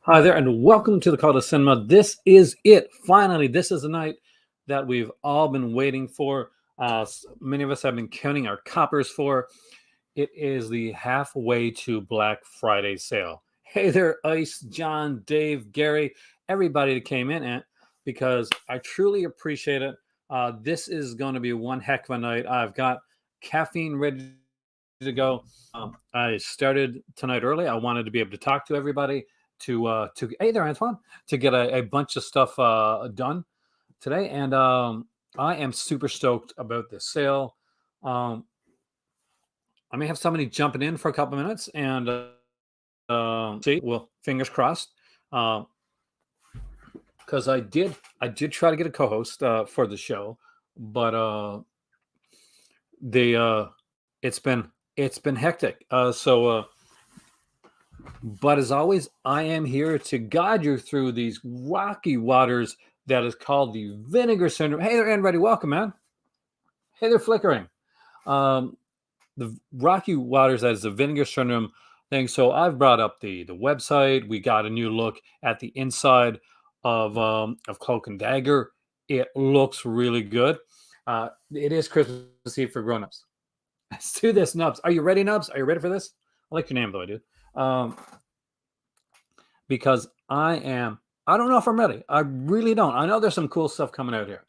Hi there, and welcome to the Call to Cinema. This is it. Finally, this is the night that we've all been waiting for. Many of us have been counting our coppers for. It is the halfway to Black Friday sale. Hey there, Ice, John, Dave, Gary, everybody that came in, and because I truly appreciate it. This is going to be one heck of a night. I've got caffeine ready to go. I started tonight early. I wanted to be able to talk to everybody to hey there, Antoine, to get a bunch of stuff done today, and I am super stoked about this sale. Um, I may have somebody jumping in for a couple minutes, and see, well, fingers crossed, because I did try to get a co-host for the show, but they it's been it's been hectic. But as always, I am here to guide you through these rocky waters that is called the Vinegar Syndrome. Hey there, Andy, welcome, man. Hey there, flickering. Um, the rocky waters that is the Vinegar Syndrome thing. So I've brought up the website. We got a new look at the inside of Cloak and Dagger. It looks really good. It is Christmas Eve for grown-ups. Let's do this, Nubs. Are you ready, Nubs? Are you ready for this? I like your name, though, I do. Because I am. I don't know if I'm ready. I really don't. I know there's some cool stuff coming out here.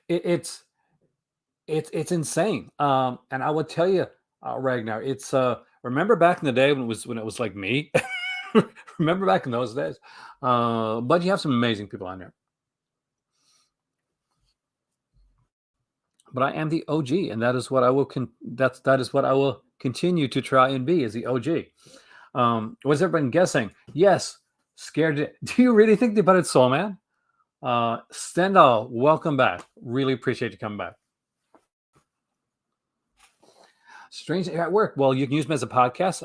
It's it's insane. And I would tell you, Ragnar, it's remember back in the day when it was like me. Remember back in those days. But you have some amazing people on there. But I am the OG, and that is what I will. That is what I will continue to try and be, as the OG. Was everyone guessing? Yes. Scared. Do you really think they butted Soul Man? Stendhal, welcome back. Really appreciate you coming back. Strange at work. Well, you can use them as a podcast.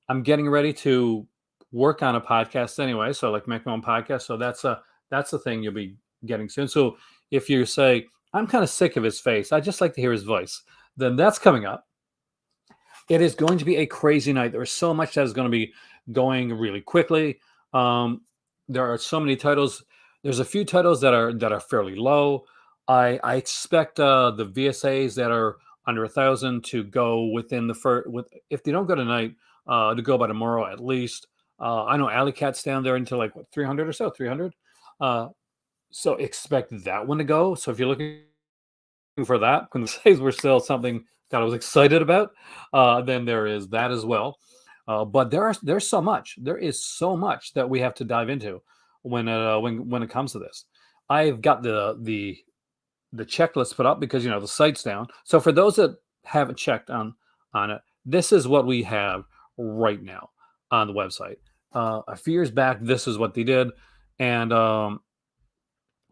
I'm getting ready to work on a podcast anyway, so like make my own podcast. So that's the thing you'll be getting soon. So if you say I'm kind of sick of his face, I just like to hear his voice, then that's coming up. It is going to be a crazy night. There's so much that is going to be going really quickly. There are so many titles. There's a few titles that are fairly low. I expect the VSAs that are under 1,000 to go within the first. If they don't go tonight, to go by tomorrow at least. I know Alley Cat's down there until like what 300 or so, 300. So expect that one to go. So if you're looking for that, when the saves were still something that I was excited about, then there is that as well. But there's so much. There is so much that we have to dive into when it comes to this. I've got the checklist put up because the site's down. So for those that haven't checked on it, this is what we have right now on the website. A few years back, this is what they did, and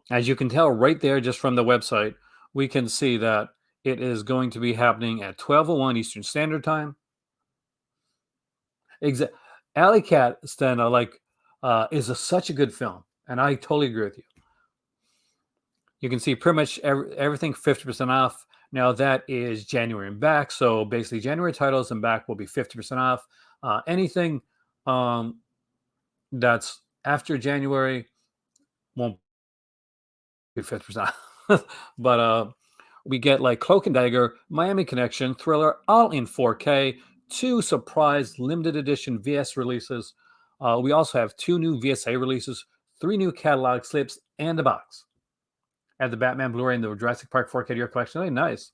as you can tell right there, just from the website, we can see that it is going to be happening at 12:01 Eastern Standard Time. Alley Cat Stand is such a good film, and I totally agree with you. You can see pretty much everything 50% off. Now that is January and back, so basically January titles and back will be 50% off. Anything that's after January won't be 50% off. But we get like Cloak and Dagger, Miami Connection, Thriller, all in 4K. 2 surprise limited edition VS releases. We also have 2 new VSA releases, 3 new catalog slips, and a box. At the Batman Blu-ray and the Jurassic Park 4K to your collection. Really nice.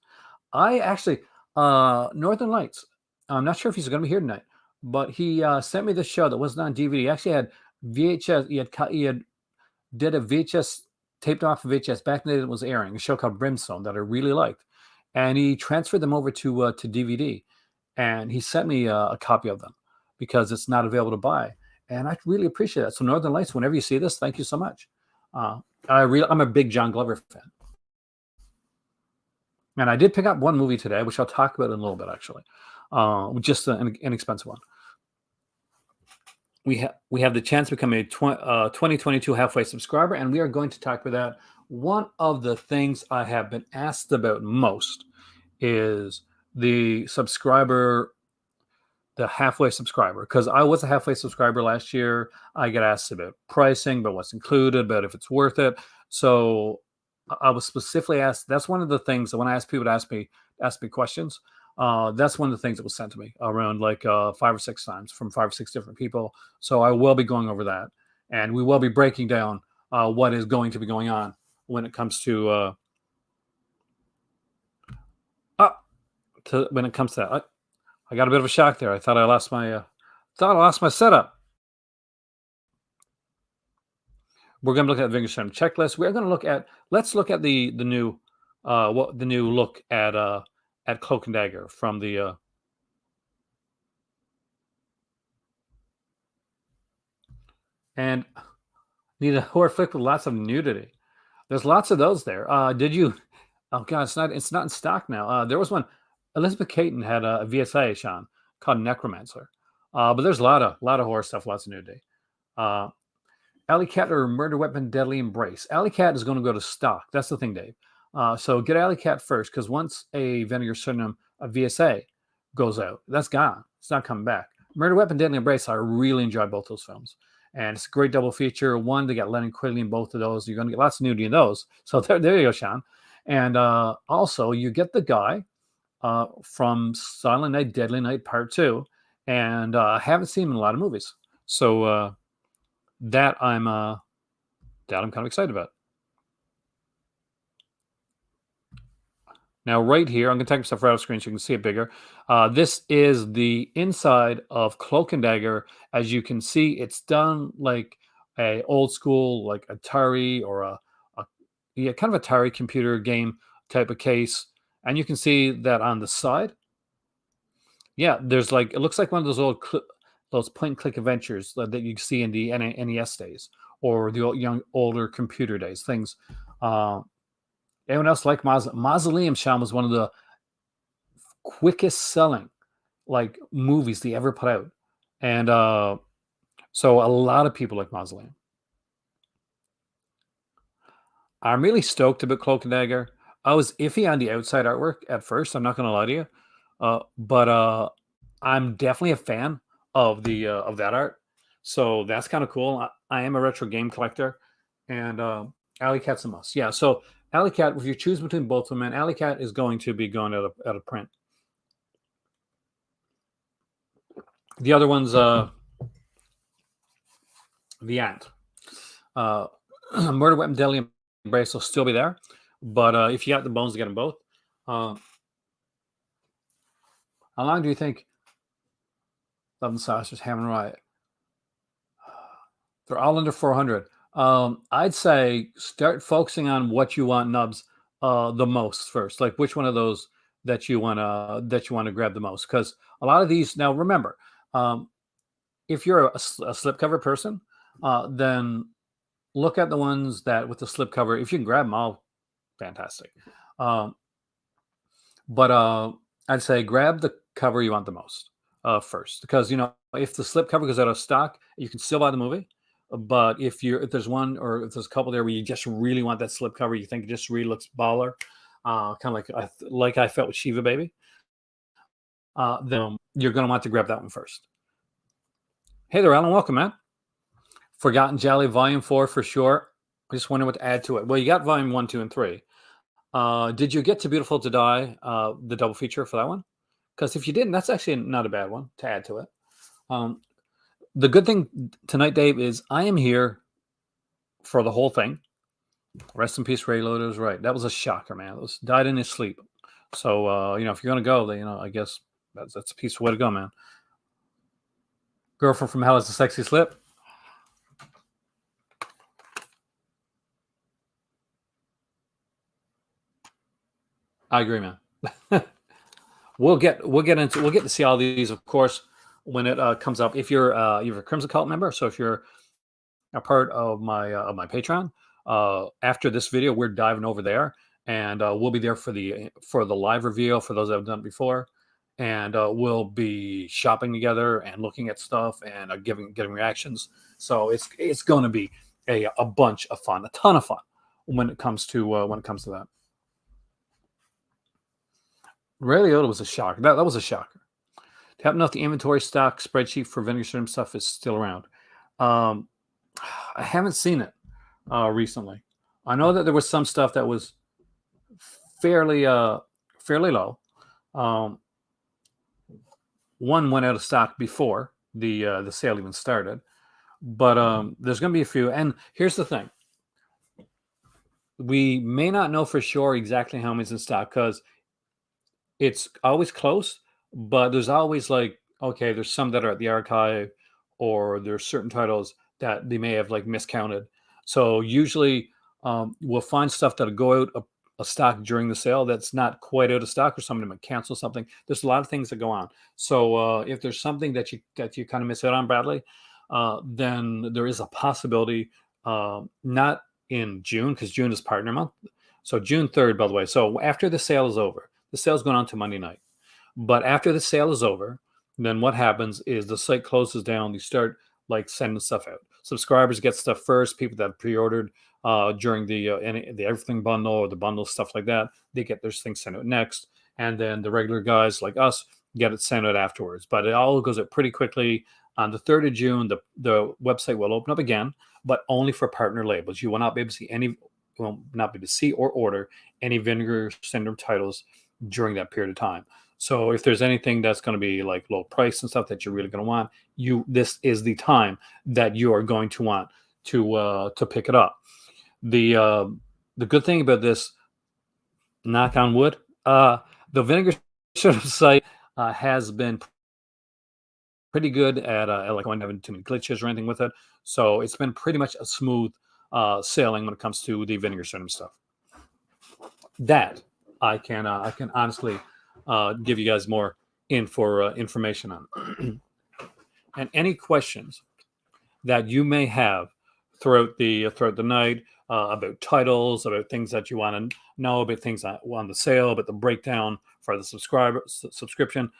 I actually, Northern Lights. I'm not sure if he's going to be here tonight, but he sent me this show that wasn't on DVD. He actually had VHS. He did a VHS taped off of VHS back in the day that was airing a show called Brimstone that I really liked, and he transferred them over to DVD, and he sent me a copy of them because it's not available to buy, and I really appreciate that. So Northern Lights, whenever you see this, thank you so much. I'm a big John Glover fan. And I did pick up one movie today, which I'll talk about in a little bit, actually. Just an inexpensive one. We have the chance to become a 2022 halfway subscriber, and we are going to talk about that. One of the things I have been asked about most is the subscriber the halfway subscriber, because I was a halfway subscriber last year. I get asked about pricing, but what's included, about if it's worth it. So I was specifically asked. That's one of the things that when I ask people to ask me questions, that's one of the things that was sent to me around like 5 or 6 times from 5 or 6 different people. So I will be going over that, and we will be breaking down what is going to be going on when it comes to when it comes to that. I got a bit of a shock there. I thought I lost my setup. We're going to look at the Vinegar checklist. We're going to let's look at the new what the new look at Cloak and Dagger from the and need a horror flick with lots of nudity. There's lots of those there. Did you? Oh god, it's not in stock now. There was one. Elizabeth Caton had a VSA, Sean, called Necromancer. But there's a lot of horror stuff, lots of nudity. Uh, Alley Cat or Murder Weapon Deadly Embrace. Alley Cat is going to go to stock. That's the thing, Dave. So get Alley Cat first, because once a Vinegar Synonym, a VSA, goes out, that's gone. It's not coming back. Murder Weapon Deadly Embrace, I really enjoy both those films. And it's a great double feature. One, they got Lennon Quigley in both of those. You're going to get lots of nudity in those. So there you go, Sean. And also, you get the guy from Silent Night, Deadly Night Part 2. And I haven't seen him in a lot of movies. So that I'm kind of excited about. Now, right here, I'm going to take myself right off screen so you can see it bigger. This is the inside of Cloak and Dagger. As you can see, it's done like a old school, like Atari or a kind of Atari computer game type of case. And you can see that on the side, yeah, there's like, it looks like one of those old those point and click adventures that you see in the NES days or the older computer days. Things. Anyone else like Mausoleum? Sean was one of the quickest selling like movies they ever put out, and so a lot of people like Mausoleum. I'm really stoked about Cloak and Dagger. I was iffy on the outside artwork at first. I'm not going to lie to you, but I'm definitely a fan of the of that art. So that's kind of cool. I am a retro game collector, and Alley Cat's a must. Yeah. So Alley Cat, if you choose between both of them, and Alley Cat is going to be going out of print. The other one's the Ant. Murder Weapon Deadly Embrace will still be there, but if you got the bones to get them both, how long do you think Love and Saucers, Ham and Riot? They're all under 400. I'd say start focusing on what you want, Nubs, the most first. Like which one of those that you want to grab the most? Because a lot of these now, remember, if you're a slipcover person, then look at the ones that with the slipcover. If you can grab them all, fantastic. But I'd say grab the cover you want the most first, because if the slipcover goes out of stock, you can still buy the movie. But if there's one or if there's a couple there where you just really want that slipcover, you think it just really looks baller, kind of like I felt with Shiva Baby, then you're going to want to grab that one first. Hey there, Alan. Welcome, man. Forgotten Jelly, Volume 4 for sure. I just wonder what to add to it. Well, you got Volume 1, 2, and 3. Did you get to Beautiful to Die, the double feature for that one? Because if you didn't, that's actually not a bad one to add to it. The good thing tonight, Dave, is I am here for the whole thing. Rest in peace, Ray Liotta was right. That was a shocker, man. It was died in his sleep. So, if you're going to go, then, I guess that's a peaceful way to go, man. Girlfriend from Hell is a sexy slip. I agree, man. We'll get to see all these, of course, when it comes up. If you're a Crimson Cult member, so if you're a part of my Patreon, after this video, we're diving over there, and we'll be there for the live reveal for those that have done it before, and we'll be shopping together and looking at stuff and getting reactions. So it's going to be a bunch of fun, a ton of fun when it comes to that. Ray Liotta was a shocker. That was a shocker. Happen to know if the inventory stock spreadsheet for Vinegar Syndrome stuff is still around. I haven't seen it recently. I know that there was some stuff that was fairly low. One went out of stock before the sale even started, but there's going to be a few. And here's the thing: we may not know for sure exactly how many's in stock because it's always close, but there's always like, okay, there's some that are at the archive, or there's certain titles that they may have like miscounted. So usually we'll find stuff that'll go out a stock during the sale that's not quite out of stock, or somebody might cancel something. There's a lot of things that go on. So if there's something that you kind of miss out on badly, then there is a possibility, not in June, because June is partner month. So June 3rd, by the way. So after the sale is over, the sale's going on to Monday night. But after the sale is over, then what happens is the site closes down. You start like sending stuff out. Subscribers get stuff first. People that pre-ordered during the everything bundle or the bundle stuff like that, they get their things sent out next. And then the regular guys like us get it sent out afterwards. But it all goes out pretty quickly. On the 3rd of June, the website will open up again, but only for partner labels. You will not be able to see or order any Vinegar Syndrome titles during that period of time. So if there's anything that's going to be like low price and stuff that you're really going to want, this is the time that you are going to want to pick it up. The good thing about this, knock on wood, the Vinegar Syndrome site has been pretty good at like not having too many glitches or anything with it. So it's been pretty much a smooth sailing when it comes to the Vinegar Syndrome stuff. That I can honestly give you guys more information on. And any questions that you may have throughout the night about titles, about things that you want to know, about things on the sale, about the breakdown for the subscription,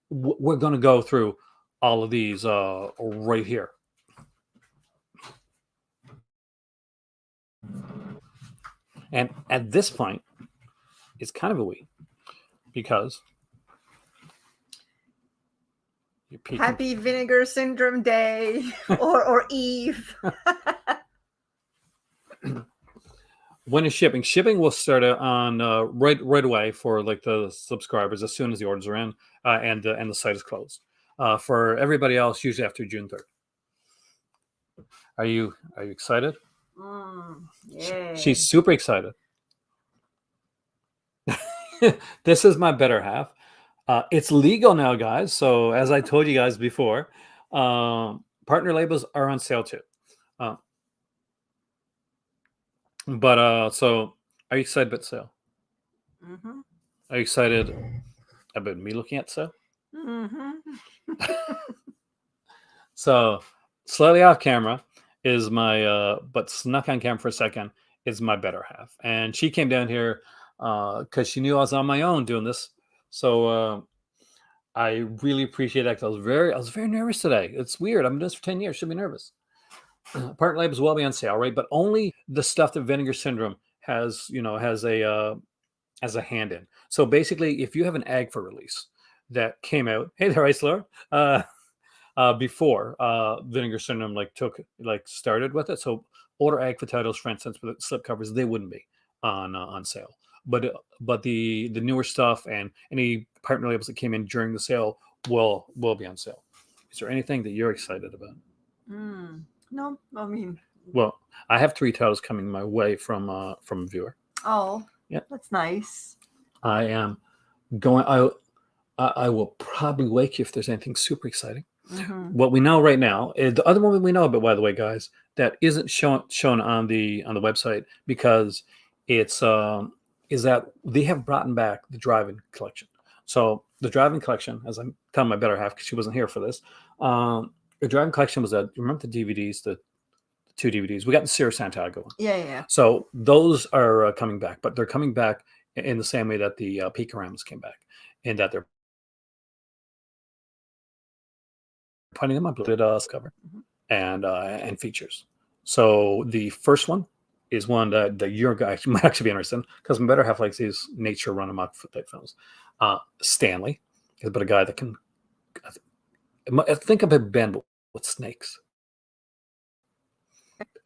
we're going to go through all of these right here. And at this point, it's kind of a we, because Happy Vinegar Syndrome Day or Eve. When is shipping? Shipping will start on right away for like the subscribers as soon as the orders are in and the site is closed. For everybody else, usually after June 3rd. Are you excited? Yeah. She's super excited. This is my better half. It's legal now, guys. So as I told you guys before, partner labels are on sale too. So are you excited about the sale? Mm-hmm. Are you excited about me looking at the sale? Mm-hmm. So slightly off camera is my, but snuck on camera for a second, is my better half. And she came down here because she knew I was on my own doing this. So I really appreciate that. I was very nervous today. It's weird. I've been doing this for 10 years. Should be nervous. Partner labels will be on sale, right? But only the stuff that Vinegar Syndrome has a hand in. So basically, if you have an ag for release that came out, hey there, Iceler, before Vinegar Syndrome started with it. So older ag for titles, for instance, with slip covers, they wouldn't be on sale. But the newer stuff and any partner labels that came in during the sale will be on sale. Is there anything that you're excited about? No, I mean, well, I have 3 titles coming my way from a viewer. Oh, yeah, that's nice. I am going. I will probably wake you if there's anything super exciting. Mm-hmm. What we know right now, the other one we know about, by the way, guys, that isn't shown on the website because it's is that they have brought back the drive-in collection. So the drive-in collection, as I'm telling my better half because she wasn't here for this, the drive-in collection was remember the DVDs, the 2 DVDs. We got the Sierra Santiago one. Yeah. So those are coming back, but they're coming back in the same way that the Picaramas came back, in that they're putting them up with cover and features. So the first one is one that your guy might actually be interested in, because my better half likes these nature run amok type films. Stanley is about a guy that can Think of a band with snakes.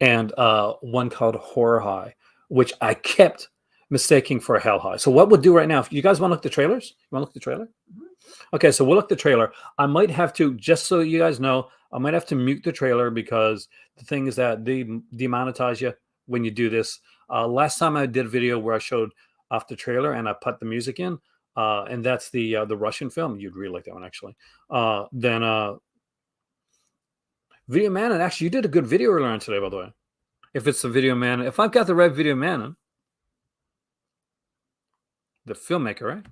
And one called Horror High, which I kept mistaking for Hell High. So what we'll do right now, if you guys want to look at the trailers, you want to look at the trailer? Mhm. Okay, so we'll look at the trailer. I might have to, just so you guys know, I might have to mute the trailer because the thing is that they demonetize you when you do this. Last time I did a video where I showed off the trailer and I put the music in, and that's the Russian film. You'd really like that one, actually. Then Video Man, and actually, you did a good video earlier on today, by the way. If it's the Video Man, if I've got the right Video Man, the filmmaker, right?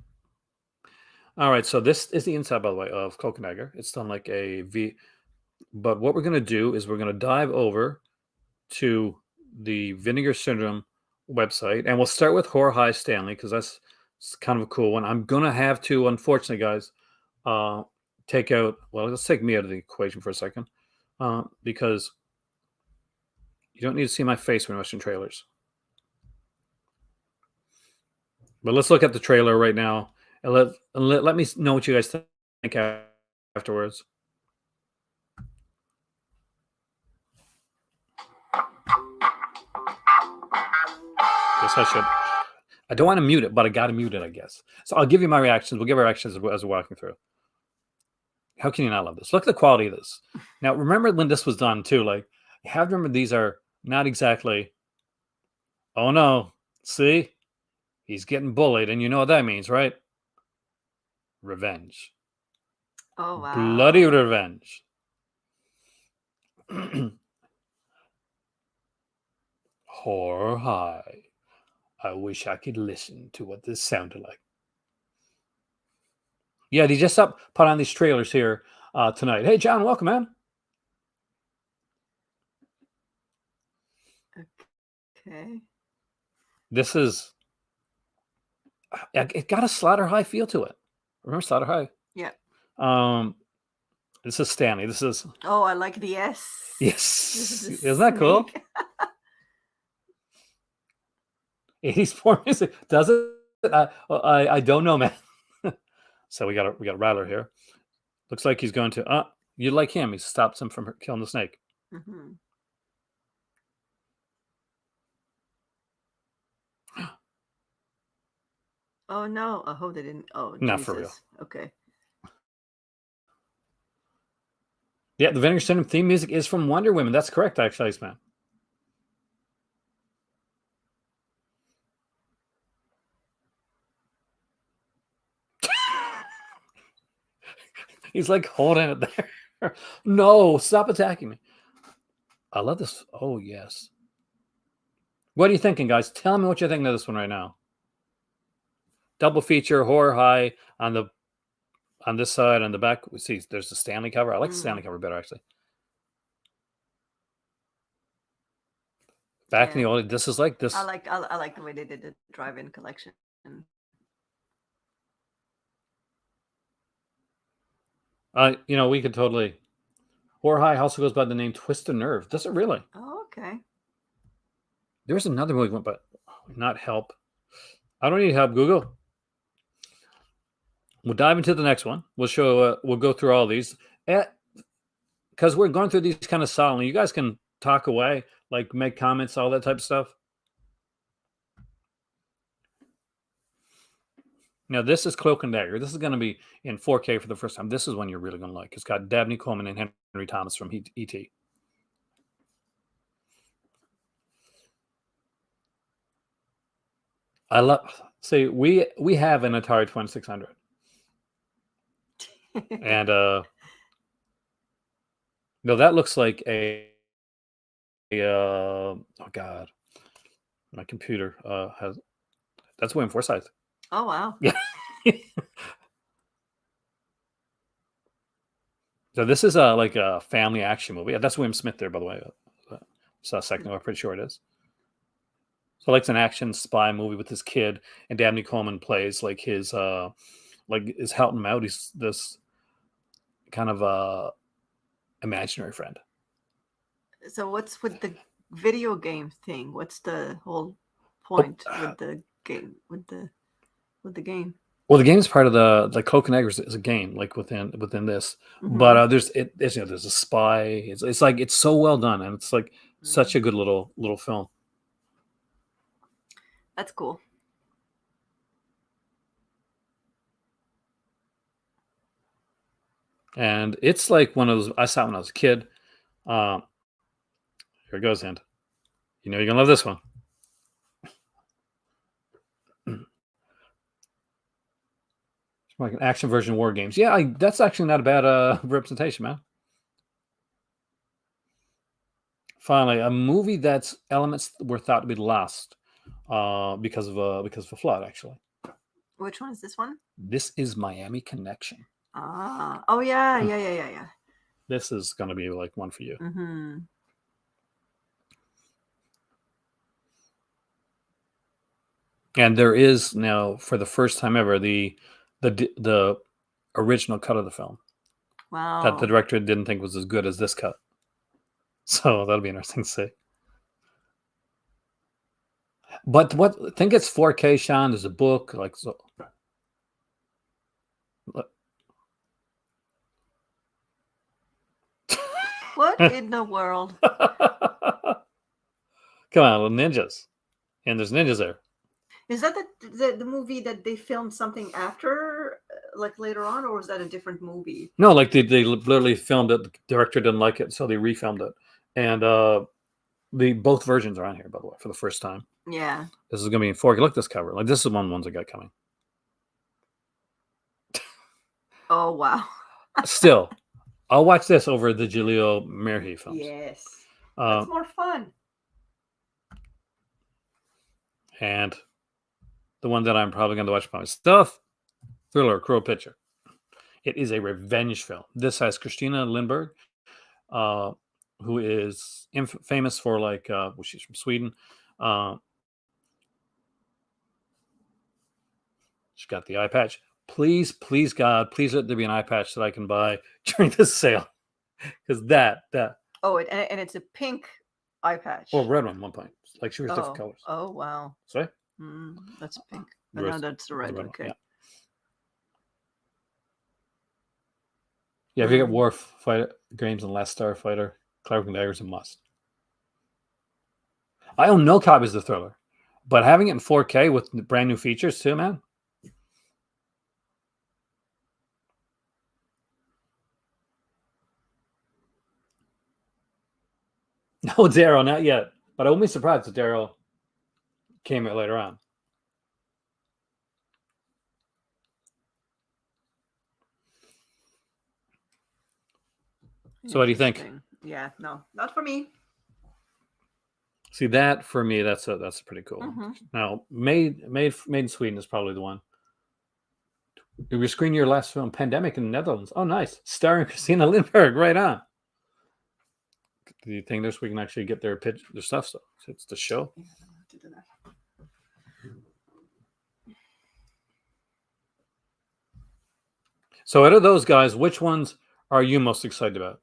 All right, so this is the inside, by the way, of Cloak and Dagger. It's done like a V. But what we're going to do is we're going to dive over to the Vinegar Syndrome website, and we'll start with Horror High Stanley because that's kind of a cool one. I'm going to have to, unfortunately, guys, take out. Well, let's take me out of the equation for a second because you don't need to see my face when watching trailers. But let's look at the trailer right now and let me know what you guys think afterwards. Guess I should. I don't want to mute it, but I got to mute it, I guess. So I'll give you my reactions. We'll give our reactions as we're walking through. How can you not love this? Look at the quality of this. Now, remember when this was done too? Like, you have to remember these are not exactly. Oh no! See, he's getting bullied, and you know what that means, right? Revenge. Oh wow. Bloody revenge. Horror High. I wish I could listen to what this sounded like. Yeah, they just put on these trailers here tonight. Hey, John, welcome, man. Okay. This is. It got a Slaughter High feel to it. Remember Slaughter High? Yeah. This is Stanley. This is. Oh, I like the S. Yes. The Isn't that cool? snake. 80s porn music. Does it? I don't know, man. So we got a rattler here. Looks like he's going to. You like him? He stops him from killing the snake. Mhm. Oh no! I hope they didn't. Oh, Not Jesus. for real. Okay. Yeah, the Vinegar Syndrome theme music is from Wonder Woman. That's correct, actually, man. He's like holding it there. No, stop attacking me. I love this. Oh, yes. What are you thinking, guys? Tell me what you're thinking of this one right now. Double feature, Horror High on this side, on the back. We see there's the Stanley cover. I like the Stanley cover better, actually. Back in the old, this is like this. I like the way they did the drive-in collection. We could totally. Horror High also goes by the name Twist a Nerve. Does it really? Oh, okay. There's another movie, but not Help. I don't need help, Google. We'll dive into the next one. We'll show. We'll go through all these, because we're going through these kind of silently. You guys can talk away, like make comments, all that type of stuff. Now, this is Cloak and Dagger. This is going to be in 4K for the first time. This is one you're really going to like. It's got Dabney Coleman and Henry Thomas from E.T. I love. See, we have an Atari 2600, and no, that looks like oh god, my computer has. That's William Forsythe. Oh wow. Yeah. So this is like a family action movie. That's William Smith there, by the way. Saw a second. I'm pretty sure it is. So like it's an action spy movie with this kid, and Dabney Coleman plays like his is helping him out. He's this kind of imaginary friend. So what's with the video game thing? What's the whole point with the game? With the game? Well, the game is part of the Cloak and Dagger is a game like within this, but Mhm. there's a spy. It's like it's so well done, and it's like such a good little film. That's cool. And it's like one of those I saw when I was a kid. Um, Here it goes, hand. You know you're gonna love this one. It's like an action version of War Games. Yeah, that's actually not a bad representation, man. Finally, a movie that's elements were thought to be lost because of a flood. Actually, Which one is this one? this is Miami Connection. Ah. Oh yeah, yeah. This is going to be like one for you. Mm-hmm. And there is now, for the first time ever, the original cut of the film that the Wow. director didn't think was as good as this cut. So that'll be interesting to see. But what I think it's 4K, Sean. There's a book like so. What in the world? Come on, little ninjas, and there's ninjas there. Is that the movie that they filmed something after, like later on, or was that a different movie? No, like they literally filmed it. The director didn't like it, so they refilmed it. And the both versions are on here, by the way, for the first time. Yeah. This is gonna be in 4K. Look at this cover. Like this is one of the ones I got coming. Oh wow. Still, I'll watch this over the Giulio Merhi films. Yes. That's more fun. And the one that I'm probably going to watch by myself, Thriller, Crow Picture. It is a revenge film. This has Christina Lindberg, who is famous for like, well, she's from Sweden. She's got the eye patch. Please, God, please let there be an eye patch that I can buy during this sale. Because that. Oh, and it's a pink eye patch. Or red one, one point. Like she was different Oh. colors. Oh wow. Sorry? That's pink. Oh, no, that's the red. one, Okay. yeah. Yeah, if you get War Fighter Games and Last Starfighter, Cloak and Dagger is a must. I own no copies of the Thriller, but having it in 4K with brand new features too, man. No, Darrow, not yet. But I won't be surprised if Darrow came out later on. So what do you think? Yeah, no, not for me. See, that for me, that's a pretty cool one. Now, made in Sweden is probably the one. Did we screen your last film, Pandemic in the Netherlands? Oh, nice. Starring Christina Lindberg, right on. Do you think this we can actually get their stuff? So it's the show. So out of those guys, which ones are you most excited about?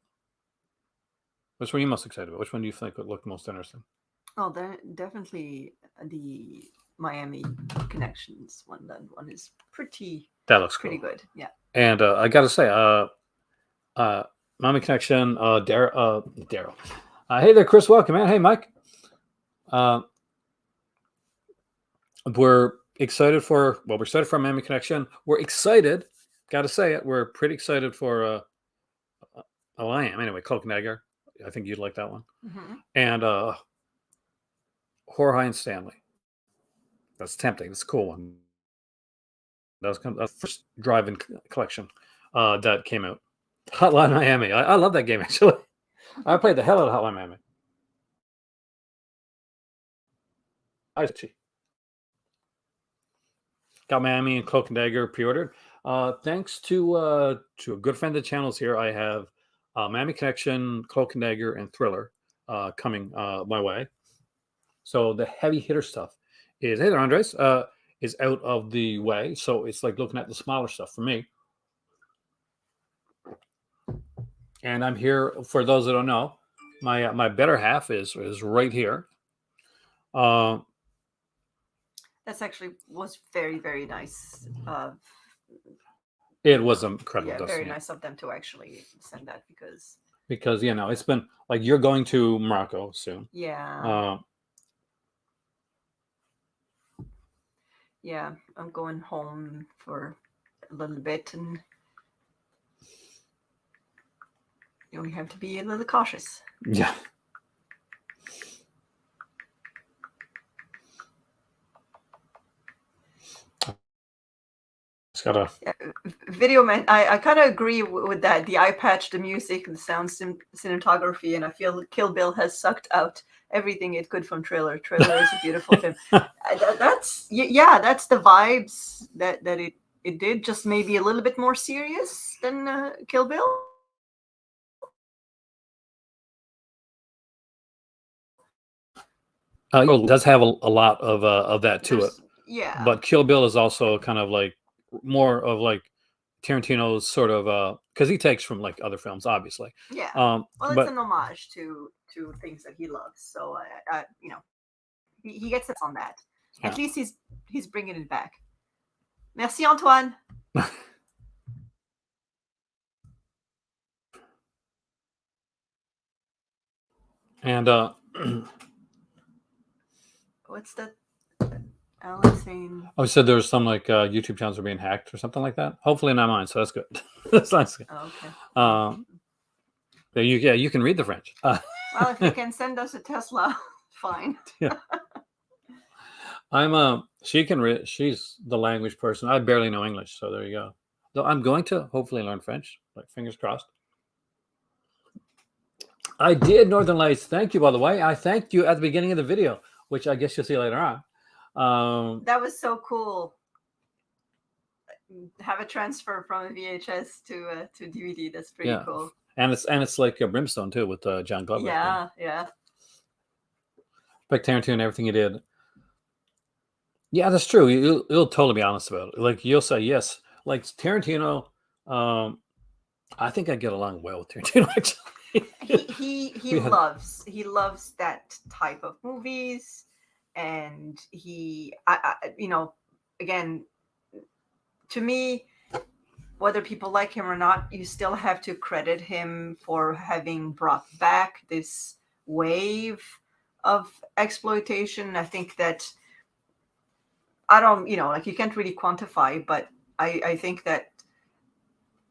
Which one are you most excited about? Which one do you think would look most interesting? Oh, definitely the Miami Connections one. That one is that looks pretty cool. good. Yeah. And I got to say, Miami Connection, Daryl. Hey there, Chris. Welcome, man. Hey, Mike. We're excited for Miami Connection. We're excited. Got to say it. We're pretty excited for. I am anyway. Cloak and Dagger. I think you'd like that one. And Jorge and Stanley. That's tempting. That's a cool one. That was the first drive-in collection that came out. Hotline Miami. I love that game, actually. I played the hell out of Hotline Miami. Got Miami and Cloak and Dagger pre-ordered. Thanks to a good friend of the channels here, I have Miami Connection, Cloak and Dagger, and Thriller coming my way. So the heavy hitter stuff is, hey there, Andres, is out of the way. So it's like looking at the smaller stuff for me. And I'm here for those that don't know. My better half is right here. That's That's actually was very, very nice. It was incredible, Yeah, very Dustin, nice of them to actually send that because it's been like you're going to Morocco soon. yeah, yeah, I'm going home for a little bit, and we have to be a little cautious. Yeah. It's got a Yeah, video man, I kind of agree with that. The eye patch, the music, the sound cinematography, and I feel Kill Bill has sucked out everything it could from Trailer. Trailer is a beautiful film. That's that's the vibes that it did. Just maybe a little bit more serious than Kill Bill. it does have a lot of that to it, Yeah, but Kill Bill is also kind of like more of like Tarantino's sort of because he takes from like other films, obviously. yeah. Well, Well, it's but an homage to things that he loves. So he gets it on that. yeah. At least he's bringing it back. Merci, Antoine. And What's that? Alex saying. I said there's some like YouTube channels are being hacked or something like that. Hopefully not mine, so that's good. That's nice. Oh, okay. You can read the French. Well, if you can send us a Tesla, fine. Yeah. She can read. She's the language person. I barely know English, so there you go. Though I'm going to hopefully learn French. Like fingers crossed. I did Northern Lights. Thank you, by the way. I thanked you at the beginning of the video, which I guess you'll see later on. That was so cool. Have a transfer from a VHS to DVD. That's pretty cool. And it's like a Brimstone too with John Glover. Yeah. Like Tarantino and everything he did. Yeah, that's true. You'll totally be honest about it. Like you'll say yes. Like Tarantino, I think I get along well with Tarantino. Actually, he loves that type of movies, and again, to me, whether people like him or not, you still have to credit him for having brought back this wave of exploitation. I think that I don't, like you can't really quantify, but I think that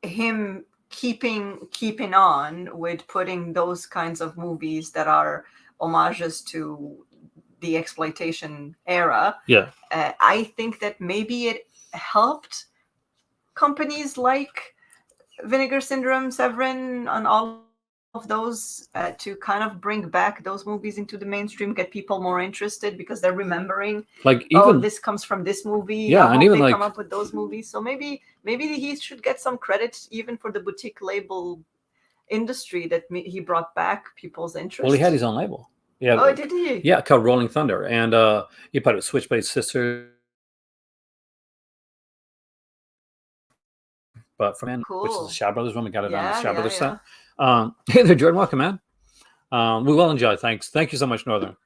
him keeping on with putting those kinds of movies that are homages to the exploitation era. Yeah. I think that maybe it helped companies like Vinegar Syndrome, Severin, and all of those to kind of bring back those movies into the mainstream, get people more interested because they're remembering, like even this comes from this movie. Yeah, and even they like come up with those movies. So maybe he should get some credit even for the boutique label industry that he brought back people's interest. Well, he had his own label. Yeah. Oh, did he? Yeah, called Rolling Thunder, and he put it Switchblade Sisters. But from Cool. which is the Shaw Brothers one, we got it on the Shaw Brothers set. Yeah. Hey there, Jordan. Welcome, man. We will enjoy. Thanks. Thank you so much, Northern.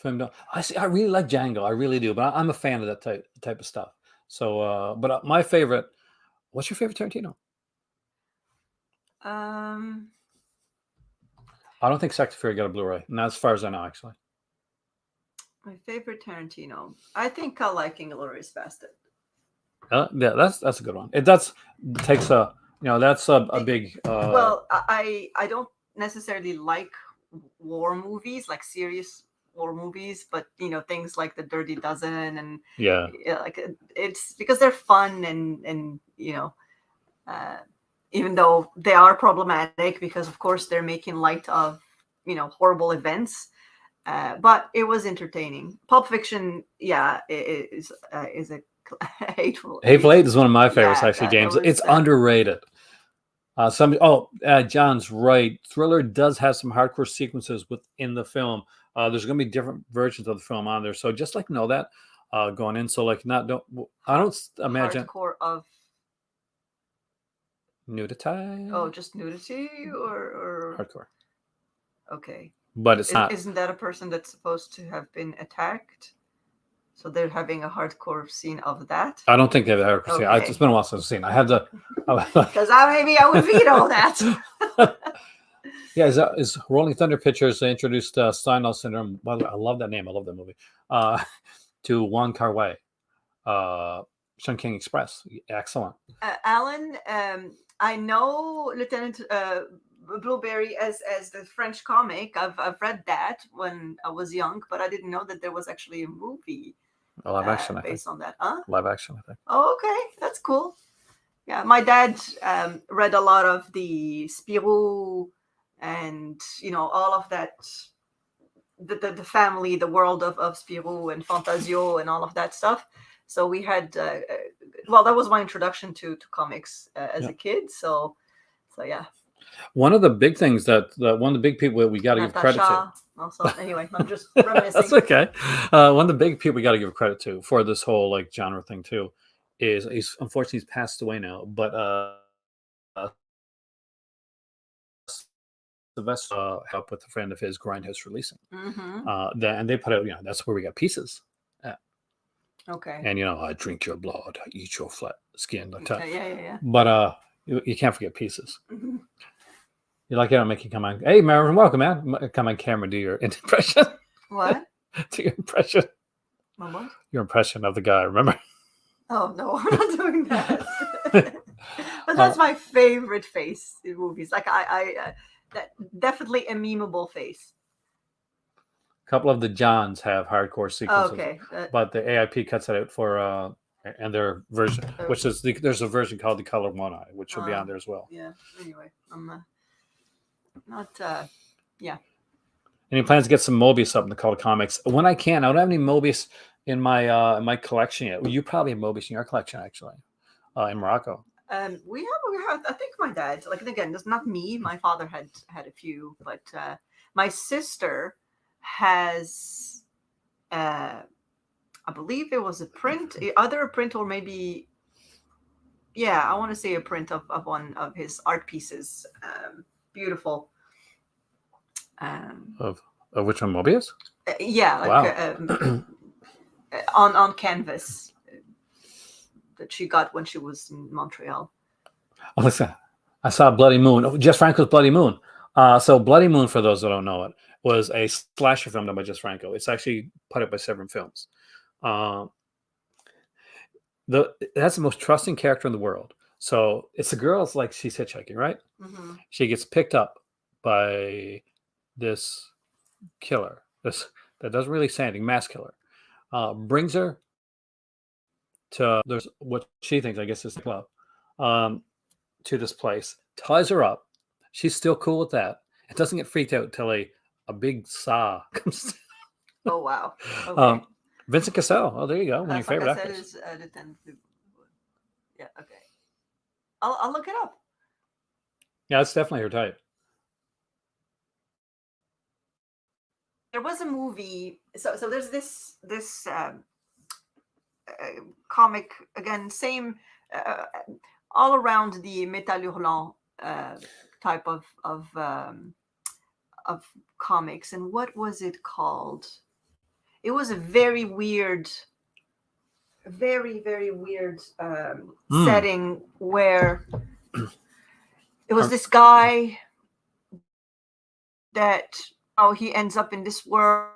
I really like Django. I really do, but I'm a fan of that type of stuff. So, but my favorite. What's your favorite Tarantino? I don't think Sex Fury got a Blu-ray, not as far as I know, actually. My favorite Tarantino. I think I like Inglourious Bastard. Yeah, that's a good one. It takes a that's a big. Well, I don't necessarily like war movies, like serious war movies, but things like The Dirty Dozen and like it's because they're fun and even though they are problematic because of course they're making light of horrible events. But it was entertaining. Pulp Fiction, is a Hateful Eight is one of my favorites, actually, James. It's underrated. John's right. Thriller does have some hardcore sequences within the film. There's going to be different versions of the film on there, so just like know that going in. So like, I don't imagine hardcore of nudity. Oh, just nudity or hardcore. Okay. But it's not. Isn't that a person that's supposed to have been attacked? So they're having a hardcore scene of that. I don't think they've ever seen. Okay. It's been a while since I've seen. I had to. Because maybe I would veto that. Yeah, is Rolling Thunder Pictures. They introduced Steinhall syndrome. By the way, I love that name. I love that movie. To Wong Kar-wai, Sun King Express. Excellent. Alan, I know Lieutenant Blueberry as the French comic. I've read that when I was young, but I didn't know that there was actually a movie Live action, based on that. Huh? Live action, I think. Oh, okay, that's cool. Yeah, my dad read a lot of the Spirou and all of that, the family, the world of Spirou and Fantasio and all of that stuff. So we had that was my introduction to comics as a kid. So yeah. One of the big things that one of the big people that we got to give credit to. Also, anyway, I'm just reminiscing. That's okay. One of the big people we got to give credit to for this whole like genre thing too is unfortunately he's passed away now, but Sylvester helped with a friend of his, Grindhouse Releasing. And they put out, that's where we got Pieces. Okay. And I drink your blood, I eat your flat skin. Yeah. But you can't forget Pieces. Mm-hmm. You like it? I'll make you come on. Hey, Marvin, welcome, man. Come on camera, do your impression. What? Do your impression. My what? Your impression of the guy, remember? Oh, no, I'm not doing that. But that's my favorite face in movies. Like, I that definitely a memeable face. A couple of the Johns have hardcore sequences. Okay. But the AIP cuts it out for, and their version, which is, there's a version called The Color One Eye, which will be on there as well. Yeah, anyway, I'm not, yeah. Any plans to get some Mobius up in the Cult of Comics? When I can. I don't have any Mobius in my collection yet. Well, you probably have Mobius in your collection, actually, in Morocco. We have. I think my dad. Like again, it's not me. My father had a few, but my sister has. I believe it was a print, either a print or maybe. Yeah, I want to say a print of one of his art pieces. Beautiful. Of which one, Mobius? Yeah, like on canvas that she got when she was in Montreal. Oh, listen, I saw Bloody Moon. Jess Franco's Bloody Moon. So Bloody Moon, for those that don't know it, was a slasher film done by Jess Franco. It's actually put up by Severin Films. That's the most trusting character in the world. So it's a girl. It's like she's hitchhiking, right? Mm-hmm. She gets picked up by this killer. That doesn't really say anything. Mass killer. Brings her to there's what she thinks, I guess, is the club. To this place, ties her up. She's still cool with that. It doesn't get freaked out until a big saw comes. Oh wow! Okay. Vincent Cassel. Oh, there you go. One of your favorite actors. Yeah. Okay. I'll look it up. Yeah, it's definitely her type. There was a movie. So there's this comic again, same all around the Métal Hurlant type of comics. And what was it called? It was a very weird, very weird setting where it was this guy that he ends up in this world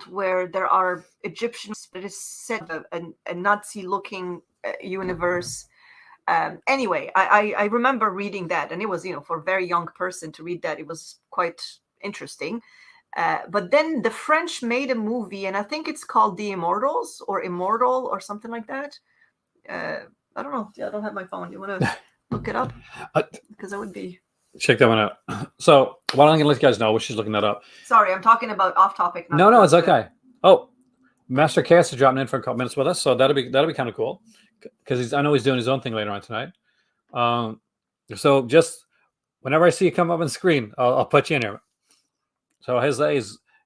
where there are Egyptians, but it's set a Nazi-looking universe. Anyway, I remember reading that, and it was, for a very young person to read that, it was quite interesting. But then the French made a movie, and I think it's called The Immortals or Immortal or something like that. I don't know. I don't have my phone. You want to look it up? Because that would be... Check that one out. So, well, I'm going to let you guys know what she's looking that up. Sorry, I'm talking about off topic. No, it's okay. Oh, Master Cass is dropping in for a couple minutes with us, so that'll be kind of cool because I know he's doing his own thing later on tonight. So just whenever I see you come up on screen, I'll put you in here. So his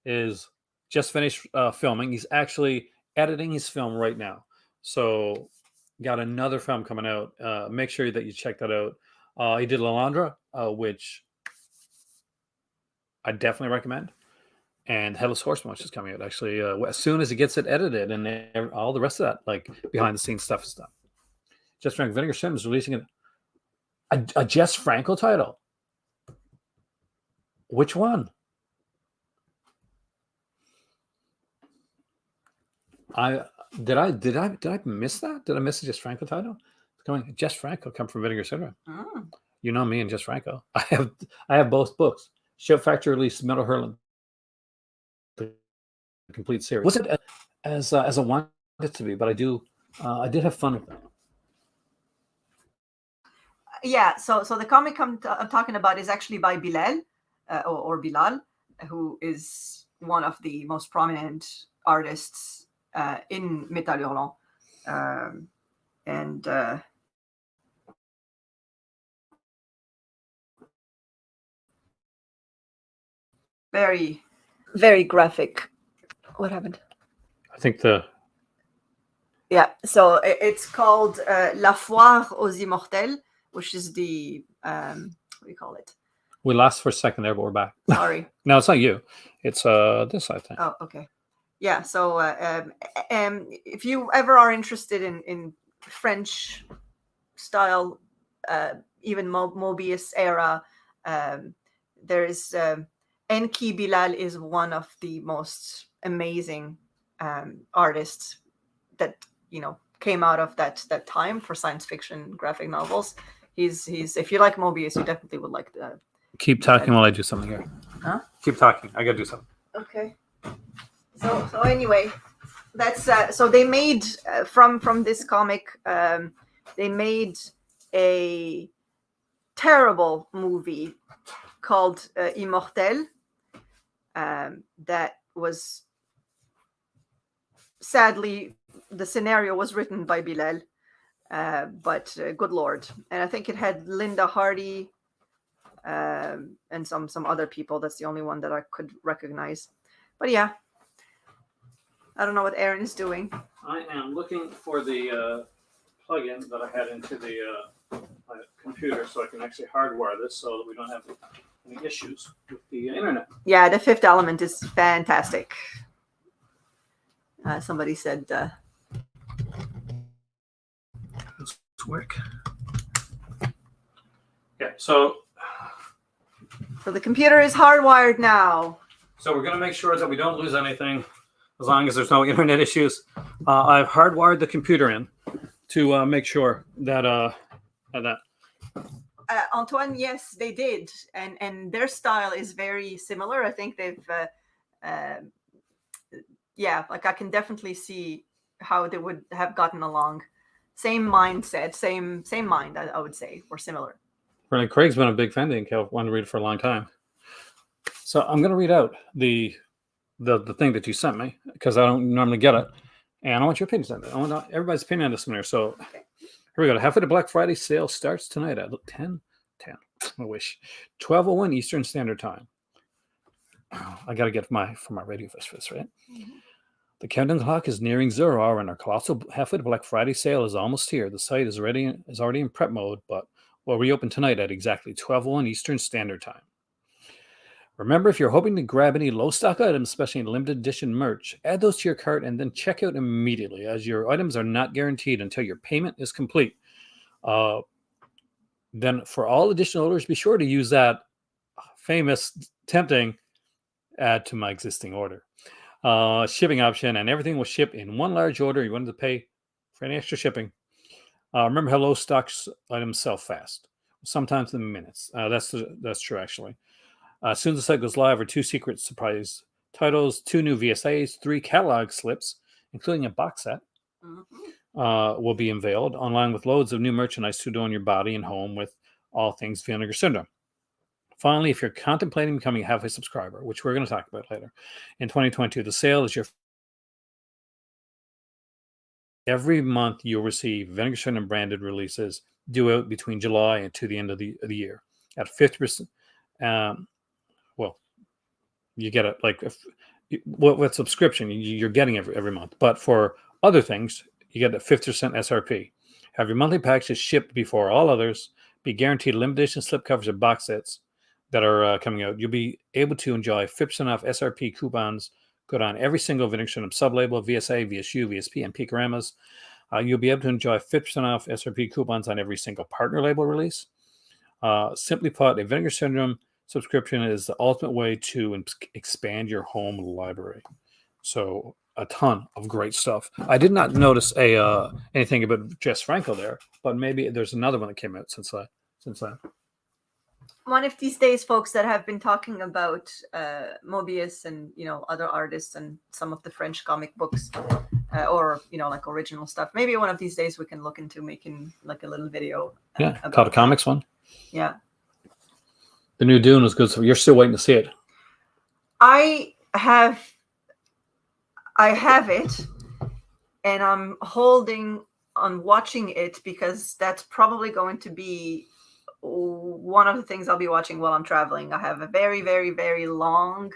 is just finished filming. He's actually editing his film right now. So got another film coming out. Make sure that you check that out. He did Lalandra, which I definitely recommend. and Headless Horseman, which is coming out actually as soon as it gets it edited, and all the rest of that, like behind the scenes stuff is done. Jess Franco, Vinegar Syndrome is releasing a Jess Franco title. Which one? Did I miss that? Did I miss the Jess Franco title? It's coming. Jess Franco come from Vinegar Syndrome. Oh. You know me and Jess Franco. I have both books. Shout Factory released Metal Hurling, the complete series. Was it as I wanted it to be? But I did have fun with it. Yeah. So the comic I'm talking about is actually by Bilal, or Bilal, who is one of the most prominent artists in Metal Hurlant, and very, very graphic. What happened? I think Yeah, so it's called La Foire aux Immortels, which is the what do you call it? we lost for a second there, but we're back. Sorry. No, it's not you. It's this, I think. Oh, okay. Yeah, so if you ever are interested in French style, even Mobius era, there's Enki Bilal is one of the most amazing artists that came out of that time for science fiction graphic novels. He's if you like Mobius, you definitely would like the. Keep talking while I do something here. Huh? Keep talking. I gotta do something. Okay. So anyway, that's so they made from this comic, they made a terrible movie called Immortel, that was sadly, the scenario was written by Bilal, but good lord, and I think it had Linda Hardy and some other people. That's the only one that I could recognize. But yeah, I don't know what Aaron is doing. I am looking for the plug-in that I had into the my computer, so I can actually hardwire this so that we don't have any issues with the internet. Yeah, the Fifth Element is fantastic. Somebody said Let's work. Yeah, so the computer is hardwired now. So we're going to make sure that we don't lose anything as long as there's no internet issues. I've hardwired the computer in to make sure that Antoine, yes, they did, and their style is very similar. I think they've, yeah, like I can definitely see how they would have gotten along. Same mindset, same mind, I would say, or similar. Really, Craig's been a big fan of Cal, wanted to read it for a long time. So I'm going to read out the thing that you sent me because I don't normally get it, and I want your opinion on it. I want everybody's opinion on this one here. So here we go. Half of the Black Friday sale starts tonight at 10. I wish 12:01 Eastern Standard Time. I got to get from my radio for this, right? Mm-hmm. The countdown clock is nearing 0 hour, and our colossal half-way Black Friday sale is almost here. The site is already in prep mode, but will reopen tonight at exactly 12:01 Eastern Standard Time. Remember, if you're hoping to grab any low stock items, especially in limited edition merch, add those to your cart and then check out immediately, as your items are not guaranteed until your payment is complete. Then for all additional orders, be sure to use that famous, tempting add to my existing order shipping option, and everything will ship in one large order. You wanted to pay for any extra shipping. Remember how low stocks items sell fast, sometimes in minutes. That's true, actually. As soon as the site goes live, are 2 secret surprise titles, 2 new VSAs, 3 catalog slips, including a box set, will be unveiled, along with loads of new merchandise to adorn your body and home with all things Vinegar Syndrome. Finally, if you're contemplating becoming a halfway subscriber, which we're going to talk about later, in 2022, the sale is your... Every month you'll receive Vinegar Syndrome branded releases due out between July and to the end of the year at 50%. Well, you get it like with subscription, you're getting every month. But for other things, you get a 50% SRP. Have your monthly packages shipped before all others. Be guaranteed limited edition slipcovers and box sets that are coming out. You'll be able to enjoy 50% off SRP coupons good on every single Vinegar Syndrome sublabel, VSA, VSU, VSP, and Picaramas. You'll be able to enjoy 50% off SRP coupons on every single partner label release. Simply put, a Vinegar Syndrome subscription is the ultimate way to expand your home library. So a ton of great stuff. I did not notice anything about Jess Franco there, but maybe there's another one that came out since I. One of these days, folks that have been talking about Mobius and other artists and some of the French comic books, or like original stuff. Maybe one of these days we can look into making like a little video. Called a comics one. Yeah. The new Dune was good, so you're still waiting to see it. I have it, and I'm holding on watching it because that's probably going to be one of the things I'll be watching while I'm traveling. I have a very, very, very long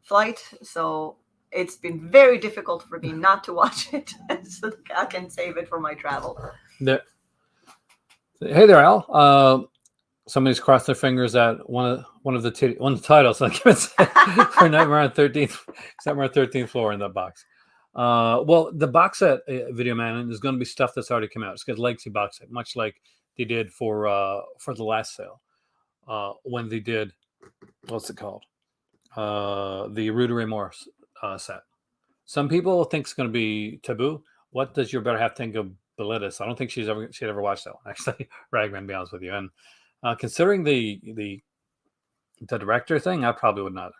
flight, so it's been very difficult for me not to watch it, so that I can save it for my travel. Hey there, Al. Somebody's crossed their fingers at one of the titles for Nightmare on 13th floor in that box. Well, the box set, Video Man, is going to be stuff that's already come out. It's got a legacy box set, much like they did for the last sale when they did, what's it called, the Rue de Remorse set. Some people think it's going to be taboo. What does your better half think of Bellitis? I don't think she'd ever watched that one, actually. Ragman, to be honest with you. And considering the director thing, I probably would not.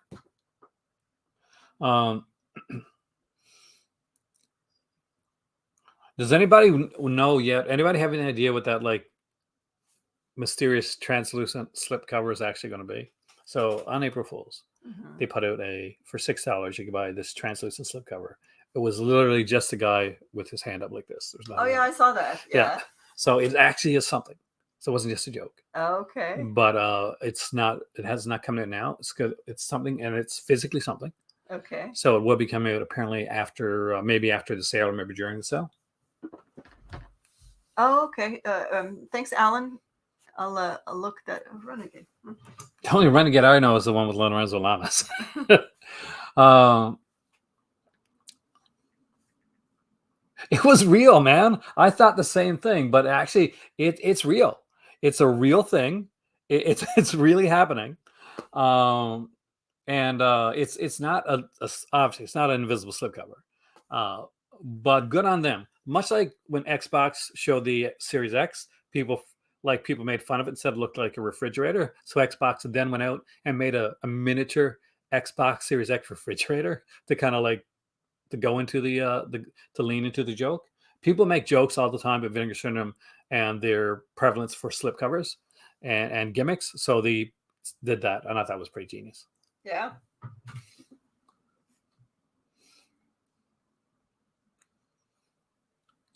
Does anybody know yet? Anybody have any idea what that like mysterious translucent slip cover is actually going to be? So on April Fool's, they put out for $6 you can buy this translucent slip cover. It was literally just a guy with his hand up like this. There's nothing. Oh yeah, I saw that. Yeah. So it actually is something. So it wasn't just a joke. Okay. But it's not. It has not come out now. It's good. It's something, and it's physically something. Okay. So it will be coming out apparently after, maybe after the sale, or maybe during the sale. Oh, okay. Thanks, Alan. I'll look that Renegade. The only Renegade I know is the one with Lorenzo Lamas. It was real, man. I thought the same thing, but actually, it's real. It's a real thing. It's really happening, and it's not obviously it's not an invisible slipcover, but good on them. Much like when Xbox showed the Series X, people made fun of it and said it looked like a refrigerator. So Xbox then went out and made a miniature Xbox Series X refrigerator to kind of like to go into to lean into the joke. People make jokes all the time about Vinegar Syndrome and their prevalence for slipcovers and gimmicks. So they did that, and I thought that was pretty genius. Yeah.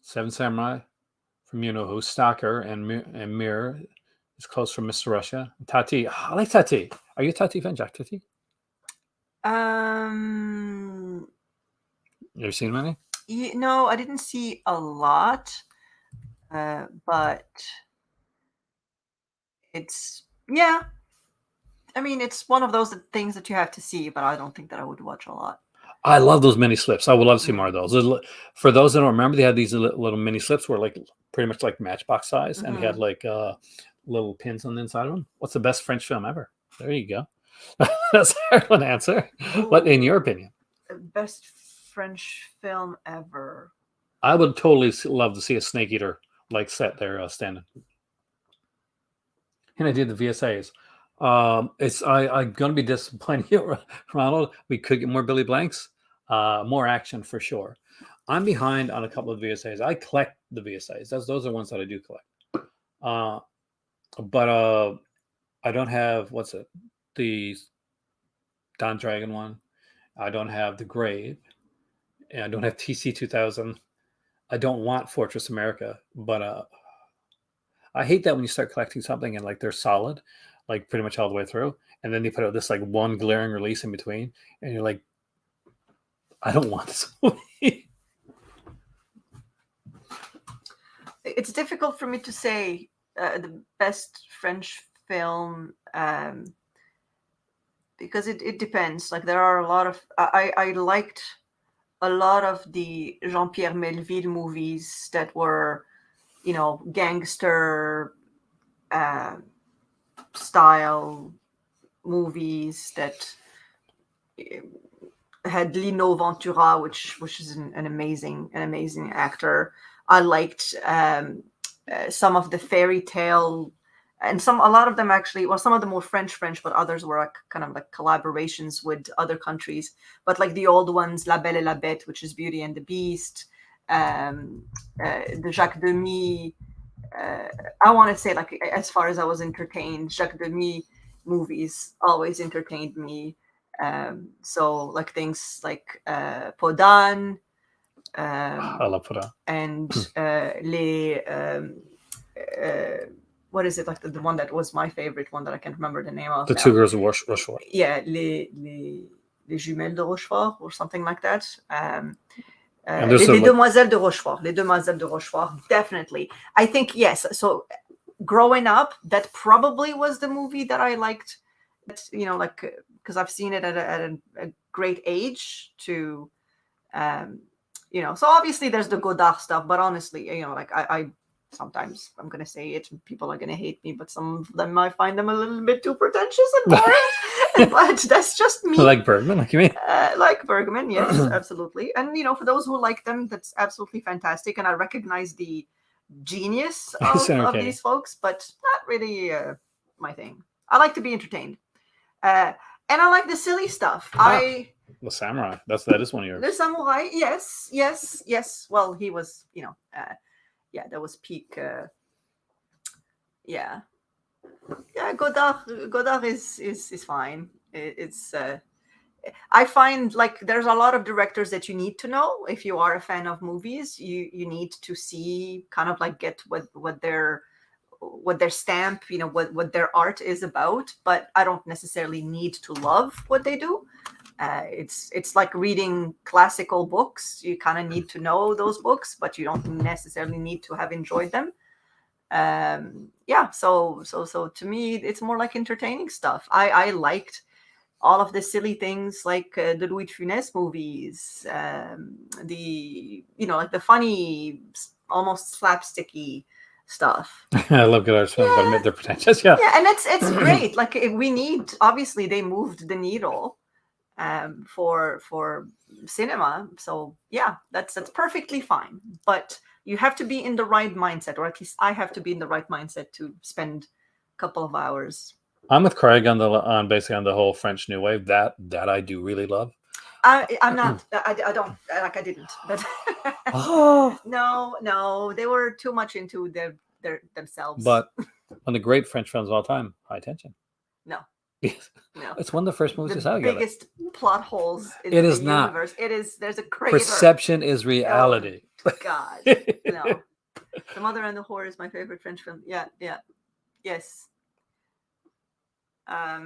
Seven Samurai from who, Stalker and Mirror is close from Mr. Russia. Tati, I like Tati. Are you a Tati fan, Jack Tati? You ever seen many? No, I didn't see a lot, but it's I mean, it's one of those things that you have to see, but I don't think that I would watch a lot. I love those mini slips. I would love to see more of those. For those that don't remember, they had these little mini slips were like pretty much like Matchbox size, and they had like little pins on the inside of them. What's the best French film ever? There you go. That's an answer. What, in your opinion? Best French film ever. I would totally love to see a snake eater like set there standing. And I did the VSAs. I'm gonna be disappointed here, Ronald. We could get more Billy Blanks, more action for sure. I'm behind on a couple of VSAs. I collect the VSAs. Those are ones that I do collect. But I don't have the Don Dragon one. I don't have the Grave, and I don't have TC 2000. I don't want Fortress America, but I hate that when you start collecting something and like they're solid, like pretty much all the way through, and then they put out this like one glaring release in between, and you're like, I don't want this movie. It's difficult for me to say the best French film, because it depends. Like there are a lot of I liked a lot of the Jean-Pierre Melville movies that were, gangster style movies that had Lino Ventura, which is an amazing actor. I liked some of the fairy tale, and a lot of them actually. Well, some of them were French, but others were like kind of like collaborations with other countries. But like the old ones, La Belle et la Bête, which is Beauty and the Beast, the Jacques Demy. I want to say, like, as far as I was entertained, Jacques Demy movies always entertained me. So like things like Podan, I love Podan. and what is it, like the one that was my favorite one that I can't remember the name of The now. Two Girls of Rochefort. Yeah, les Jumelles de Rochefort or something like that. Les Demoiselles de Rochefort. Les Demoiselles de Rochefort, definitely. I think, yes. So growing up, that probably was the movie that I liked. Like, because I've seen it at a great age to, so obviously there's the Godard stuff, but honestly, like I sometimes I'm going to say it and people are going to hate me, but some of them I find them a little bit too pretentious and boring. But that's just me. Like Bergman, like you mean? Like Bergman, yes, absolutely. And for those who like them, that's absolutely fantastic. And I recognize the genius of these folks, but not really my thing. I like to be entertained, and I like the silly stuff. The Samurai. That is one of yours. The Samurai, yes. Well, he was, that was peak. Yeah. Godard is fine. It's I find like there's a lot of directors that you need to know if you are a fan of movies. You need to see, kind of like get what their stamp, what their art is about. But I don't necessarily need to love what they do. It's like reading classical books. You kind of need to know those books, but you don't necessarily need to have enjoyed them. So to me, it's more like entertaining stuff. I liked all of the silly things like the Louis de Funès movies, like the funny, almost slapsticky stuff. I love Godard's films, but admit they're pretentious. Yeah, and it's great. Like we need, obviously, they moved the needle for cinema. So yeah, that's perfectly fine. But you have to be in the right mindset, or at least I have to be in the right mindset to spend a couple of hours. I'm with Craig on basically on the whole French New Wave. That I do really love. I'm not. I don't like. I didn't. But no, they were too much into their themselves. But one of the great French films of all time, High Tension. No. No. It's one of the first movies I saw together. The biggest plot holes in the universe. It is. There's a crater. Perception is reality. Oh, God, no. The Mother and the Whore is my favorite French film. Yeah, yes. I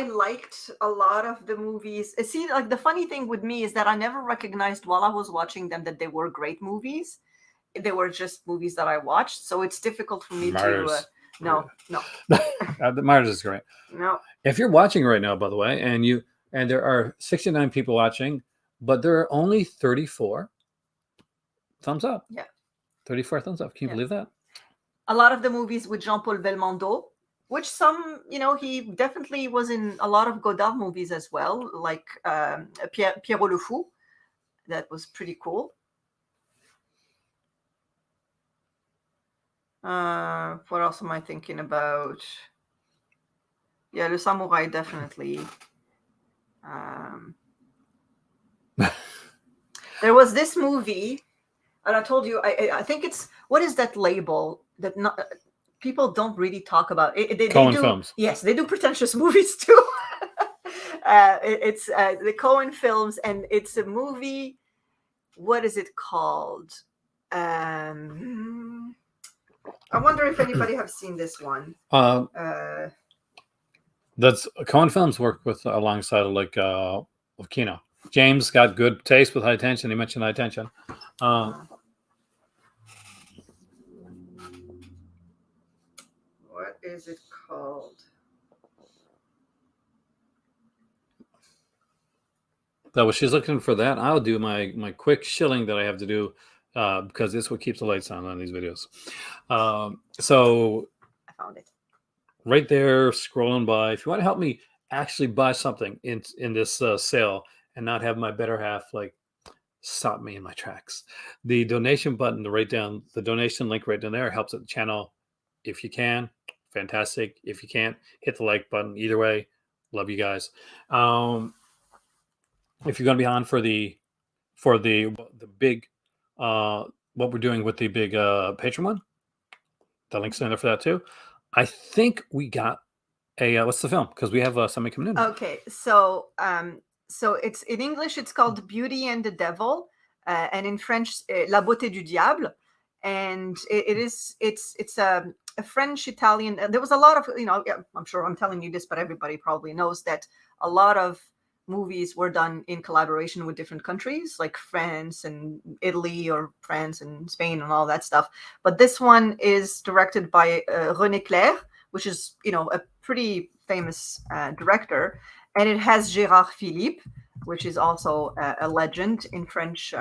liked a lot of the movies. See, like the funny thing with me is that I never recognized while I was watching them that they were great movies. They were just movies that I watched, so it's difficult for me to. No. The Martyrs is great. No. If you're watching right now, by the way, and there are 69 people watching, but there are only 34 thumbs up. Yeah. 34 thumbs up. Can you believe that? A lot of the movies with Jean-Paul Belmondo, which some, he definitely was in a lot of Godard movies as well, like Pierrot le Fou. That was pretty cool. What else am I thinking about? Yeah, Le Samurai, definitely. There was this movie, and I told you, I think it's, what is that label that people don't really talk about? They Coen do, Films. Yes, they do pretentious movies too. It's the Coen Films, and it's a movie. What is it called? I wonder if anybody have seen this one. That's Coen Films work with alongside of Kino. James got good taste with High Tension. He mentioned High Tension. is it called? So she's looking for that. I'll do my quick shilling that I have to do because this is what keeps the lights on these videos. So I found it. Right there, scrolling by. If you want to help me actually buy something in this sale and not have my better half like stop me in my tracks, the donation button to write down the donation link right down there helps the channel. If you can, fantastic. If you can't, hit the like button. Either way, love you guys. If you're going to be on for the big what we're doing with the big Patreon one, the link's in there for that too. I think we got a what's the film? Because we have somebody coming in. Okay, so it's in English. It's called Beauty and the Devil, and in French, La Beauté du Diable. And it's a French Italian. There was a lot of I'm sure I'm telling you this, but everybody probably knows that a lot of movies were done in collaboration with different countries, like France and Italy, or France and Spain, and all that stuff. But this one is directed by René Clair, which is a pretty famous director, and it has Gérard Philippe, which is also a legend in French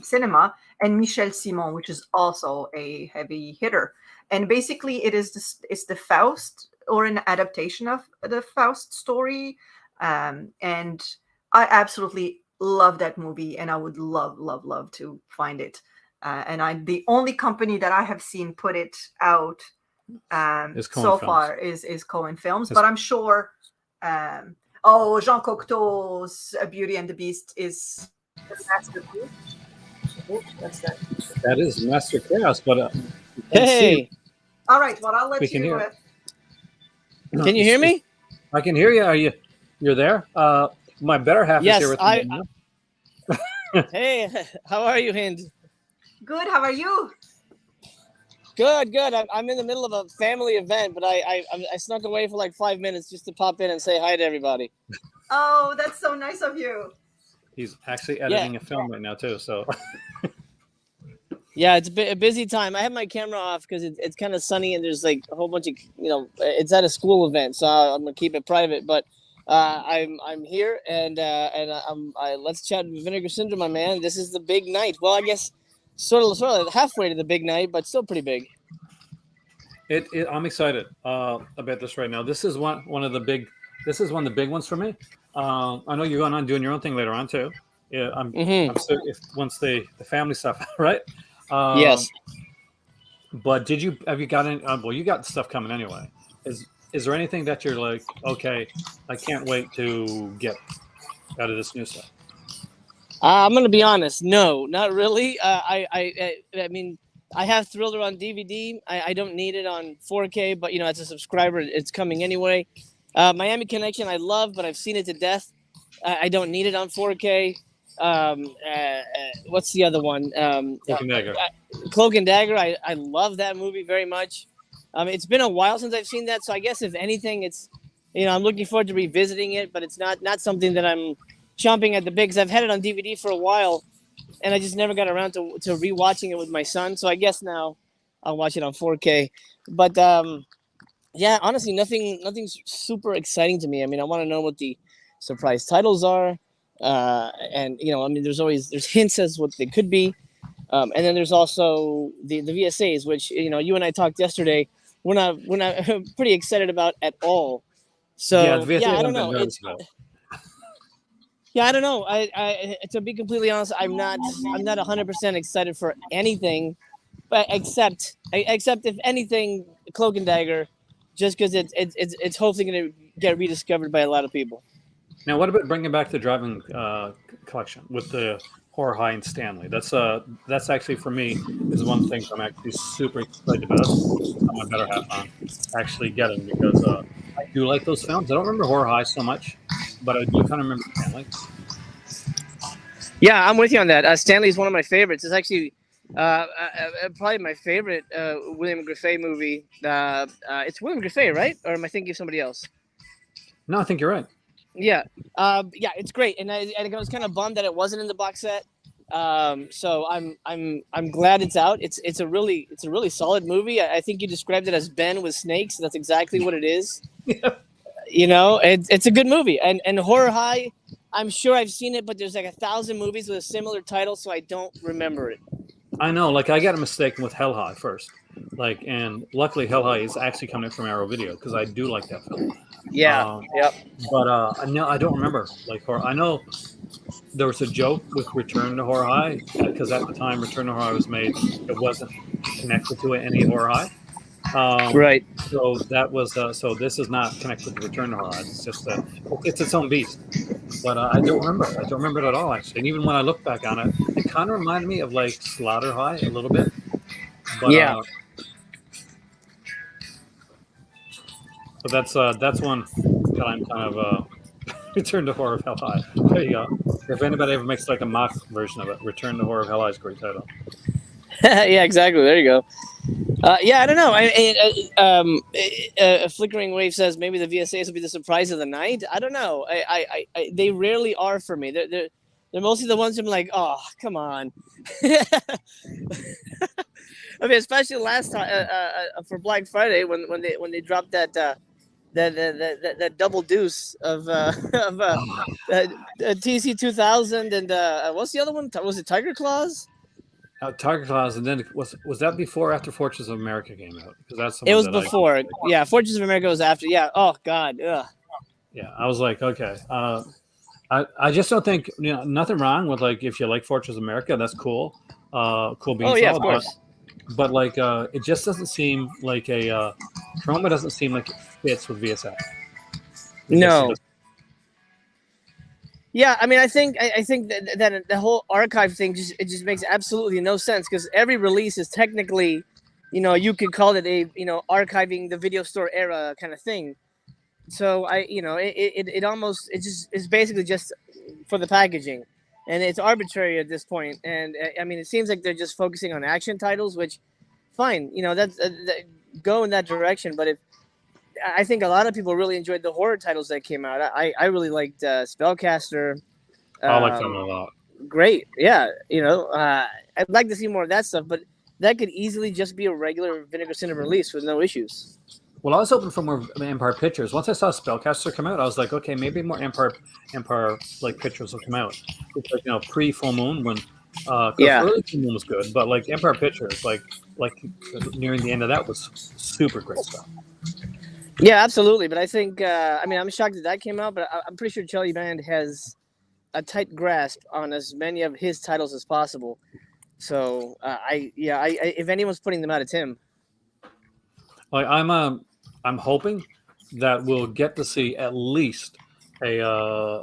cinema, and Michel Simon, which is also a heavy hitter. And basically, it's the Faust, or an adaptation of the Faust story. And I absolutely love that movie, and I would love to find it. And the only company that I have seen put it out so far is Cohen Films, but I'm sure Jean Cocteau's Beauty and the Beast is the masterpiece. That's that. That is Master Chaos, but hey. All right, well, I'll let you hear it. Can you hear me? I can hear you. You're there? My better half is here with me. Hey, how are you, Hind? Good, how are you? Good. I'm in the middle of a family event, but I snuck away for like 5 minutes just to pop in and say hi to everybody. Oh, that's so nice of you. He's actually editing a film right now too, so. Yeah, it's a busy time. I have my camera off because it's kind of sunny and there's like a whole bunch of it's at a school event, so I'm gonna keep it private. But I'm here and let's chat with Vinegar Syndrome, my man. This is the big night. Well, I guess sort of halfway to the big night, but still pretty big. I'm excited about this right now. This is one of the big ones for me. I know you're going on doing your own thing later on too. Yeah, I'm so once the family stuff, right? Yes. But have you got any? Well, you got stuff coming anyway. Is there anything that you're like, okay, I can't wait to get out of this new stuff? I'm gonna be honest. No, not really. I mean, I have Thriller on DVD. I don't need it on 4K, but as a subscriber, it's coming anyway. Miami Connection, I love, but I've seen it to death. I don't need it on 4K. What's the other one? Cloak and Dagger. Cloak and Dagger. I love that movie very much. It's been a while since I've seen that, so I guess if anything, it's I'm looking forward to revisiting it, but it's not something that I'm chomping at the bit, because I've had it on DVD for a while, and I just never got around to rewatching it with my son. So I guess now I'll watch it on 4K. But yeah, honestly, nothing's super exciting to me. I mean, I want to know what the surprise titles are, and I mean, there's hints as what they could be, and then there's also the VSAs, which you and I talked yesterday. We're not pretty excited about at all. So I don't know. I don't know. I to be completely honest, I'm not 100% excited for anything, but except if anything, Cloak and Dagger, just because it's hopefully going to get rediscovered by a lot of people. Now, what about bringing back the driving collection with the Horror High and Stanley? That's actually, for me, is one thing I'm actually super excited about. I'm a better half on actually getting, because I do like those films. I don't remember Horror High so much, but I do kind of remember Stanley. Yeah, I'm with you on that. Stanley is one of my favorites. It's actually probably my favorite William Griffey movie. It's William Griffey, right? Or am I thinking of somebody else? No, I think you're right. Yeah, it's great, and I was kind of bummed that it wasn't in the box set, So I'm glad it's out. It's a really solid movie. I think you described it as Ben with snakes. That's exactly what it is. You know, it's a good movie. And Horror High, I'm sure I've seen it, but there's like 1,000 movies with a similar title, so I don't remember it. I know, like I got a mistaken with Hell High first, like, and luckily Hell High is actually coming from Arrow Video because I do like that film. Yeah. Yep. But no, I don't remember like horror. I know there was a joke with Return to Horror High because at the time Return to Horror High was made, it wasn't connected to any Horror High. Right. So that was so this is not connected to Return to Horror High. It's just it's its own beast. But I don't remember. I don't remember it at all actually. And even when I look back on it, it kind of reminded me of like Slaughter High a little bit. But, yeah. But that's one that I'm kind of Return to Horror of Hell High. There you go. If anybody ever makes like a mock version of it, Return to Horror of Hell High is a great title. Yeah, exactly. There you go. Yeah, I don't know. A Flickering Wave says maybe the VSAs will be the surprise of the night. I don't know. They rarely are for me. They're mostly the ones I'm like, oh, come on. I mean, especially last time for Black Friday when they dropped that double deuce of TC 2000 and what's the other one? Was it Tiger Claws? Tiger Claws, and then was that before or after Fortress of America came out? Because that's it was before. Yeah, Fortress of America was after. Yeah. Oh God. Ugh. Yeah, I was like, okay. I just don't think nothing wrong with like if you like Fortress of America, that's cool. Cool beans. Oh yeah, of course. But like it just doesn't seem like Troma doesn't seem like it fits with VSA. No. Yeah, I mean, I think that the whole archive thing just makes absolutely no sense because every release is technically, you could call it a archiving the video store era kind of thing. So it almost it's basically just for the packaging, and it's arbitrary at this point. And I mean, it seems like they're just focusing on action titles, which, fine, that's go in that direction. But if I think a lot of people really enjoyed the horror titles that came out. I really liked Spellcaster. I like them a lot. Great, yeah. I'd like to see more of that stuff, but that could easily just be a regular Vinegar Cinema release with no issues. Well, I was hoping for more Empire Pictures. Once I saw Spellcaster come out, I was like, okay, maybe more Empire like pictures will come out. It's like pre Full Moon when early Full Moon was good, but like Empire Pictures, like nearing the end of that was super great stuff. Yeah, absolutely. But I think, I'm shocked that came out, but I'm pretty sure Charlie Band has a tight grasp on as many of his titles as possible. So, if anyone's putting them out, it's him. Like I'm hoping that we'll get to see at least a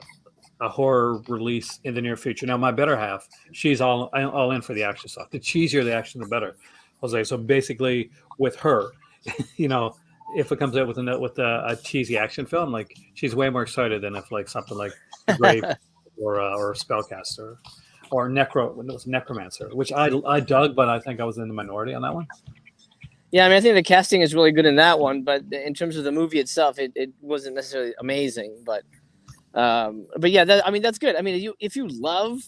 horror release in the near future. Now, my better half, she's all in for the action stuff. The cheesier the action, the better. Jose. So basically, with her, if it comes out with a cheesy action film, like she's way more excited than if like something like Grave or Spellcaster or Necromancer, which I dug, but I think I was in the minority on that one. Yeah, I mean, I think the casting is really good in that one, but in terms of the movie itself, it wasn't necessarily amazing. But yeah, that's good. I mean, if you love,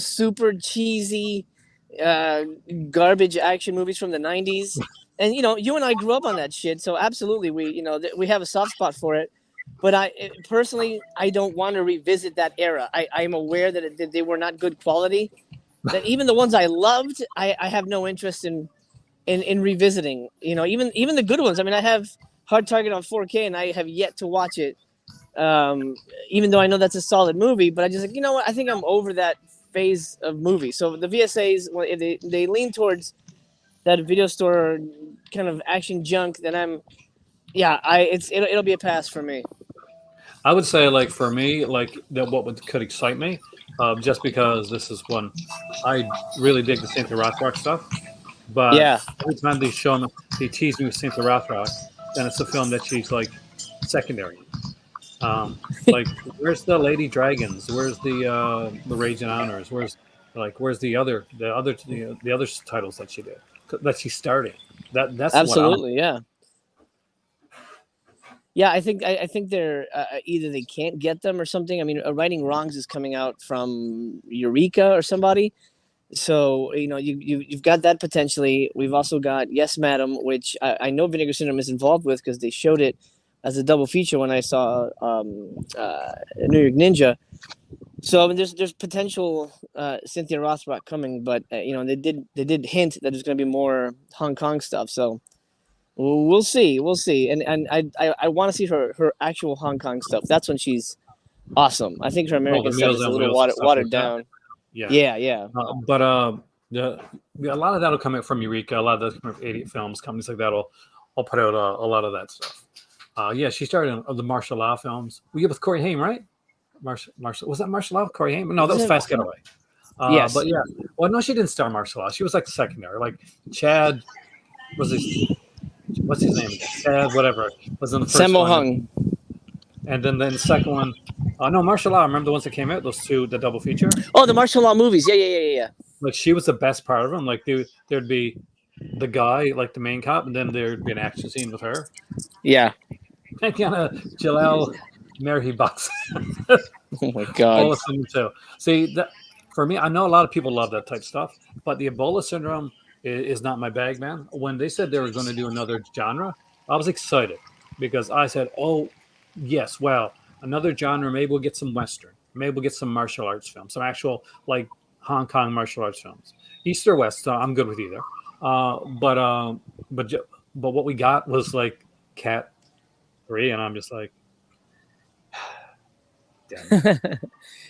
super cheesy, garbage action movies from the 90s. And, you and I grew up on that shit. So absolutely, we have a soft spot for it. But I don't want to revisit that era. I'm aware that they were not good quality. That even the ones I loved, I have no interest in revisiting. Even the good ones. I mean, I have Hard Target on 4K, and I have yet to watch it. Even though I know that's a solid movie, but I just what? I think I'm over that phase of movie. So the VSAs, if they lean towards that video store kind of action junk, then it'll be a pass for me. I would say, like for me, like that could excite me, just because this is one I really dig the Cynthia Rothrock stuff. But every time they tease me with Cynthia Rothrock, then it's a film that she's like secondary. Like where's the Lady Dragons? Where's the Rage and Honors? Where's the other titles that she did, that she's starting? That's absolutely, yeah. Yeah, I think they're either they can't get them or something. I mean, Righting Wrongs is coming out from Eureka or somebody. So you've got that potentially. We've also got Yes Madam, which I know Vinegar Syndrome is involved with because they showed it as a double feature when I saw New York Ninja. So I mean, there's potential Cynthia Rothrock coming, but they did hint that there's going to be more Hong Kong stuff. So we'll see, and I want to see her actual Hong Kong stuff. That's when she's awesome. I think her American stuff is a little watered down. Yeah. Yeah. But a lot of that'll come out from Eureka. A lot of those come from 88 Films, companies like that will put out a lot of that stuff. She started on the martial law films. We get with Corey Haim, right? Martial was that martial law? Corey Haim? No, that was Fast Getaway. Yes. But yeah, well, no, she didn't star martial law. She was like the secondary. Like Chad was his. What's his name? Chad, whatever, was in the first Sammo one. Hung. And then the second one, no, martial law. Remember the ones that came out? Those two, the double feature. Oh, the martial law movies. Yeah. Like she was the best part of them. Like there'd be the guy, like the main cop, and then there'd be an action scene with her. Yeah. And kind of Jaleel Mary Bucks. Oh my God. Too. See that for me, I know a lot of people love that type of stuff, but the Ebola syndrome is not my bag, man. When they said they were going to do another genre, I was excited because I said, "Oh, yes, well, another genre. Maybe we'll get some Western. Maybe we'll get some martial arts films, some actual like Hong Kong martial arts films, East or West. I'm good with either. But what we got was like Cat 3, and I'm just like, damn.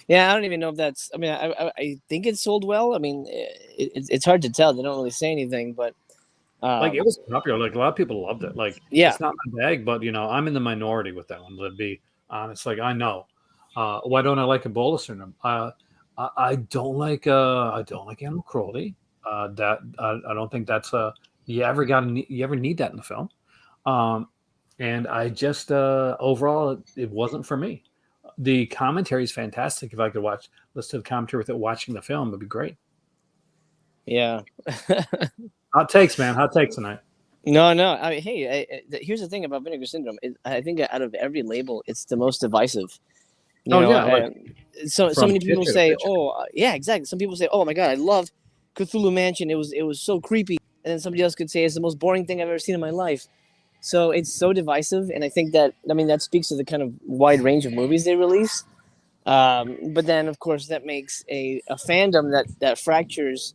Yeah, I don't even know if that's. I mean, I think it sold well. I mean, it's hard to tell. They don't really say anything, but like it was popular. Like a lot of people loved it. Like it's not my bag, but I'm in the minority with that one. To be honest, like I know. Why don't I like Ebola syndrome? I don't like animal cruelty. That I don't think that's you ever need that in the film. And I just overall it wasn't for me. The commentary is fantastic. If I could listen to the commentary with it watching the film, it'd be great. Yeah. Hot takes, man. Hot takes tonight. No. I mean, hey, here's the thing about Vinegar Syndrome. I think out of every label, it's the most divisive. So many people say, "Oh, yeah, exactly." Some people say, "Oh my God, I love Cthulhu Mansion. It was so creepy," and then somebody else could say, "It's the most boring thing I've ever seen in my life." So it's so divisive, and I think that speaks to the kind of wide range of movies they release. But then, of course, that makes a fandom that fractures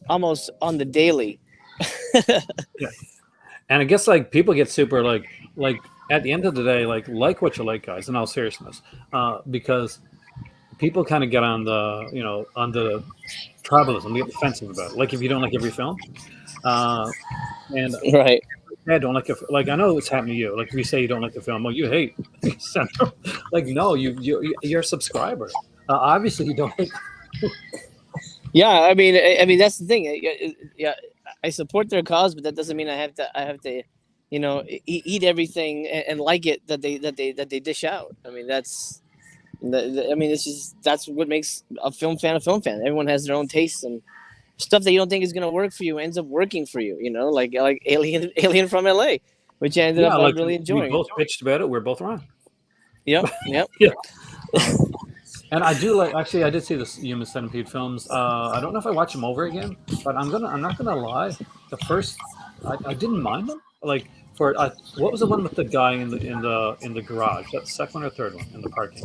almost on the daily. Yeah. And I guess like people get super like at the end of the day, like what you like, guys, in all seriousness, because people kind of get on the tribalism, they get defensive about it. Like if you don't like every film, and right. I don't like it. Like I know it's happened to you. Like if you say you don't like the film, well, you hate. Like no, you're a subscriber. Obviously, you don't hate. Yeah, I mean that's the thing. Yeah, I support their cause, but that doesn't mean I have to, eat everything and like it that they dish out. I mean that's what makes a film fan a film fan. Everyone has their own tastes, and stuff that you don't think is going to work for you ends up working for you. Like Alien from LA, which I ended up really enjoying. We both bitched about it. We're both wrong. Yep. Yeah. And I do like. Actually, I did see the Human Centipede films. I don't know if I watch them over again, but I'm not gonna lie. The first, I didn't mind them. Like what was the one with the guy in the garage? That the second one or third one in the parking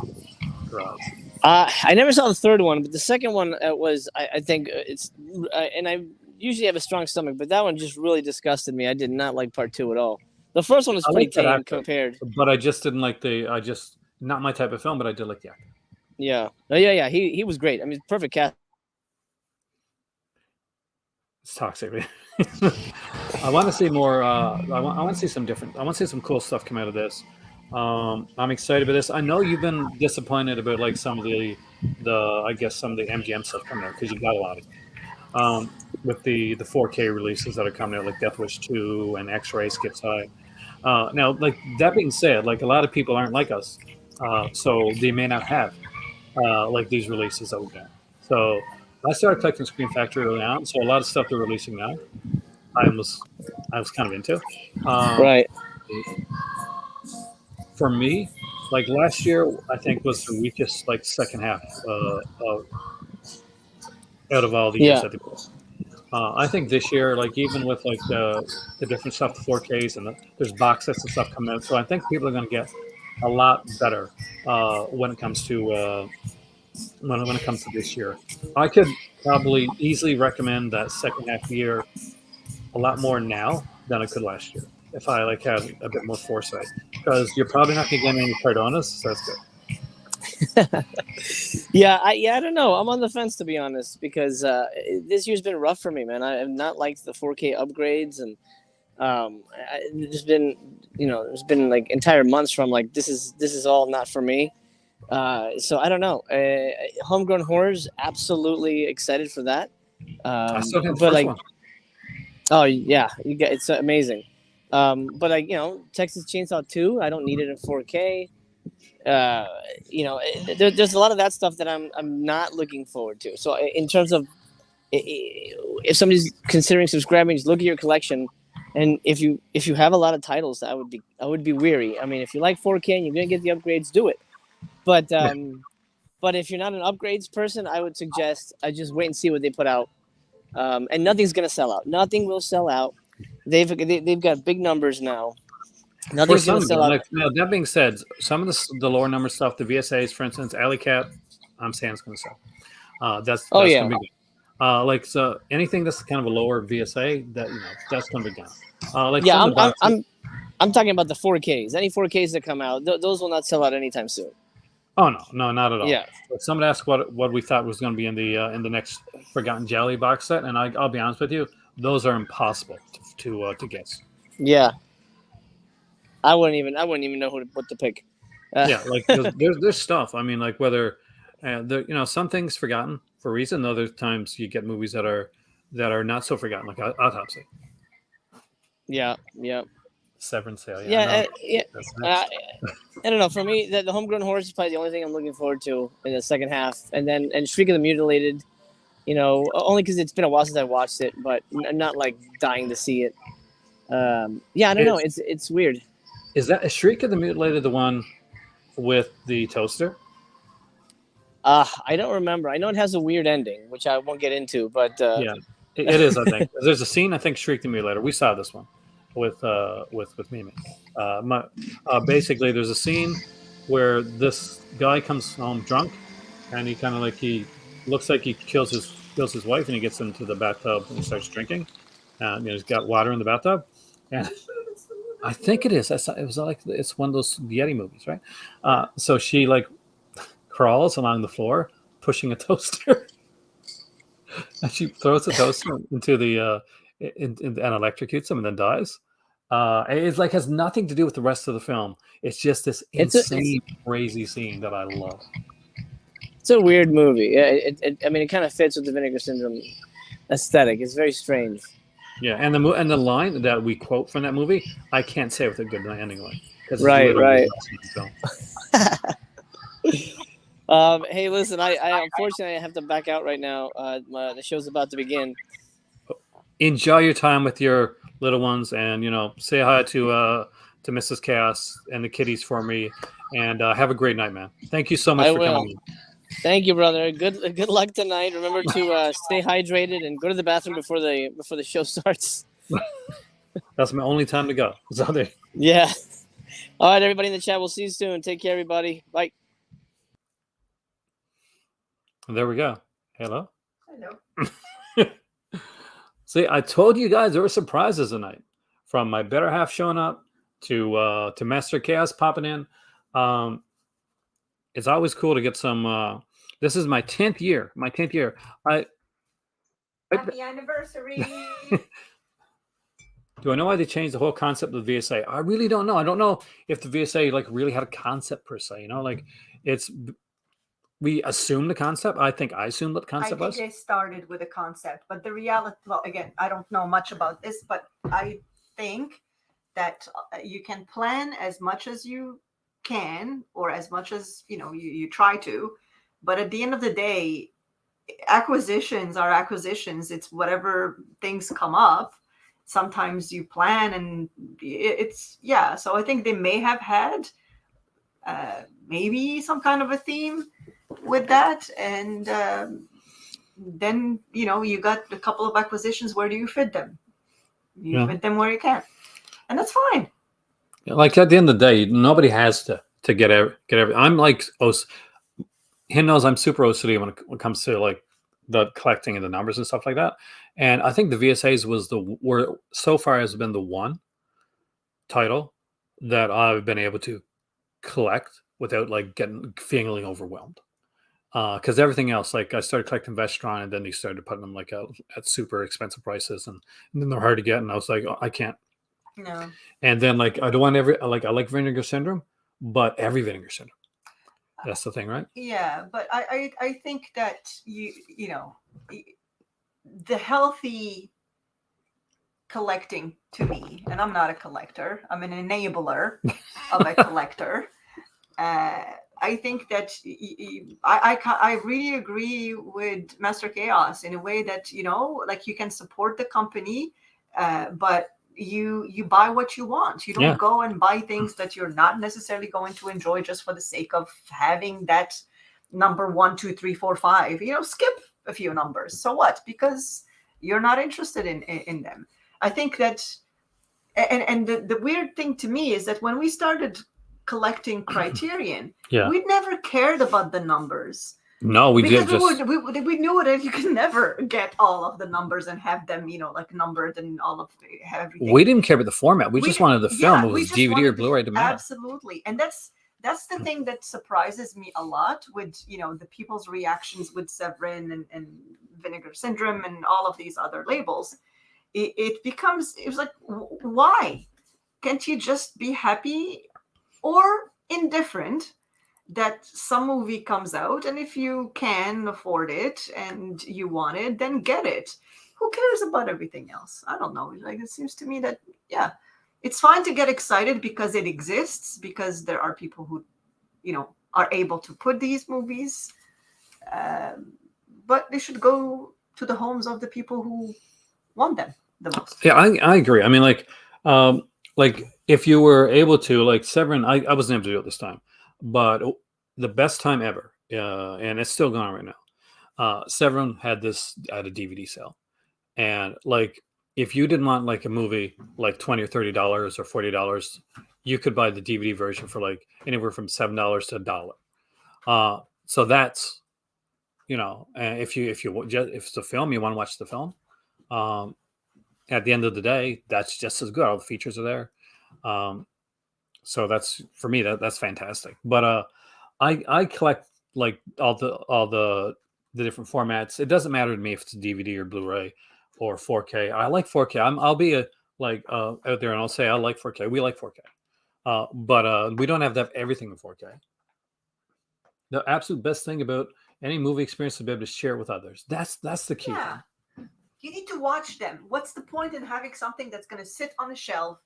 garage? I never saw the third one, but the second one was. I think it's, and I usually have a strong stomach, but that one just really disgusted me. I did not like part 2 at all. The first one was pretty tame compared. But I just didn't like not my type of film, but I did like the actor. Yeah. Oh, yeah. He was great. I mean, perfect cast. It's toxic. I want to see more. I want to see some different. I want to see some cool stuff come out of this. I'm excited about this. I know you've been disappointed about like some of the I guess some of the MGM stuff coming out because you got a lot of with the 4K releases that are coming out, like Death Wish 2 and X-Ray Skips High. Now, like that being said, like a lot of people aren't like us, so they may not have like these releases that we got. So I started collecting Screen Factory early on, so a lot of stuff they're releasing now, I was kind of into. Right. for me, like last year, I think was the weakest like second half out of all the years Yeah. that they put. I think this year, like even with like the different stuff, the 4Ks and there's box sets and stuff coming out, so I think people are going to get a lot better when it comes to when it comes to this year. I could probably easily recommend that second half year a lot more now than I could last year if I like had a bit more foresight. Because you're probably not going to get any Cardonas, so that's good. I don't know. I'm on the fence, to be honest, because this year's been rough for me, man. I have not liked the 4K upgrades, and there's been there's been like entire months from like this is all not for me. So I don't know. Homegrown Horrors, absolutely excited for that. I still have the but first like, one. oh yeah, it's amazing. But like Texas Chainsaw 2, I don't need it in 4K. There's a lot of that stuff that I'm not looking forward to. So in terms of if somebody's considering subscribing, just look at your collection, and if you have a lot of titles, I would be weary. I mean, if you like 4K and you're gonna get the upgrades, do it. But if you're not an upgrades person, I would suggest I just wait and see what they put out. And nothing's gonna sell out. Nothing will sell out. They've got big numbers now. Nothing's gonna sell out. Like, that being said, some of the lower number stuff, the VSAs, for instance, Alley Cat, I'm saying it's going to sell. That's going to be good. Like so, anything that's kind of a lower VSA, that's going to be gone. Like I'm talking about the 4Ks. Any 4Ks that come out, those will not sell out anytime soon. Oh no, not at all. Yeah. But someone asked what we thought was going to be in the next Forgotten Jelly box set, and I'll be honest with you, those are impossible to guess. Yeah. I wouldn't even know what to pick. Yeah, like there's stuff. I mean, like whether some things forgotten for a reason. Other times you get movies that are not so forgotten, like Autopsy. Yeah. Severance Sale. I don't know. For me, the Homegrown Horrors is probably the only thing I'm looking forward to in the second half, and Shriek of the Mutilated. Only because it's been a while since I watched it, but I'm not like dying to see it. I don't know. It's weird. Is that a Shriek of the Mutilated, the one with the toaster? I don't remember. I know it has a weird ending, which I won't get into, but yeah, it is. I think there's a scene. I think Shriek the Mutilator. We saw this one with Mimi. Basically, there's a scene where this guy comes home drunk, and he kind of like he looks like he kills his wife, and he gets into the bathtub and he starts drinking. He's got water in the bathtub, and I think it is. It was like it's one of those Yeti movies, right? So she like crawls along the floor, pushing a toaster, and she throws the toaster into the and electrocutes him, and then dies. It's like has nothing to do with the rest of the film. It's just this insane, crazy scene that I love. It's a weird movie. Yeah, it kind of fits with the Vinegar Syndrome aesthetic. It's very strange. Yeah, and the line that we quote from that movie, I can't say with a good ending line. Right. Hey, listen, I unfortunately have to back out right now. The show's about to begin. Enjoy your time with your little ones, and say hi to Mrs. Chaos and the kitties for me, and have a great night, man. Thank you so much for coming. Thank you, brother. Good luck tonight. Remember to stay hydrated and go to the bathroom before the show starts. That's my only time to go. Yeah. All right, everybody in the chat. We'll see you soon. Take care, everybody. Bye. There we go. Hello. Hello. See, I told you guys there were surprises tonight, from my better half showing up to Master Chaos popping in. It's always cool to get some. This is my 10th year. Happy anniversary. Do I know why they changed the whole concept of the VSA? I really don't know. I don't know if the VSA like really had a concept per se. We assumed the concept. I assumed what the concept was. I think they started with a concept, but the reality. Well, again, I don't know much about this, but I think that you can plan as much as you can, or as much as you try to, but at the end of the day, acquisitions are acquisitions. It's whatever things come up. Sometimes you plan, and so I think they may have had maybe some kind of a theme with that, and then you got a couple of acquisitions. Where do you fit them? You fit them where you can, and that's fine. Like at the end of the day, nobody has to get every. I'm like, he knows I'm super OCD when it comes to like the collecting and the numbers and stuff like that. And I think the VSAs were so far has been the one title that I've been able to collect without like feeling overwhelmed. Because everything else, like I started collecting Vestron, and then they started putting them like at super expensive prices, and then they're hard to get. And I was like, I can't. No. And then like I don't want I like Vinegar Syndrome, but every Vinegar Syndrome. That's the thing, right? Yeah, but I think that the healthy collecting to me, and I'm not a collector, I'm an enabler of a collector. I think that I really agree with Master Chaos in a way that like you can support the company, but you buy what you want. You don't go and buy things that you're not necessarily going to enjoy just for the sake of having that number 1, 2, 3, 4, 5. Skip a few numbers. So what? Because you're not interested in them. I think that, and the weird thing to me is that when we started collecting Criterion, we never cared about the numbers. No, we did we knew that you could never get all of the numbers and have them, like numbered and all of everything. We didn't care about the format. We just wanted the film. It was DVD or Blu-ray. Absolutely, and that's the thing that surprises me a lot with the people's reactions with Severin and Vinegar Syndrome and all of these other labels. It was like, why can't you just be happy or indifferent that some movie comes out, and if you can afford it and you want it, then get it. Who cares about everything else? I don't know. Like, it seems to me that it's fine to get excited because it exists, because there are people who are able to put these movies, but they should go to the homes of the people who want them the most. Yeah, I agree. I mean, like if you were able to, like Severin, I wasn't able to do it this time, but the best time ever, and it's still going on right now. Severin had a DVD sale, and like if you didn't want like a movie like $20 or $30 or $40, you could buy the DVD version for like anywhere from $7 to $1. So that's if it's a film, you want to watch the film. At the end of the day, that's just as good. All the features are there. So that's, for me, that's fantastic. But I collect like all the different formats. It doesn't matter to me if it's a DVD or Blu-ray or 4K. I like 4K. I'll be out there and I'll say I like 4K. We like 4K. But we don't have to have everything in 4K. The absolute best thing about any movie experience is to be able to share it with others. That's the key. Yeah. You need to watch them. What's the point in having something that's going to sit on a shelf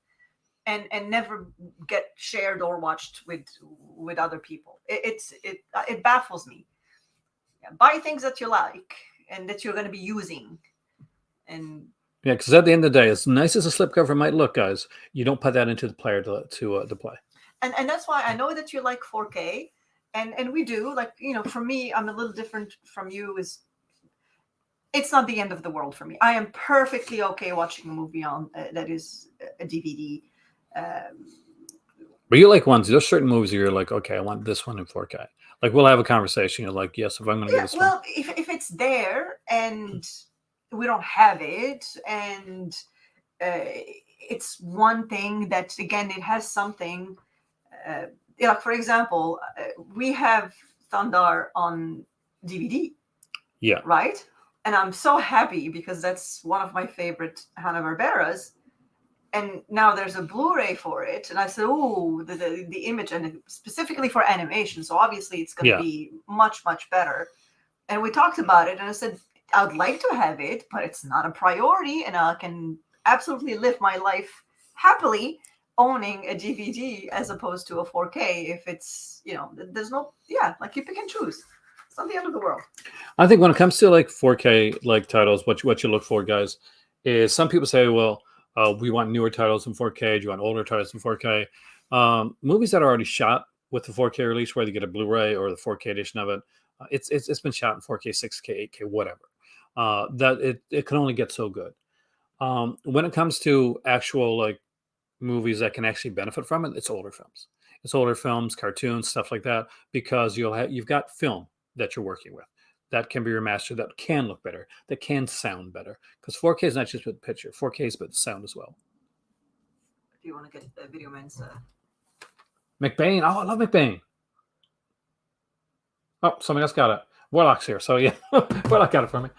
and never get shared or watched with other people? It baffles me. Buy things that you like and that you're going to be using. And yeah, because at the end of the day, as nice as a slipcover might look, guys, you don't put that into the player to play. And that's why I know that you like 4K, and we do. Like, for me, I'm a little different from you. It's not the end of the world for me. I am perfectly okay watching a movie on that is a DVD. But you like ones. There's certain movies where you're like, okay, I want this one in 4K. Like, we'll have a conversation. You're like, yes, if I'm going to get this one. Well, if it's there and we don't have it, and it's one thing that, again, it has something. Like, for example, we have Thundar on DVD. Yeah. Right? And I'm so happy because that's one of my favorite Hanna-Barberas. And now there's a Blu-ray for it. And I said, oh, the image, and specifically for animation. So obviously it's going to be much, much better. And we talked about it. And I said, I'd like to have it, but it's not a priority. And I can absolutely live my life happily owning a DVD as opposed to a 4K. If it's, there's no, like you pick and choose. It's not the end of the world. I think when it comes to like 4K like titles, what you look for, guys, is some people say, well, we want newer titles in 4K. Do you want older titles in 4K? Movies that are already shot with the 4K release, whether you get a Blu-ray or the 4K edition of it. It's been shot in 4K, 6K, 8K, whatever. That it can only get so good. When it comes to actual like movies that can actually benefit from it, it's older films. It's older films, cartoons, stuff like that, because you've got film that you're working with that can be remastered, that can look better, that can sound better. Because 4K is not just with the picture, 4K is with the sound as well. If you want to get the Video Man's. McBain. Oh, I love McBain. Oh, somebody else got it. Warlock's here. So, yeah, Warlock got it for me.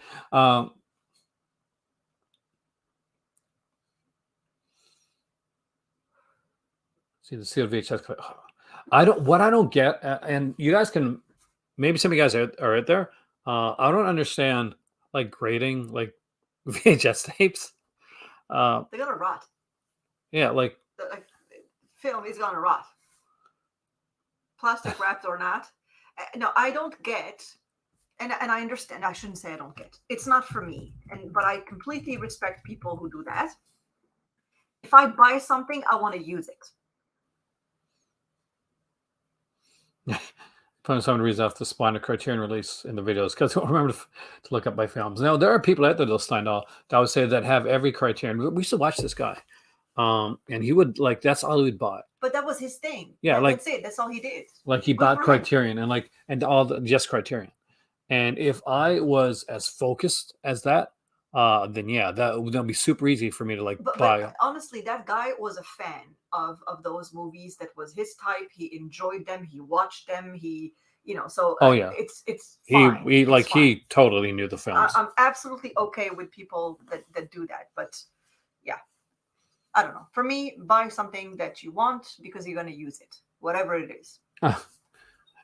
See the sealed VHS. I don't get, and you guys can, maybe some of you guys are out there. I don't understand like grading like VHS tapes. They're gonna rot. Yeah, like film is gonna rot. Plastic wrapped or not. No, I don't get, and I understand. I shouldn't say I don't get. It's not for me, but I completely respect people who do that. If I buy something, I want to use it. Putting some reasons off the spline of Criterion release in the videos because I don't remember to look up my films. Now there are people out there that I would say that have every Criterion. We used to watch this guy, and he would like that's all he would buy. But that was his thing. Yeah, that's it. That's all he did. Like he bought Criterion and all the just Criterion. And if I was as focused as that, then yeah, that would be super easy for me to like buy. But honestly, that guy was a fan of those movies. That was his type. He enjoyed them. He watched them. He, so yeah, it's fine. He totally knew the films. I'm absolutely okay with people that do that. But yeah, I don't know. For me, buy something that you want because you're going to use it, whatever it is.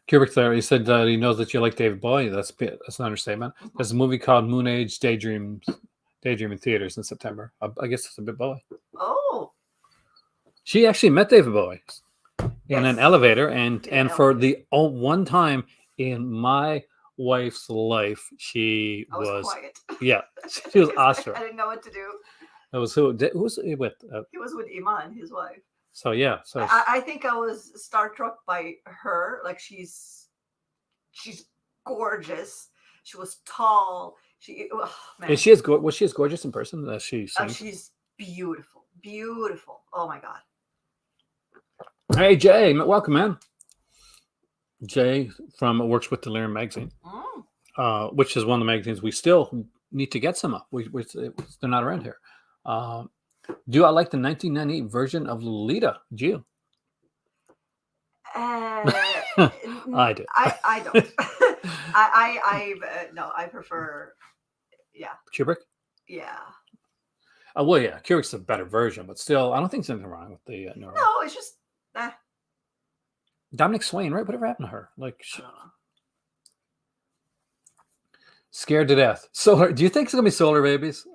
Kubrick there, he said that he knows that you like David Bowie. That's an understatement. There's a movie called Moon Age Daydream in theaters in September. I guess it's a bit Bowie. Oh. She actually met David Bowie in an elevator, and for the one time in my wife's life, she was quiet. Yeah, she was awesome. I didn't know what to do. It was who was he with? He was with Iman, his wife. So yeah, I think I was starstruck by her. Like she's gorgeous. She was tall. Was she as gorgeous in person as she seems? She's beautiful. Oh my god. Hey Jay, welcome man. Jay works with Delirium magazine, which is one of the magazines we still need to get some of. They're not around here. Do I like the 1998 version of Lolita? Do you? I do. I don't. No, I prefer. Yeah. Kubrick. Yeah. Well, yeah, Kubrick's a better version, but still, I don't think there's anything wrong with the newer. No, it's just. Dominic Swain, right? Whatever happened to her? Like, scared to death. Solar. Do you think it's gonna be Solar Babies?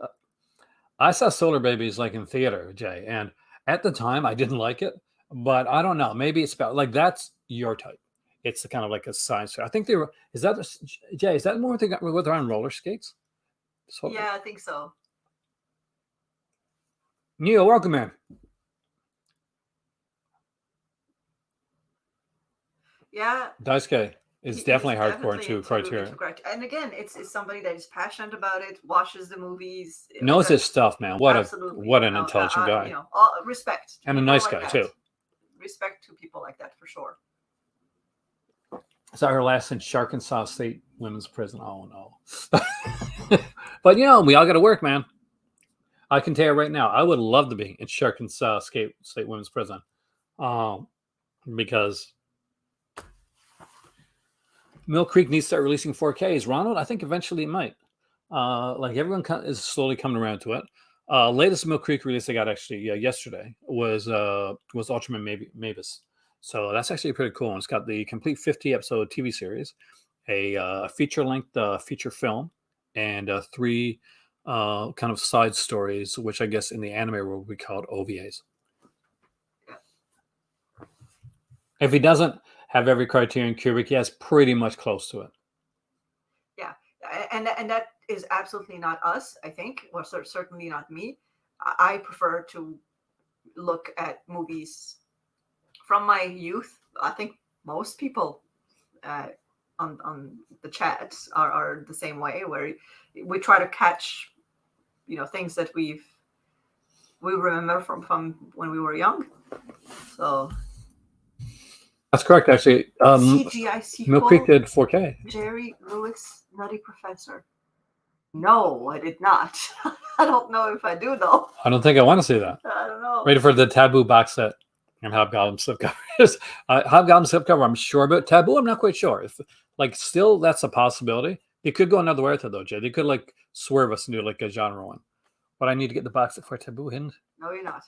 I saw Solar Babies like in theater, Jay, and at the time I didn't like it, but I don't know. Maybe it's about like that's your type. It's kind of like a science fair. I think is that more they got where they're on roller skates? Yeah, I think so. Neil, welcome in. Yeah. Daisuke is definitely hardcore into Criterion. And again, it's somebody that is passionate about it, watches the movies, knows his stuff, man. What an intelligent guy. Respect. And a nice guy too. Respect to people like that for sure. Saw her last in Arkansas State Women's Prison. Oh no. But we all got to work, man. I can tell you right now, I would love to be in Arkansas State Women's Prison, because Mill Creek needs to start releasing 4Ks. Ronald, I think eventually it might. Like everyone is slowly coming around to it. Latest Mill Creek release I got actually yesterday was Ultraman Mavis. So that's actually pretty cool. And it's got the complete 50-episode TV series, a feature-length feature film, and 3 kind of side stories, which I guess in the anime world we called OVAs. If he doesn't have every Criterion Kubrick, he has pretty much close to it. Yeah, and that is absolutely not us, I think, or certainly not me. I prefer to look at movies from my youth. I think most people on the chat are the same way, where we try to catch, things that we remember from when we were young. So That's correct, actually. CGI Mill Creek sequel, did 4K. Jerry Lewis, Nutty Professor. No, I did not. I don't know if I do though. I don't think I want to see that. I don't know. Ready for the Taboo box set and Hobgoblin slipcovers. Hobgoblin slipcover, I'm sure, but Taboo, I'm not quite sure. If still, that's a possibility. They could go another way with it though, Jay. They could swerve us and do a genre one. But I need to get the box set for Taboo hidden. No, you're not.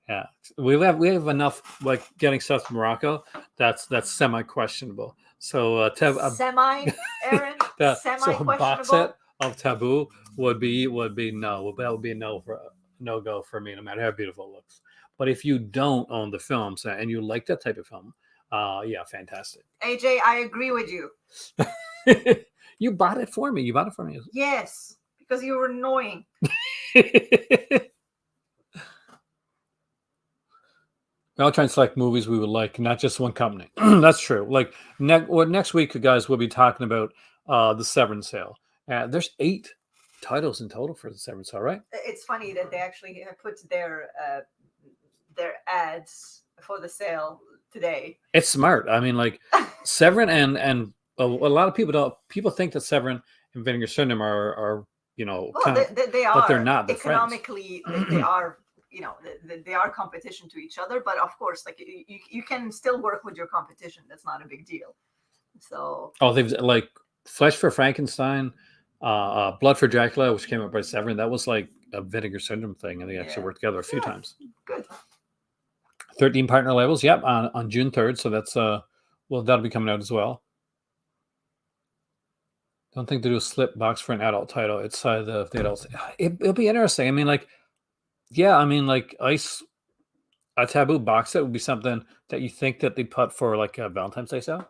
Yeah, we have enough getting stuff from Morocco. That's semi questionable. So Semi, Aaron. Semi-questionable. Box set of Taboo would be no. That would be a no go for me, no matter how beautiful it looks. But if you don't own the films and you like that type of film, yeah, fantastic. AJ, I agree with you. You bought it for me. You bought it for me. Yes, because you were annoying. I'll try and select movies we would like, not just one company. That's true. Next week, guys, we'll be talking about the Severance sale. There's 8 titles in total for the Severance sale, right? It's funny that they actually put their ads for the sale today. It's smart. I mean, Severin and a lot of people think that Severin and Vinegar Syndrome are they are, but they're not. They're economically. They are. They are competition to each other, but of course, you can still work with your competition. That's not a big deal. So they've Flesh for Frankenstein, Blood for Dracula, which came out by Severin. That was a Vinegar Syndrome thing, and they actually worked together a few times. Good. 13 partner labels. Yep, on June 3rd. So that's that'll be coming out as well. Don't think they do a slip box for an adult title. It's the adults. It'll be interesting. I mean, Ice, a Taboo box set would be something that you think that they put for a Valentine's Day sale.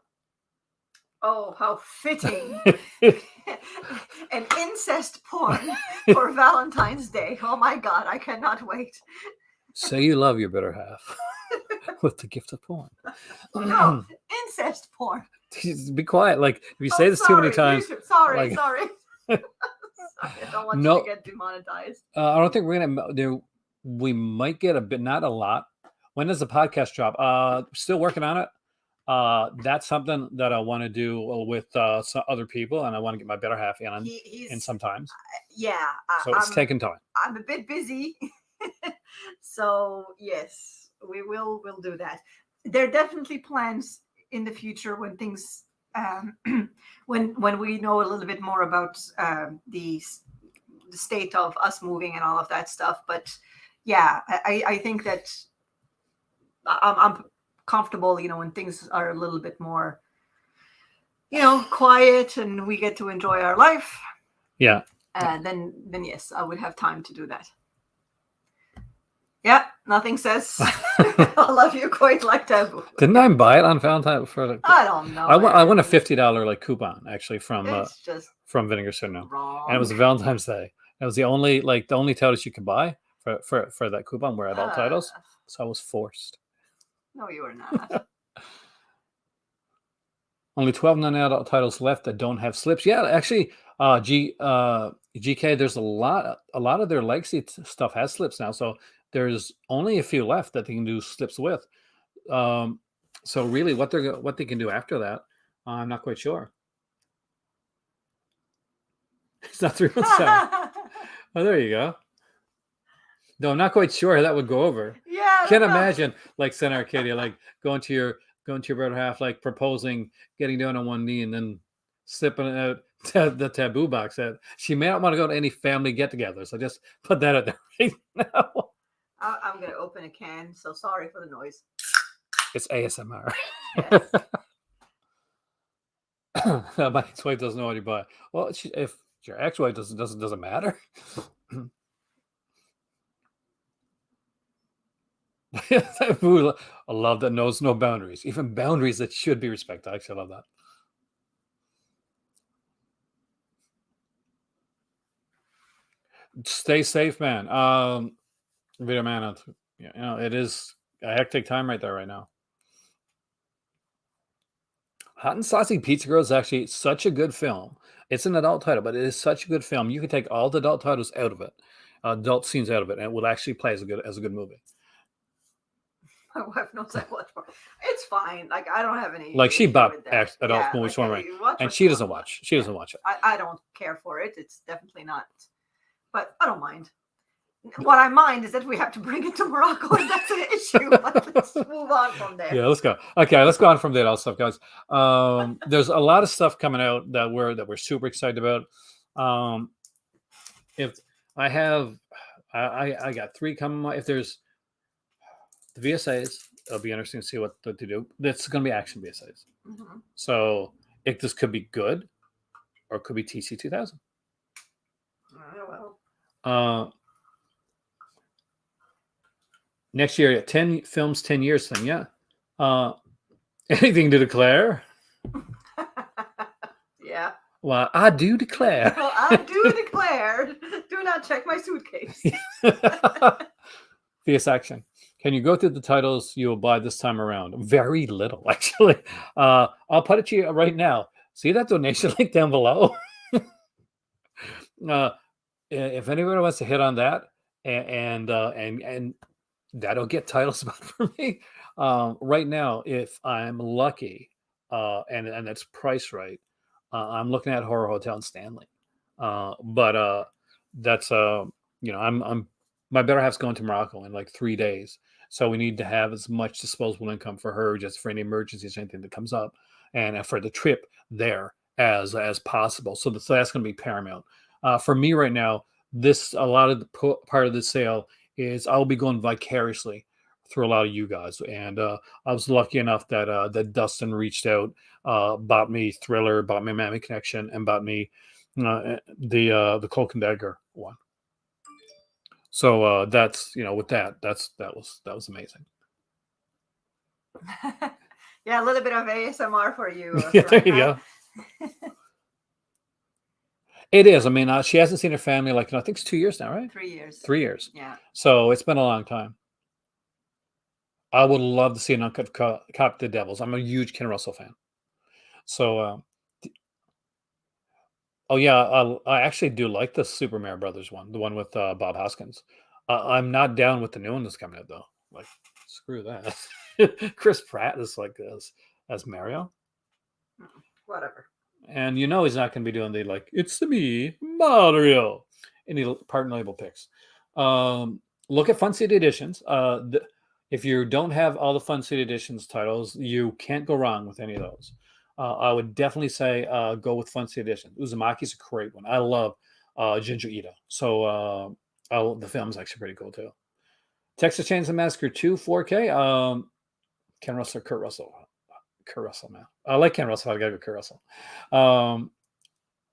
Oh, how fitting! An incest porn for Valentine's Day. Oh my God, I cannot wait. Say you love your better half with the gift of porn. No, incest porn. Be quiet. If you say this too many times. Sorry. Sorry, I don't want you to get demonetized. I don't think we're gonna do. We might get a bit, not a lot. When does the podcast drop? Still working on it. That's something that I want to do with some other people, and I want to get my better half in sometimes. Yeah. So it's taking time. I'm a bit busy. So yes, we'll do that. There are definitely plans in the future when things when we know a little bit more about the state of us moving and all of that stuff. But yeah, I think that I'm comfortable, when things are a little bit more, quiet and we get to enjoy our life. Yeah. Then yes, I would have time to do that. Yeah, nothing says I love you quite like Taboo. Didn't I buy it on Valentine's for I don't know. I won a $50 coupon actually from Vinegar Syndrome. Wrong. And it was Valentine's Day. It was the only titles you could buy for that coupon were adult titles. So I was forced. No, you were not. Only 12 non-adult titles left that don't have slips. Yeah, actually, GK, there's a lot of their legacy stuff has slips now. So there's only a few left that they can do slips with. So really, what they can do after that, I'm not quite sure. It's not 3 months out. Oh, there you go. No, I'm not quite sure how that would go over. Yeah. Can't imagine Senator Arcadia, going to your better half, proposing, getting down on one knee, and then slipping out the Taboo box set. She may not want to go to any family get-together, so just put that out there right now. I'm going to open a can, so sorry for the noise. It's ASMR. Yes. My ex-wife doesn't know what you buy. Well, if your ex-wife doesn't matter. I love that knows no boundaries, even boundaries that should be respected. I actually love that. Stay safe, man. Video man, it is a hectic time right there right now. Hot and Saucy Pizza Girl is actually such a good film. It's an adult title, but it is such a good film. You can take all the adult titles out of it, adult scenes out of it, and it will actually play as a good movie. My wife knows I watch more. It's fine. Like I don't have any. Like she issue bought with that. adult movies like, for me, you watch and what she you doesn't wanna watch. She doesn't watch it. I don't care for it. It's definitely not. But I don't mind. What I mind is that we have to bring it to Morocco, and that's an issue. But let's move on from there. Yeah, let's go. Okay, let's go on from that stuff, guys. There's a lot of stuff coming out that we're super excited about. If I have, I got 3 coming. If there's the VSAs, it'll be interesting to see what to do. That's going to be action VSAs. Mhm. So this could be good, or it could be TC 2000. Well. Next year, 10 films, 10 years thing. Yeah. Anything to declare? Yeah. Well, I do declare. Well, I do declare. Do not check my suitcase. VS Action. Can you go through the titles you will buy this time around? Very little, actually. I'll put it to you right now. See that donation link down below? If anybody wants to hit on that, and that'll get titles for me. Right now, if I'm lucky, and that's priced right, I'm looking at Horror Hotel in Stanley. But that's I'm my better half's going to Morocco in like 3 days, so we need to have as much disposable income for her, just for any emergencies, anything that comes up, and for the trip there as possible. So that's going to be paramount for me right now. A lot of the part of the sale is I'll be going vicariously through a lot of you guys, and I was lucky enough that Dustin reached out, bought me Thriller, bought me Miami Connection, and bought me the Cloak and Dagger one. So that's with that was amazing. Yeah, a little bit of ASMR for you. Yeah, there you go. It is. I mean, she hasn't seen her family I think it's 2 years now, right? 3 years. 3 years. Yeah. So it's been a long time. I would love to see an Uncut Cop the Devils. I'm a huge Ken Russell fan. So, oh yeah, I actually do like the Super Mario Brothers one, the one with Bob Hoskins. I'm not down with the new one that's coming out though. Like, screw that. Chris Pratt is as Mario. Whatever. And he's not going to be doing the it's me, Mario, any part and label picks. Look at Fun City Editions. If you don't have all the Fun City Editions titles, you can't go wrong with any of those. I would definitely say go with Fun City Edition. Uzumaki's a great one. I love Ginger Ito. So the film's actually pretty cool too. Texas Chainsaw Massacre 2 4K. Ken Russell, Kurt Russell. Kurt Russell, man. I like Ken Russell. I gotta go Kurt Russell.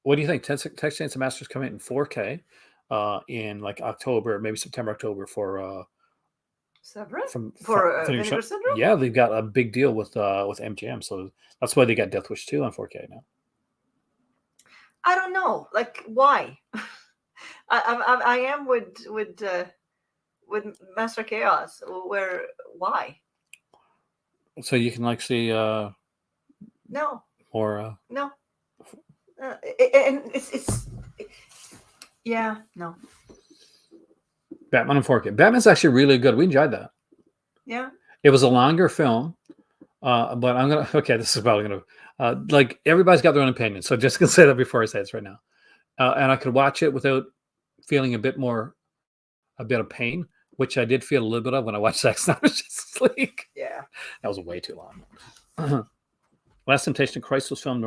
What do you think? Texas Chainsaw Massacre's coming in 4K in October, maybe September, October for Severance? for Vinegar Syndrome? Yeah, they've got a big deal with MGM, so that's why they got Death Wish 2 on 4K now. I don't know. Why? I am with Master Chaos. Why? So you can see no more no and it's yeah, no. Batman in 4K. Batman's actually really good. We enjoyed that. Yeah. It was a longer film, but this is probably gonna everybody's got their own opinion, so just gonna say that before I say this right now. And I could watch it without feeling a bit of pain, which I did feel a little bit of when I watched Zack Snyder's Justice League. Yeah. That was way too long. Last Temptation of Christ was filmed.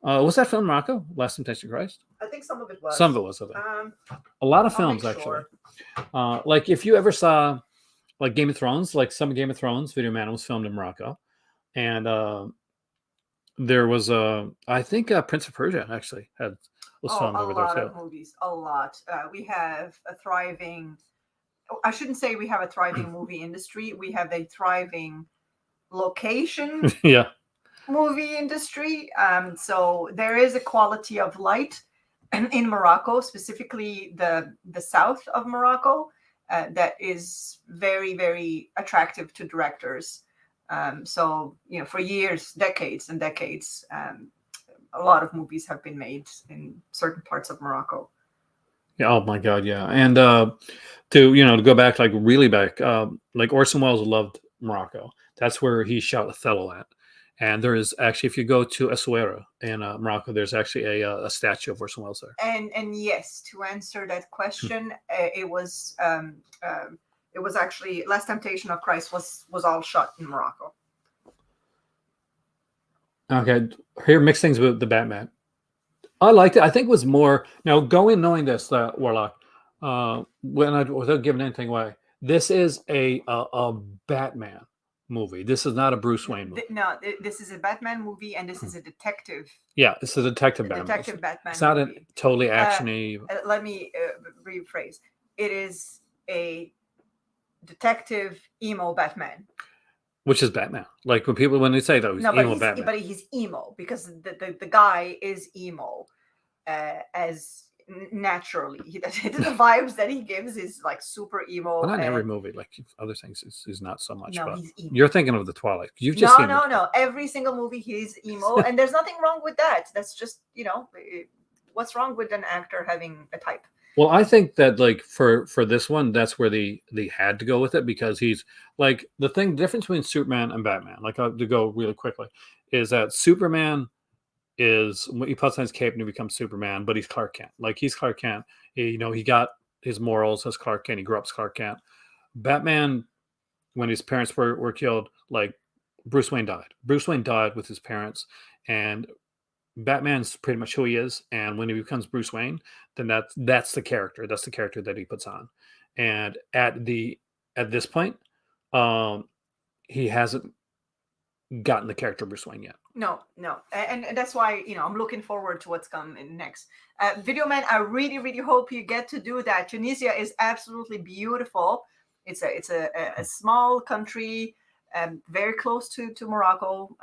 Was that filmed in Morocco? Last Temptation of Christ? I think some of it was. Some of it was. I think. A lot of films, actually. If you ever saw Game of Thrones, some Game of Thrones, Video Man was filmed in Morocco. And there was I think Prince of Persia actually was filmed over there too. A lot of movies. A lot. We have a thriving, I shouldn't say we have a thriving movie industry. We have a thriving location yeah. movie industry. So there is a quality of light in Morocco, specifically the south of Morocco, that is very, very attractive to directors. So for years, decades and decades, a lot of movies have been made in certain parts of Morocco. Yeah, oh my God, yeah. And to go back, like really back, like Orson Welles loved Morocco. That's where he shot Othello at. And there is actually, if you go to Essaouira in Morocco, there's actually a statue of Orson Welles there. And yes, to answer that question, it was actually Last Temptation of Christ was all shot in Morocco. Okay, here mixed things with the Batman. I liked it. I think it was more now going knowing this Warlock. Without giving anything away, this is a Batman movie. This is not a Bruce Wayne movie. No, this is a Batman movie, and this is a detective. Yeah, it's a detective Batman. Detective Batman. It's not movie. a totally actiony. Let me rephrase. It is a detective emo Batman. Which is Batman. Like when they say that he's emo Batman. But he's emo because the guy is emo as naturally. The vibes that he gives is like super emo. Well, not in every movie. Like other things, he's not so much. No, but he's emo. You're thinking of the Twilight. You've just seen no. Every single movie he's emo, and there's nothing wrong with that. That's just what's wrong with an actor having a type? Well, I think that like for this one, that's where they had to go with it because he's like the difference between Superman and Batman. Like to go really quickly, is that Superman is when he puts on his cape and he becomes Superman, but he's Clark Kent. Like he's Clark Kent. He got his morals as Clark Kent. He grew up as Clark Kent. Batman, when his parents were killed, like Bruce Wayne died. Bruce Wayne died with his parents, and Batman's pretty much who he is. And when he becomes Bruce Wayne, then that's the character. That's the character that he puts on. And at this point, he hasn't gotten the character of Bruce Wayne yet. No, and that's why I'm looking forward to what's coming next. Video Man, I really, really hope you get to do that. Tunisia is absolutely beautiful. It's a small country, very close to Morocco.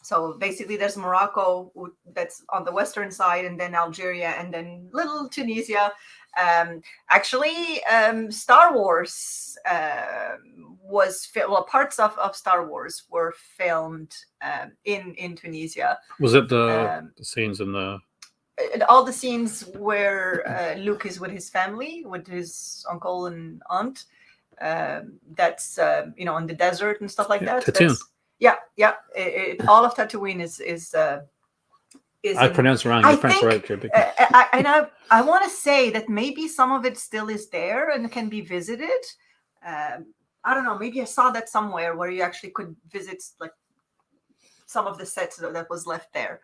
So basically, there's Morocco that's on the western side, and then Algeria, and then little Tunisia. Actually, Star Wars parts of Star Wars were filmed in Tunisia. Was it the scenes in the? All the scenes where Luke is with his family, with his uncle and aunt. That's in the desert and stuff like that. Tatooine. Yeah. All of Tatooine is. I pronounced it wrong. You pronounced it right. I want to say that maybe some of it still is there and can be visited. I don't know. Maybe I saw that somewhere where you actually could visit like some of the sets that was left there.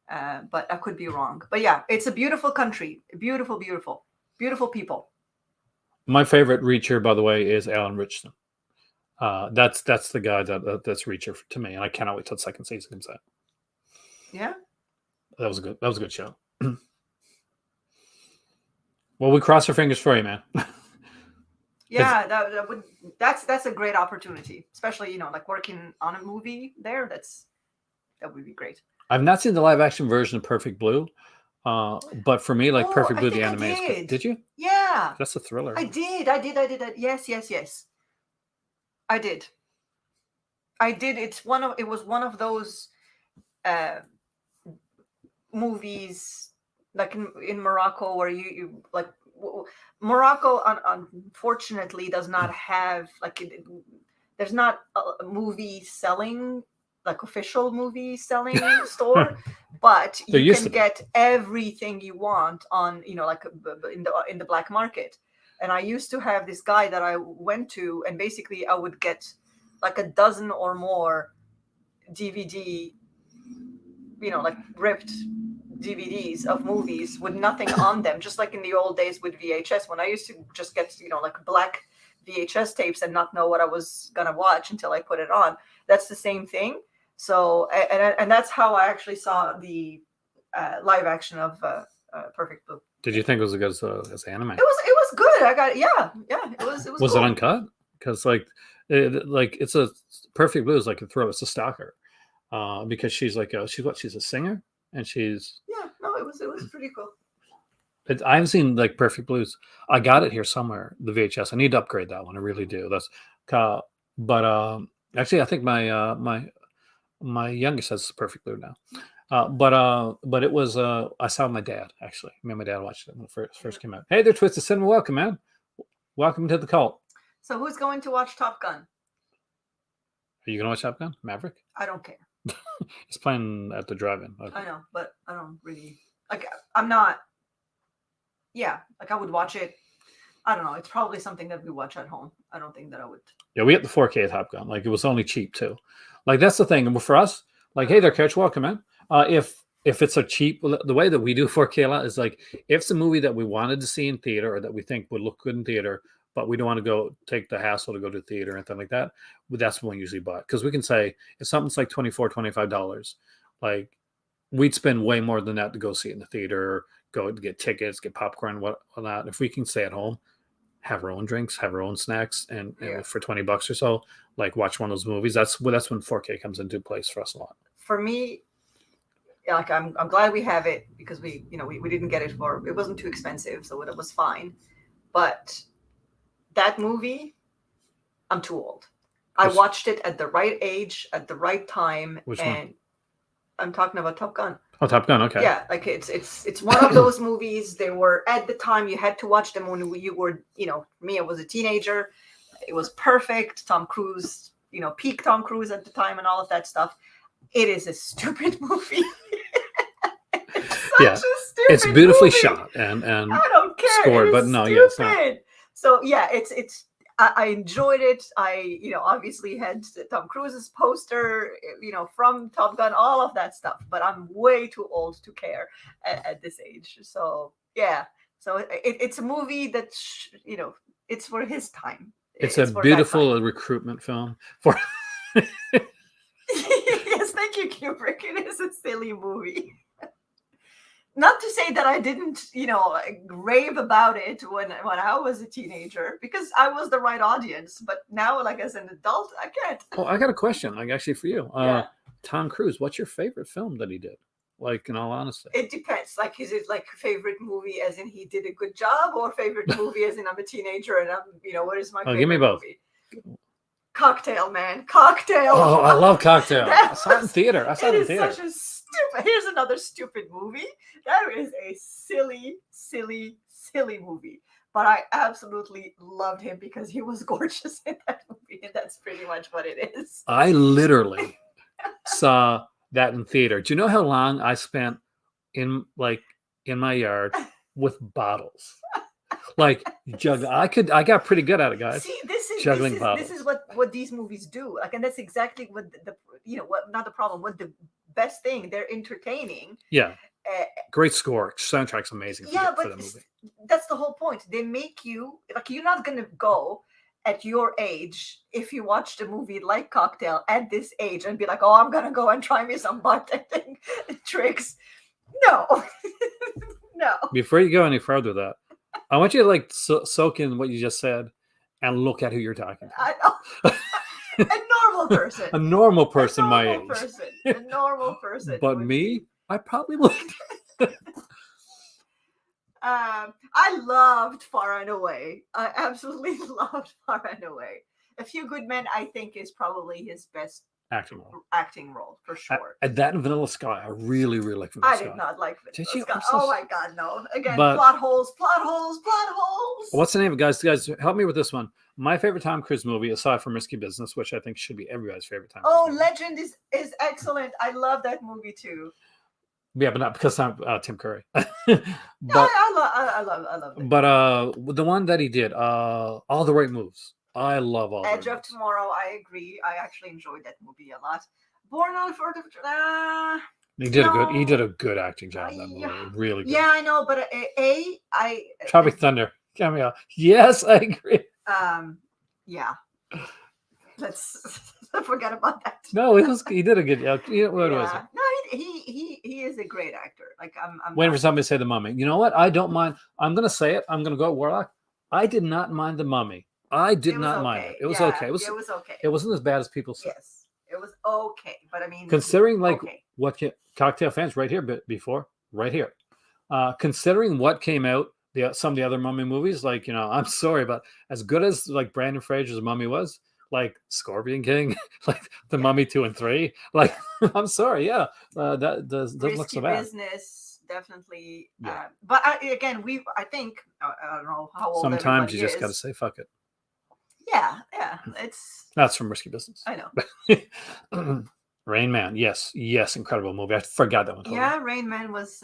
But I could be wrong. But yeah, it's a beautiful country. Beautiful, beautiful, beautiful people. My favorite Reacher, by the way, is Alan Richardson. That's the guy that's Reacher to me, and I cannot wait till the second season comes out. Yeah, that was a good show. Well, we cross our fingers for you, man. Yeah, that's a great opportunity, especially like working on a movie there. That would be great. I've not seen the live action version of Perfect Blue, but for me, like Perfect Blue, the anime is good. Did you? Yeah, that's a thriller. I did. Yes. I did. It was one of those movies like in Morocco where you like Morocco unfortunately does not have there's not a movie selling like official movie selling store, but you can get everything you want on like in the black market. And I used to have this guy that I went to, and basically I would get like a dozen or more DVD, like ripped DVDs of movies with nothing on them, just like in the old days with VHS, when I used to just get, like black VHS tapes and not know what I was going to watch until I put it on. That's the same thing. So, and that's how I actually saw the live action of Perfect Blue. Did you think it was as good as anime? It was good. I got it was. Was cool. It uncut? Because it's a Perfect Blue is like a throw. It's a stalker, because she's like she's a singer and she's it was pretty cool. I haven't seen like Perfect Blues. I got it here somewhere. The VHS. I need to upgrade that one. I really do. But Actually, I think my youngest has the perfect blue now. But it was I saw my dad actually. Me and my dad watched it when it first came out. Hey there, Twisted Cinema. Welcome, man. Welcome to the cult. So who's going to watch Top Gun? Are you gonna watch Top Gun? Maverick? I don't care. It's playing at the drive-in. Okay. I know, but I don't really like. I'm not. Yeah, like I would watch it. I don't know. It's probably something that we watch at home. I don't think that I would. Yeah, we got the 4K Top Gun. Like it was only cheap too. Like that's the thing. And for us, like, hey there, Coach, welcome in. If it's a cheap, the way that we do 4K a lot is like if it's a movie that we wanted to see in theater or that we think would look good in theater, but we don't want to go take the hassle to go to the theater or anything like that, well, that's when we usually buy it. Because we can say if something's like $24, $25, like we'd spend way more than that to go see it in the theater, go to get tickets, get popcorn, whatnot. If we can stay at home, have our own drinks, have our own snacks, and for $20 or so, like watch one of those movies. That's when 4K comes into place for us a lot. For me, like I'm glad we have it because we didn't get it it wasn't too expensive, so it was fine. But that movie, I'm too old. I watched it at the right age, at the right time. Which and one? I'm talking about Top Gun. Oh, Top Gun, okay. Yeah, like it's one of those movies. They were at the time you had to watch them when you were, for me, I was a teenager. It was perfect. Tom Cruise, peak Tom Cruise at the time and all of that stuff. It is a stupid movie. Yeah, it's beautifully shot and I don't care. Scored, but no, yeah, it's not. So yeah, I enjoyed it. I obviously had Tom Cruise's poster, from Top Gun, all of that stuff. But I'm way too old to care at this age. So yeah, so it's a movie that it's for his time. It's a beautiful recruitment film for. Yes, thank you, Kubrick. It is a silly movie. Not to say that I didn't, rave about it when I was a teenager, because I was the right audience. But now, like as an adult, I can't. Oh, I got a question, like actually for you. Yeah. Tom Cruise, what's your favorite film that he did? Like in all honesty, it depends. Like, is it like favorite movie as in he did a good job, or favorite movie as in I'm a teenager and I'm, what is my favorite give me both. movie? Cocktail, man. Cocktail. Oh, I love Cocktail. I saw it in theater. Such a stupid. Here's another stupid movie. That is a silly, silly, silly movie. But I absolutely loved him because he was gorgeous in that movie, and that's pretty much what it is. I literally saw that in theater. Do you know how long I spent in my yard with bottles? Like juggling. I got pretty good at it, guys. See, this is what these movies do. Like, and that's exactly what not the problem. What the best thing, they're entertaining. Yeah. Great score. Soundtrack's amazing. Yeah, for but the movie. That's the whole point. They make you like you're not gonna go at your age if you watched a movie like Cocktail at this age and be like, oh, I'm gonna go and try me some bartending tricks. No, no. Before you go any further, that I want you to soak in what you just said and look at who you're talking to. I know. A normal person. A normal person my age. A normal person. But me, I probably would. I loved Far and Away. I absolutely loved Far and Away. A Few Good Men, I think, is probably his best acting role for sure. That and Vanilla Sky, I really, really like Vanilla Sky. I did not like Vanilla Did you? Sky. Oh my God, no! Again, plot holes. What's the name of it, guys? Guys, help me with this one. My favorite Tom Cruise movie, aside from Risky Business, which I think should be everybody's favorite Tom Cruise movie. Legend is excellent. I love that movie too. Yeah, but not because I'm Tim Curry. But, I love it. But the one that he did, All the Right Moves. I love all. Edge of Tomorrow. I agree. I actually enjoyed that movie a lot. Born on the 4th of He did a good acting job in that movie. Really good. Yeah, I know, but Tropic Thunder cameo. Yes, I agree. Yeah. Let's forget about that. No, he did a good. What was it? No, he is a great actor. Like I'm waiting for somebody to say The Mummy. You know what? I don't mind. I'm gonna say it. I'm gonna go at Warlock. I did not mind The Mummy. I did not mind it. It was okay. It was okay. It wasn't as bad as people said. Yes, it was okay. But I mean, considering what Cocktail fans right here, considering what came out, some of the other Mummy movies, I'm sorry, but as good as Brandon Fraser's Mummy was, like Scorpion King, like The Mummy 2 and 3. Like, I'm sorry, yeah, that doesn't look Risky so bad. business, definitely. Yeah. But again, I think I don't know how old Sometimes everybody you just is. got to say fuck it. Yeah, it's. That's from Risky Business. I know. Rain Man, yes, incredible movie. I forgot that one. Totally. Yeah, Rain Man was.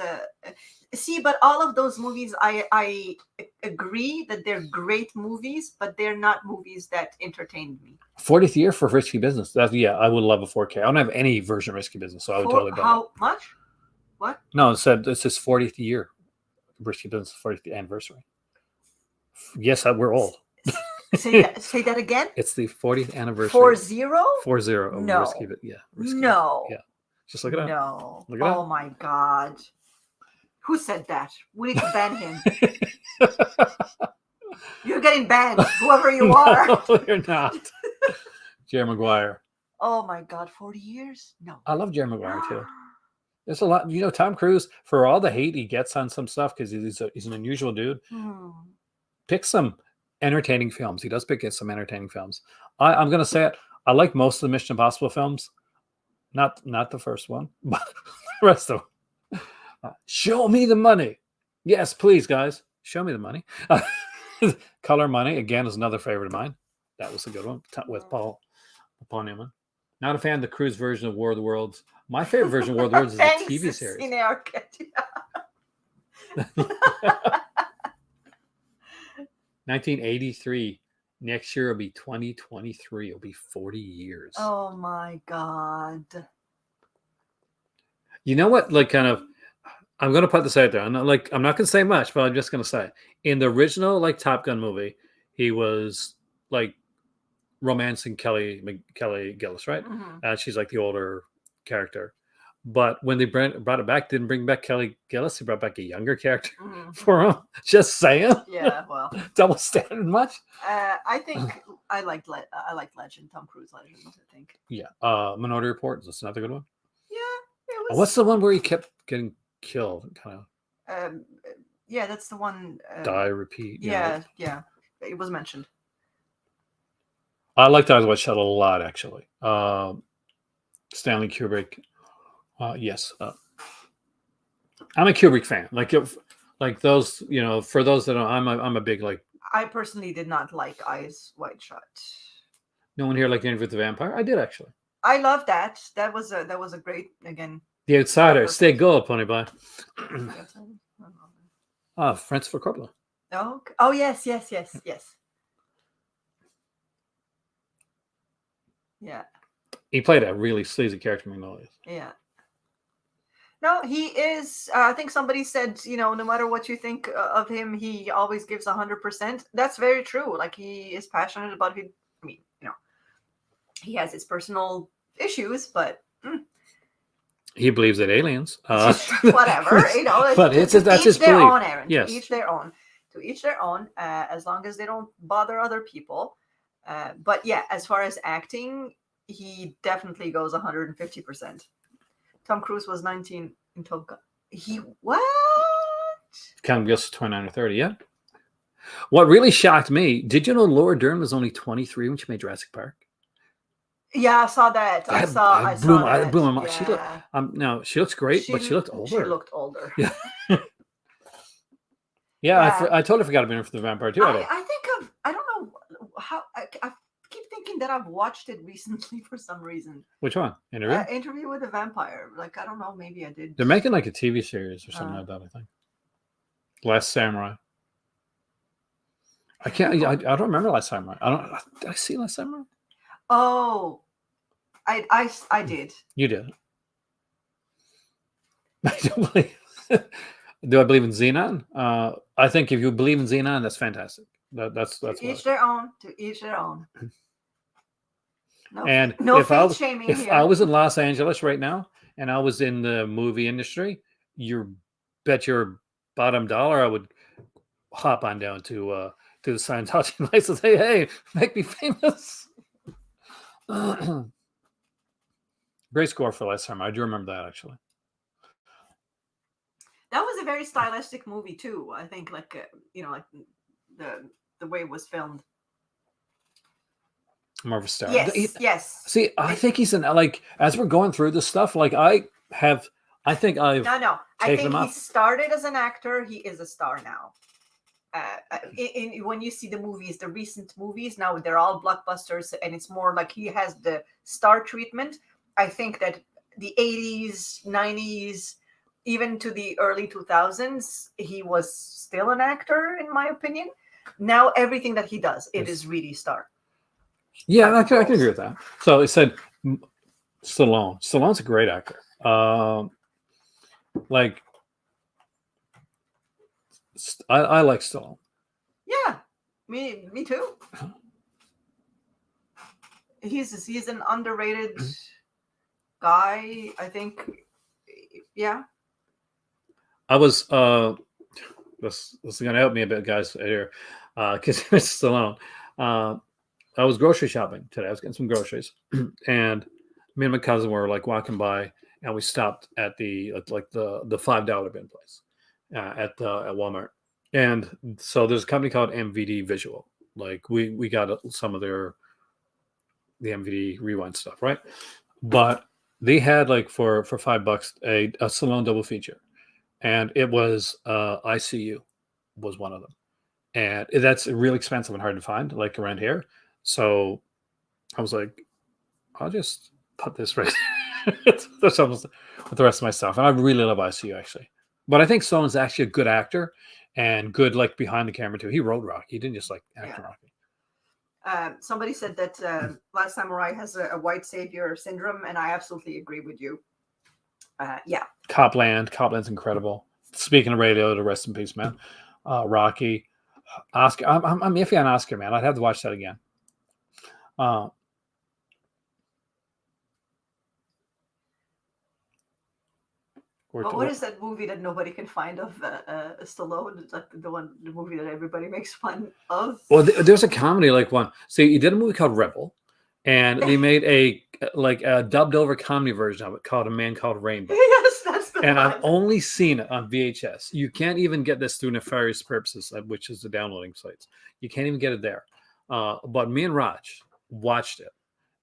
See, but all of those movies, I agree that they're great movies, but they're not movies that entertained me. 40th year for Risky Business. I would love a 4K. I don't have any version of Risky Business, so I would totally buy it. How much? What? No, it said it's his 40th year. Risky Business 40th anniversary. Yes, we're old. Say that again. It's the 40th anniversary. 40? 40 of No. Risky Business. Yeah. Risky No. Business. Yeah. Just look it up. No. Look it up. Oh my God. Who said that? We need to ban him. You're getting banned, whoever you are. No, you're not. Jerry Maguire. Oh my God, 40 years? No. I love Jerry Maguire too. There's a lot, Tom Cruise, for all the hate he gets on some stuff, because he's an unusual dude, pick some entertaining films. He does pick some entertaining films. I'm going to say it. I like most of the Mission Impossible films. Not the first one, but the rest of them. Show me the money. Yes, please, guys. Show me the money. Color Money, again, is another favorite of mine. That was a good one with Paul Newman. Not a fan of the Cruise version of War of the Worlds. My favorite version of War of the Worlds is the TV series. 1983. Next year will be 2023. It'll be 40 years. Oh my God. You know what? Like, kind of, I'm going to put this out there. I'm not going to say much, but I'm just going to say, in the original, like, Top Gun movie, he was like romancing Kelly Gillis, right? Mm-hmm. She's like the older character. But when they brought it back, didn't bring back Kelly Gillis. He brought back a younger character for him. Just saying. Yeah, well, double standard much. I think I like Legend, Tom Cruise Legend. I think. Yeah, Minority Report. That's another good one. Yeah, it was. What's the one where he kept getting killed? Kind of. Yeah, that's the one. Die, repeat. Yeah, yeah, it was mentioned. I liked Eyes Wide Shut a lot, actually. Stanley Kubrick. Yes, I'm a Kubrick fan. Like those, for those that don't, I'm a big like. I personally did not like Eyes Wide Shut. No one here liked Interview with the Vampire. I did actually. I love that. That was a great again. The Outsider. Stay gold, Pony Boy. Francis Ford Coppola. Oh yes. Yeah. He played a really sleazy character, Magnolias. Yeah. No, he is. I think somebody said, no matter what you think of him, he always gives 100%. That's very true. Like, he is passionate about it. I mean, he has his personal issues, but he believes that aliens. Whatever, but that's his their belief. Own, Aaron. Yes. To each their own. As long as they don't bother other people. But yeah, as far as acting, he definitely goes 150%. Tom Cruise was 19 in Top Gun. What? Count Gillis 29 or 30, yeah. What really shocked me, did you know Laura Dern was only 23 when she made Jurassic Park? Yeah, I saw that. I saw that. Blew my mind. Yeah. She looks great, but she looked older. She looked older. Yeah. Yeah. I totally forgot about her for the Vampire too. I don't know how. I keep thinking that I've watched it recently for some reason. Which one? Interview with a Vampire. Like, I don't know. Maybe I did. They're making like a TV series or something like that, I think. Last Samurai. I don't remember Last Samurai. Did I see Last Samurai? Oh, I did. You did. I don't believe. Do I believe in Xenon? I think if you believe in Xenon, that's fantastic. That's to each their own. To each their own. No, and no if I was in Los Angeles right now and I was in the movie industry, you bet your bottom dollar I would hop on down to the Scientology lights and say, "Hey, make me famous." Great score for Last Summer. I do remember that actually. That was a very stylistic movie too. I think, like the way it was filmed. more of a star. Yes. See, I think he's like as we're going through this stuff. Like I think I've No. I taken think him he off. started as an actor. He is a star now. When you see the movies, the recent movies, now they're all blockbusters, and it's more like he has the star treatment. I think that the 80s, 90s, even to the early 2000s, he was still an actor, in my opinion. Now everything that he does, it is really star. Yeah, I can agree with that. So it said Stallone. Stallone's a great actor. Like I like Stallone. Yeah, me too. He's an underrated guy, I think. Yeah. I was this is gonna help me a bit, guys, here, because it's Stallone. I was grocery shopping today. I was getting some groceries, and me and my cousin were like walking by, and we stopped at the $5 bin place at Walmart. And so there's a company called MVD Visual. Like we got some of the MVD rewind stuff, right? But they had like for $5 a Stallone double feature, and it was ICU was one of them, and that's really expensive and hard to find like around here. So I was like, I'll just put this right with the rest of my stuff. And I really love ICU actually. But I think Stone's actually a good actor and good like behind the camera too. He wrote Rocky. He didn't just like act in Rocky. Somebody said that Last Samurai has a white savior syndrome, and I absolutely agree with you. Yeah. Copland's incredible. Speaking of radio, to rest in peace, man. Rocky, Oscar. I'm iffy on Oscar, man. I'd have to watch that again. What is that movie that nobody can find of Stallone? It's like the movie that everybody makes fun of. Well, there's a comedy like one. See, he did a movie called Rebel, and they made a dubbed over comedy version of it called A Man Called Rainbow. Yes, that's the and one. I've only seen it on VHS. You can't even get this through Nefarious Purposes, which is the downloading sites. You can't even get it there. But me and Raj watched it.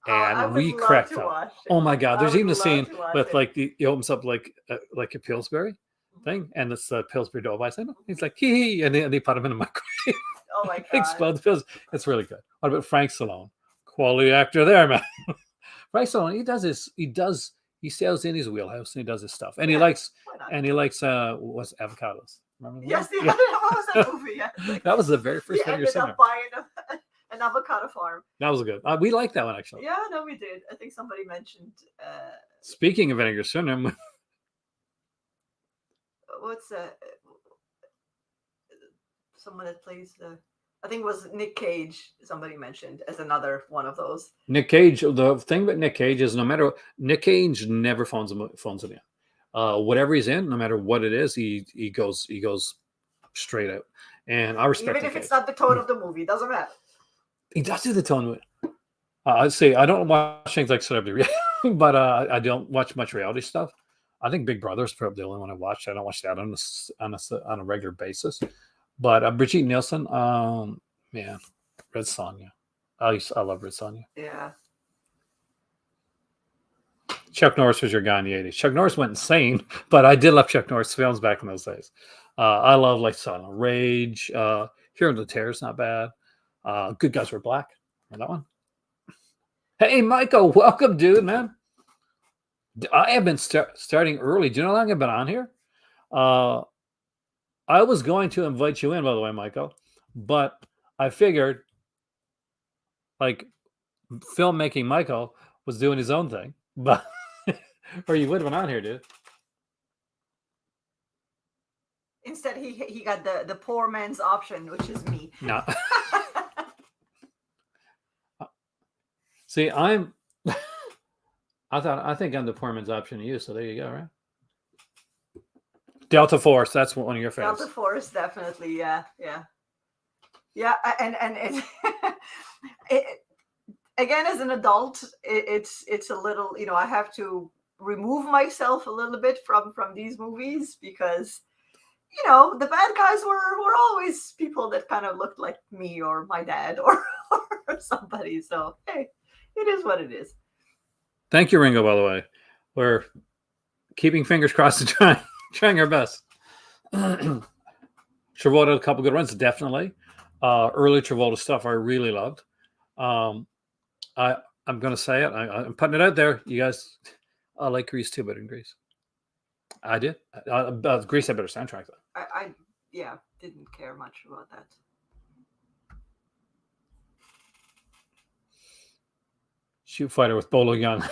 And we cracked up. Oh my God! There's even a scene with like he opens up like a Pillsbury thing, and it's the Pillsbury Doughboy. He's like hee, and they put him in a microwave. Oh my God! Explode the pills. It's really good. What about Frank Stallone? Quality actor there, man. Frank Stallone. He sails in his wheelhouse and he does his stuff, and he likes what's avocados. Remember that? Yes, what was that movie? Yeah, that was the very first one. He ended up buying an avocado farm. That was good. We liked that one actually. Yeah, no, we did. I think somebody mentioned. Speaking of Vinegar Syndrome, what's someone that plays the? I think it was Nick Cage. Somebody mentioned as another one of those. Nick Cage. The thing about Nick Cage is, no matter Nick Cage never phones it in. Whatever he's in, no matter what it is, he goes straight out. And I respect. Even if it's not the tone of the movie, it doesn't matter. He does do the tone. I'd say I don't watch things like celebrity, but I don't watch much reality stuff. I think Big Brother is probably the only one I watch. I don't watch that on a regular basis. But Brigitte Nielsen, man, Red Sonja. I love Red Sonja. Yeah. Chuck Norris was your guy in the 80s. Chuck Norris went insane, but I did love Chuck Norris films back in those days. I love like Silent Rage. Hero of the Terror is not bad. Good Guys Were Black. Remember that one? Hey, Michael, welcome, dude, man. I have been starting early. Do you know how long I've been on here? I was going to invite you in, by the way, Michael, but I figured like filmmaking Michael was doing his own thing, but or you would have been on here, dude. Instead, he got the poor man's option, which is me. No. See, I think I'm the poor man's option to you. So there you go, right? Delta Force, that's one of your favorites. Delta Force, definitely, yeah. And again, as an adult, it's a little, I have to remove myself a little bit from these movies because, the bad guys were always people that kind of looked like me or my dad or or somebody. So hey, it is what it is. Thank you, Ringo, by the way. We're keeping fingers crossed and trying our best. Travolta had a couple good runs, definitely. Early Travolta stuff I really loved. I'm going to say it. I'm putting it out there. You guys, I like Grease too, better than Grease. I did. Grease had better soundtrack, though. I didn't care much about that. Shoot fighter with bolo gun.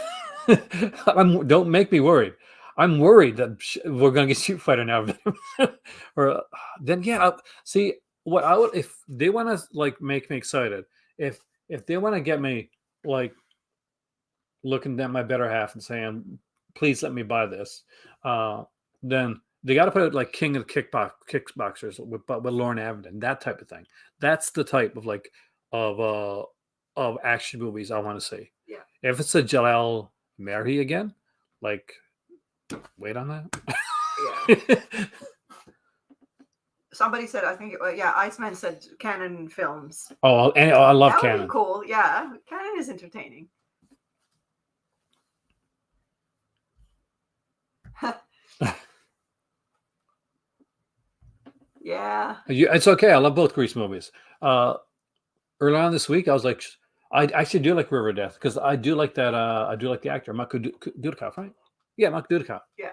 Don't make me worried. I'm worried that we're going to get shoot fighter now. Or then see what I would, if they want to like make me excited. If they want to get me like looking at my better half and saying, please let me buy this, then they got to put it like King of the Kickboxers with Lauren Avenden, that type of thing. That's the type of like of action movies I want to see. Yeah. If it's a Jalal Mary again, like wait on that. Yeah. Somebody said, I think, Iceman said Canon Films. Oh, I love that Canon. Would be cool. Yeah, Canon is entertaining. Yeah. It's okay. I love both Grease movies. Early on this week, I was like, I actually do like River Death because I do like that. I do like the actor Mark Dudikoff, right? Yeah, Mark Dudikoff. Yeah.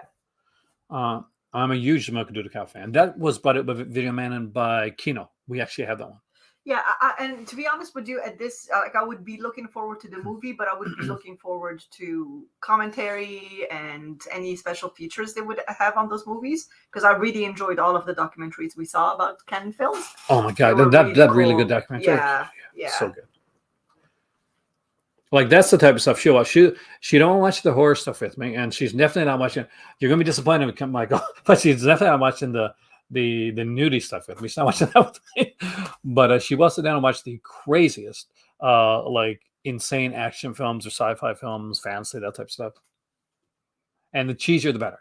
I'm a huge Mark Dudikoff fan. That was by Video Man and by Kino. We actually have that one. Yeah, and to be honest with you, at this, I would be looking forward to the movie, but I would be looking forward to commentary and any special features they would have on those movies, because I really enjoyed all of the documentaries we saw about Canon Films. Oh my god, that really good documentary. Yeah, so good. Like that's the type of stuff she'll watch. She don't watch the horror stuff with me, and she's definitely not watching. You're gonna be disappointed when Michael, but she's definitely not watching the nudie stuff with me. She's not watching that with me. But she will sit down and watch the craziest, like insane action films or sci-fi films, fantasy, that type of stuff. And the cheesier, the better.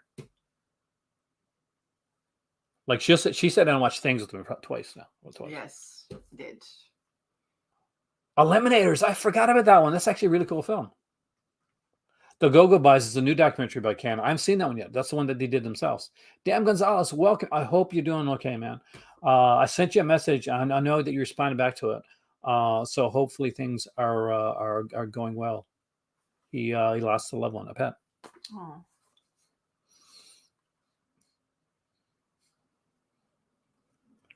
Like she sat down and watched Things with me twice now. Twice. Yes, did. Eliminators. I forgot about that one. That's actually a really cool film. The Go-Go Boys is a new documentary by Canon. I haven't seen that one yet. That's the one that they did themselves. Dan Gonzalez, welcome. I hope you're doing okay, man. I sent you a message. I know that you responded back to it. So hopefully things are going well. He lost a loved one, a pet. Oh.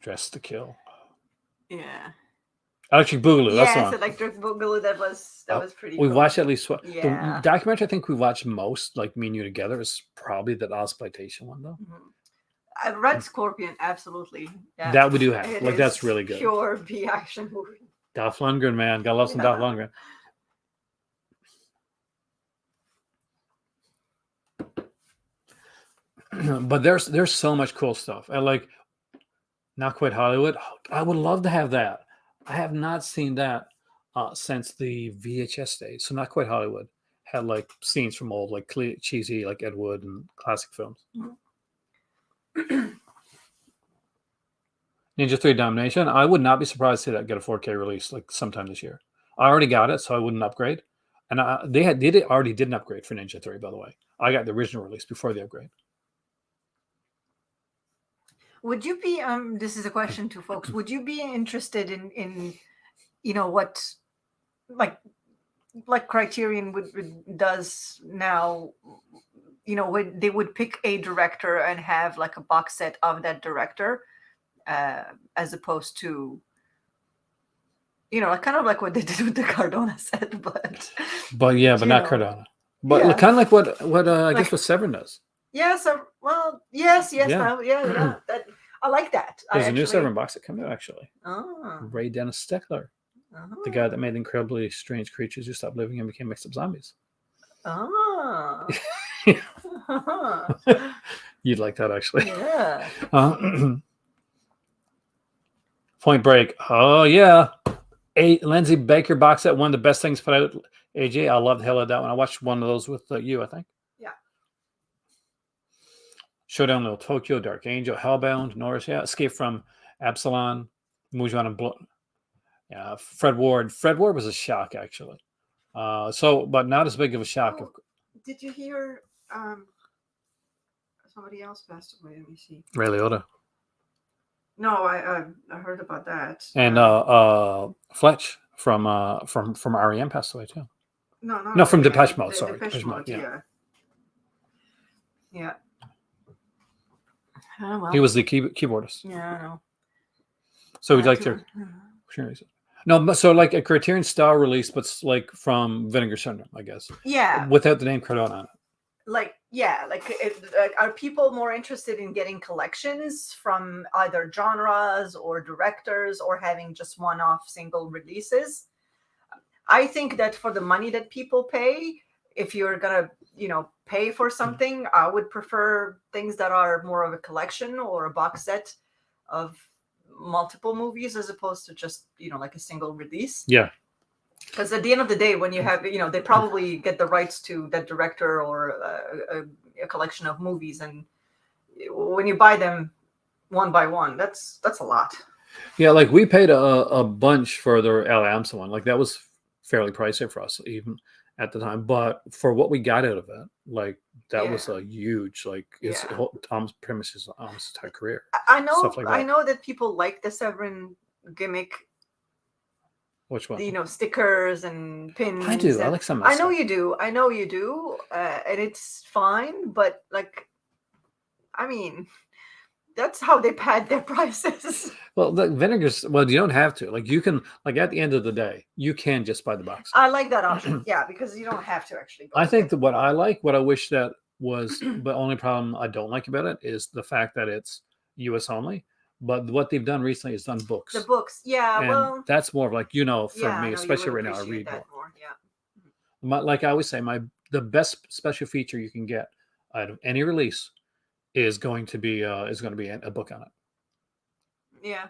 Dress to Kill. Yeah. Electric Boogaloo. That's the one. Yes, Electric Boogaloo. That was pretty. We cool. watched at least Yeah. The documentary I think we watched most, like me and you together, is probably the exploitation one though. Mm-hmm. Red Scorpion, absolutely. Yeah. That we do have. Like that's really good. Pure B action movie. Dolph Lundgren, man, gotta love some Dolph Lundgren. But there's so much cool stuff. I like Not Quite Hollywood. I would love to have that. I have not seen that since the VHS days. So Not Quite Hollywood had like scenes from old, like cheesy, like Ed Wood and classic films. Mm-hmm. Ninja 3 Domination. I would not be surprised to see that get a 4K release like sometime this year. I already got it, so I wouldn't upgrade. And they already did an upgrade for Ninja 3, by the way. I got the original release before the upgrade. Would you be this is a question to folks, would you be interested in what like Criterion does now, when they would pick a director and have like a box set of that director, as opposed to kind of like what they did with the Cardona set, but not Cardona. But kind of like what I guess what Severin does. Yeah, so yes. Yeah. That, I like that. There's a new Severin box that came out actually. Oh. Ray Dennis Steckler, the guy that made incredibly strange creatures who stopped living and became mixed up zombies. Oh. You'd like that actually. Yeah. Point Break. Oh yeah. Lindsay Baker box set, one of the best things put out. AJ, I loved the hell out of that one. I watched one of those with you, I think. Yeah. Showdown Little Tokyo, Dark Angel, Hellbound, Norris, Escape from Absalon, Mujan and Yeah, Fred Ward. Fred Ward was a shock, actually. But not as big of a shock. Oh, did you hear somebody else passed away? Let me see. Ray Liotta. No, I heard about that. And Fletch from REM passed away too. No, from Depeche Mode. Sorry, Depeche Mode. Yeah. Oh, well. He was the keyboardist. Yeah, I know. So we'd like to. No, but so like a Criterion style release, but like from Vinegar Syndrome, I guess. Yeah. Without the name Cardone on it. Like are people more interested in getting collections from either genres or directors or having just one-off single releases? I think that for the money that people pay, if you're gonna pay for something, I would prefer things that are more of a collection or a box set of multiple movies as opposed to just like a single release. Yeah. Because at the end of the day, when you have, they probably get the rights to that director or a collection of movies, and when you buy them one by one, that's a lot. Yeah, like we paid a bunch for the Al Amsa one. Like that was fairly pricey for us, even at the time. But for what we got out of it, like that was a huge, like his Tom's premises on his entire career. I know, stuff like that. I know that people like the Severin gimmick. Which one? Stickers and pins. I do. I like some. I know you do. And it's fine. But like, I mean, that's how they pad their prices. Well, the Vinegar's. Well, you don't have to. Like, you can. Like at the end of the day, you can just buy the box. I like that option. Yeah, because you don't have to actually. I think that what I wish that was, the only problem I don't like about it is the fact that it's U.S. only. But what they've done recently is done books. The books, yeah. And well, that's more of like, for me, especially right now, I read more. Yeah. Like I always say, the best special feature you can get out of any release is going to be a book on it. Yeah.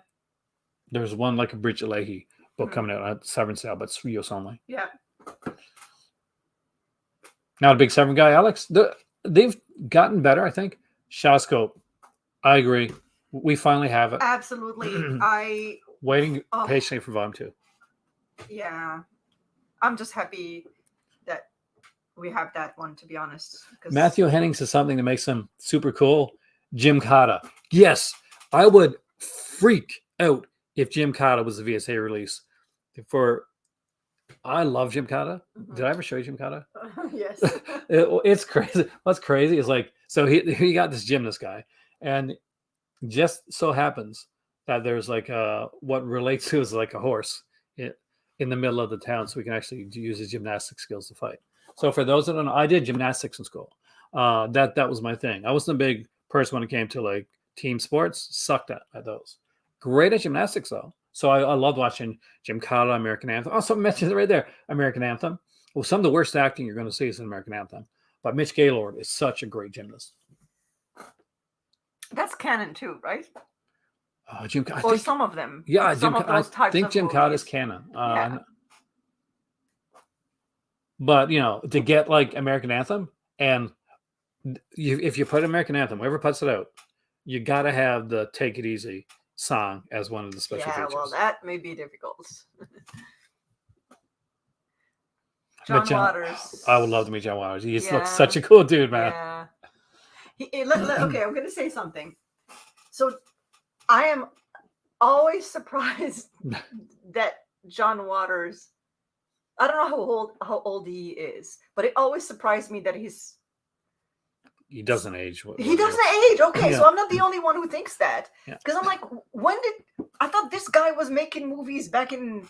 There's one like a Bridget Leahy book coming out at Severn sale, but it's US only. Yeah. Not a big Severn guy, Alex. They've gotten better, I think. Shawscope, I agree. We finally have it. Absolutely. Waiting patiently for Volume 2. Yeah. I'm just happy that we have that one, to be honest. Matthew Henning says something that makes him super cool. Jim Cotta. Yes, I would freak out if Jim Cotta was a VSA release. I love Jim Cotta. Mm-hmm. Did I ever show you Jim Cotta? Yes. It's crazy. What's crazy is like, so he got this gymnast guy, and just so happens that there's like what relates to is like a horse in the middle of the town, so we can actually use his gymnastic skills to fight. So for those that don't know, I did gymnastics in school. That was my thing. I wasn't a big person when it came to like team sports. Sucked at those. Great at gymnastics though. So I loved watching Jim Cotta, American Anthem. Oh, something mentioned right there, American Anthem. Well, some of the worst acting you're going to see is in American Anthem, but Mitch Gaylord is such a great gymnast. That's canon too, right? Jim, some of them. Yeah, I think Jim Cotta is canon. Yeah. But to get like American Anthem, and if you put American Anthem, whoever puts it out, you got to have the "Take It Easy" song as one of the special features. Yeah, well, that may be difficult. John Waters. I would love to meet John Waters. He looks such a cool dude, man. Yeah. Okay, I'm going to say something. So I am always surprised that John Waters, I don't know how old he is, but it always surprised me that he doesn't age. He doesn't age. Okay, yeah. So I'm not the only one who thinks that. Because I'm like, I thought this guy was making movies back in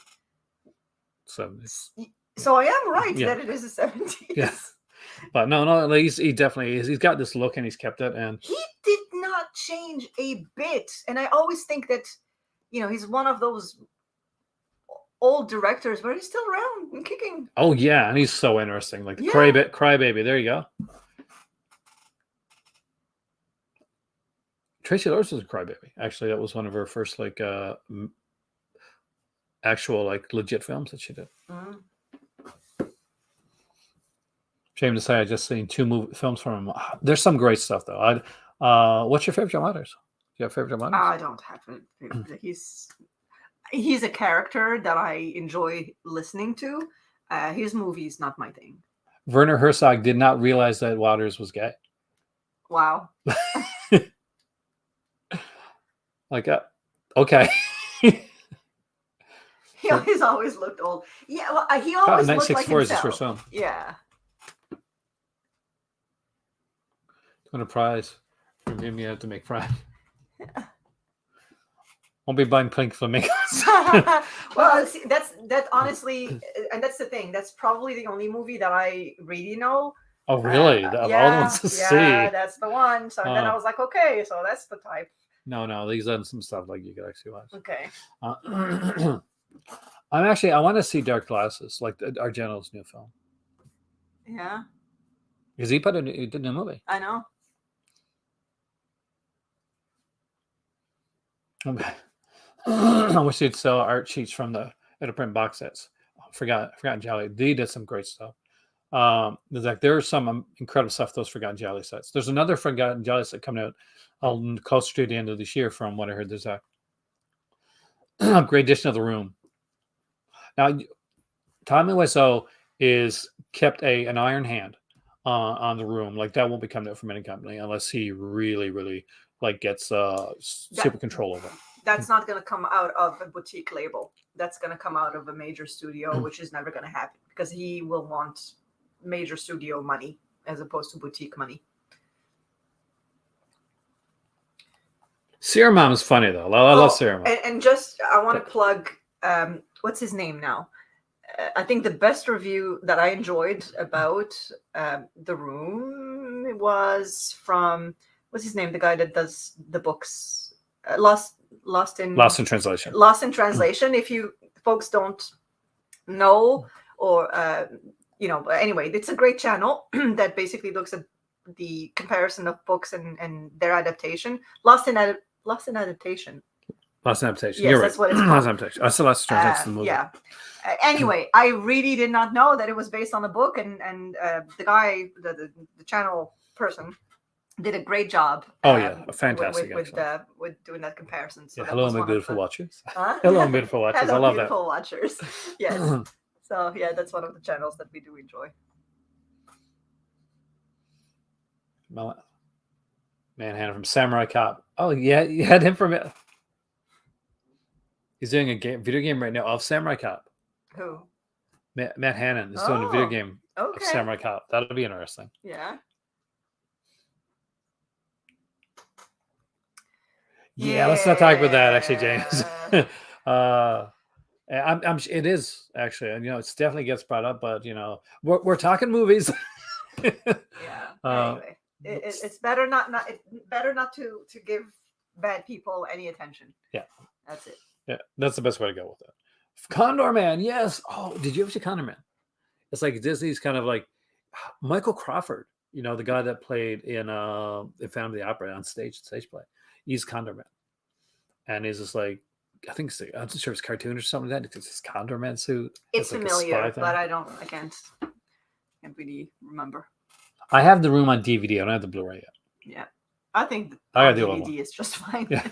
70s. So I am right that it is the 70s. Yeah. But no, he definitely is. He's got this look and he's kept it. And he did not change a bit. And I always think that, he's one of those old directors, but he's still around and kicking. Oh, yeah. And he's so interesting. Like the Crybaby. There you go. Tracy Lords was a Crybaby. Actually, that was one of her first, like, actual, like, legit films that she did. Mm-hmm. Shame to say, I just seen 2 films from him. There's some great stuff though. What's your favorite John Waters? Do you have a favorite John Waters? I don't have a favorite. he's a character that I enjoy listening to. His movie's not my thing. Werner Herzog did not realize that Waters was gay. Wow. Like, okay. He's always looked old. Yeah, well, he Oh, always looked like 1964 is his himself. first film. Yeah. Win a prize for him. You have to make fries. Won't be buying pink flamingos. Well, see, that honestly, and that's the thing. That's probably the only movie that I really know. Oh, really? Of all the ones to see. That's the one. So then I was like, okay, so that's the type. No, these are some stuff like you could actually watch. Okay. I want to see Dark Glasses, like Argento's new film. Yeah. Because he did a new movie. I know. I wish he'd sell art sheets from the print box sets. Forgotten Jolly. They did some great stuff. There's some incredible stuff, those Forgotten Jolly sets. There's another Forgotten Jolly set coming out closer to the end of this year, from what I heard. There's a great edition of The Room. Now, Tommy Wiseau is kept an iron hand on The Room. Like, that won't be coming out from any company unless he really, really gets super control over it. That's not going to come out of a boutique label. That's going to come out of a major studio, which is never going to happen because he will want major studio money as opposed to boutique money. Serum Mom is funny, though. I love Serum Mom. And just, I want to plug, what's his name now? I think the best review that I enjoyed about The Room was from, what's his name? The guy that does the books, Lost in Translation. Lost in Translation. If you folks don't know, or anyway, it's a great channel that basically looks at the comparison of books and their adaptation. Lost in Adaptation. Lost in Adaptation. Yes, You're that's right. what it's called. Lost in Adaptation. I still Lost in Translation. The movie. Yeah. Anyway, I really did not know that it was based on a book, and the guy, the channel person, did a great job. Oh yeah, fantastic with doing that comparison. So hello, my beautiful watchers. Huh? Hello, beautiful watchers. Hello, I love beautiful watchers. Yes. So yeah, that's one of the channels that we do enjoy. Manhattan from Samurai Cop. Oh yeah, you had him from it. He's doing a video game right now of Samurai Cop. Who? Matt Hannon is doing a video game of Samurai Cop. That'll be interesting. Yeah. Yeah, let's not talk about that, actually, James. It is actually, and it definitely gets brought up, but we're talking movies. Yeah. Anyway, it's better not to give bad people any attention. Yeah, that's it. Yeah, that's the best way to go with it. Condor Man, yes. Oh, did you ever see Condor Man? It's like Disney's kind of like Michael Crawford. The guy that played in Phantom of the Opera on stage play. He's Condor Man, and he's just like, I think I'm not sure it's cartoon or something like that. It's this Condor Man suit. It's familiar, but I can't really remember. I have The Room on DVD. I don't have the Blu-ray yet. Yeah, I think DVD is just fine. Yeah.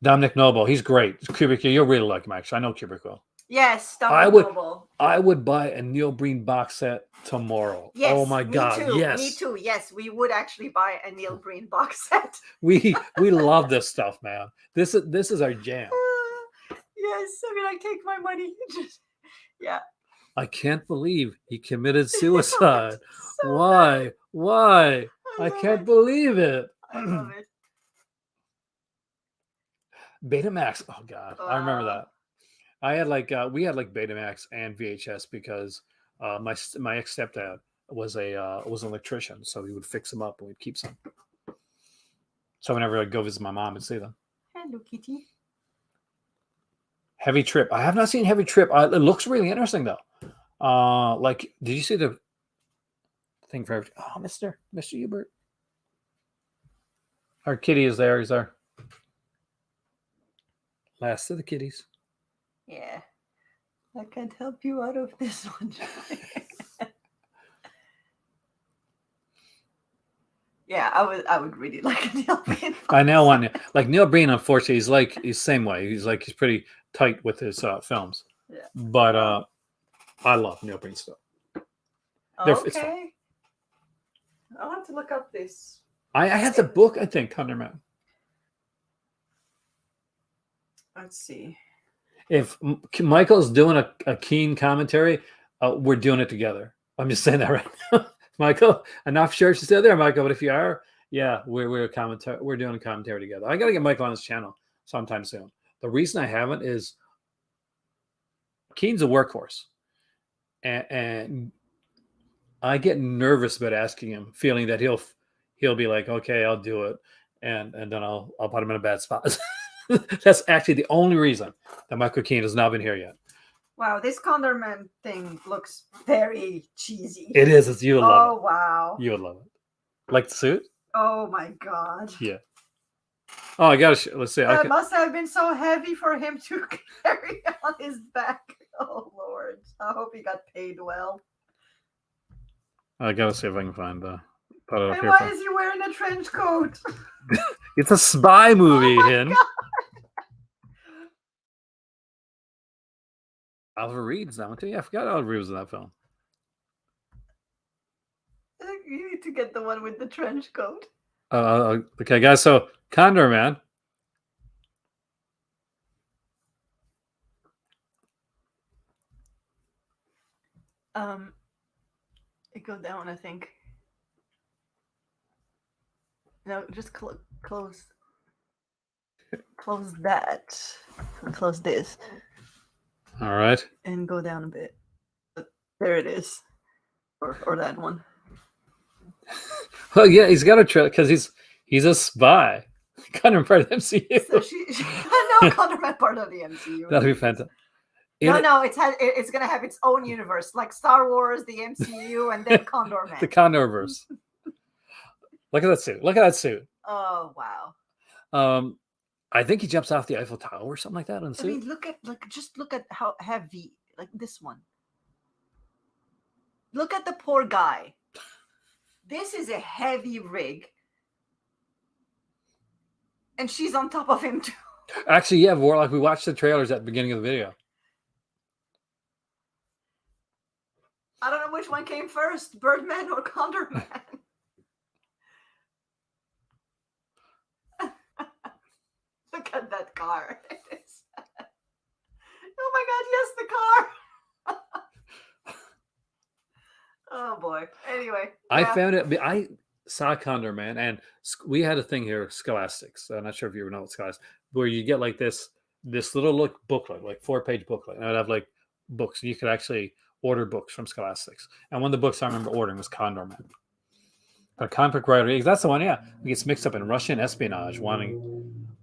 Dominic Noble, he's great. Kubrick, you'll really like him. Actually, I know Kubrick will. Yes, Dominic Noble. I would buy a Neil Breen box set tomorrow. Yes, oh my God! Too. Yes, me too. Yes, we would actually buy a Neil Breen box set. we love this stuff, man. This is our jam. Yes, I take my money. Yeah. I can't believe he committed suicide. Why? Why? I can't believe it. I love it. Betamax. Oh God, I remember that. I had we had Betamax and VHS because my ex stepdad was an electrician, so he would fix them up and we'd keep some. So whenever I'd go visit my mom and see them. Hello, Kitty. Heavy Trip. I have not seen Heavy Trip. It looks really interesting though. Did you see the thing for everything? Oh, Mr. Hubert. Our kitty is there. He's there. Last of the kitties. Yeah. I can't help you out of this one. Yeah, I would really like a Neil Breen. I now want like Neil Breen. Unfortunately, he's same way. He's pretty tight with his films. Yeah. But I love Neil Breen stuff. It's fun. Okay. I'll have to look up this. I have the book. I think Thunderman. Let's see. If Michael's doing a keen commentary, we're doing it together. I'm just saying that right now. Michael, I'm not sure if she's still there, Michael, but if you are, yeah, we're doing a commentary together. I got to get Michael on his channel sometime soon. The reason I haven't is Keen's a workhorse, and I get nervous about asking him, feeling that he'll be like, okay, I'll do it, and then I'll put him in a bad spot. That's actually the only reason that Michael Keen has not been here yet. Wow, this Condorman thing looks very cheesy. It is. You would love it. Oh, wow. You would love it. Like the suit? Oh, my God. Yeah. Oh, I got to let's see. That must have been so heavy for him to carry on his back. Oh, Lord. I hope he got paid well. I got to see if I can find the. And why is he wearing a trench coat? It's a spy movie, Hin. God. Oliver Reed's that one too. Yeah, I forgot Oliver Reed was in that film. You need to get the one with the trench coat. Okay, guys. So Condor Man. It go down, I think. No, just close that. Close this. All right. And go down a bit. There it is. Or that one. Well, yeah, he's got a trail because he's a spy. Condor part of the MCU. So no, Condor part of the MCU. That'd be fantastic. No, it's gonna have its own universe, like Star Wars, the MCU, and then Condor Man. The Condorverse. Look at that suit. Look at that suit. Oh wow. I think he jumps off the Eiffel Tower or something like that on the suit. I mean, just look at how heavy, like this one. Look at the poor guy. This is a heavy rig. And she's on top of him too. Actually, yeah, Warlock, we watched the trailers at the beginning of the video. I don't know which one came first, Birdman or Condor Man. Look at that car. Oh my God, yes, the car. Oh boy. Anyway. I found it. I saw Condor Man, and we had a thing here, Scholastics. I'm not sure if you ever know what Scholastics, where you get like this little booklet, like 4-page booklet. And I'd have like books. You could actually order books from Scholastics. And one of the books I remember ordering was Condor Man. A comic book writer, that's the one, yeah. He gets mixed up in Russian espionage, wanting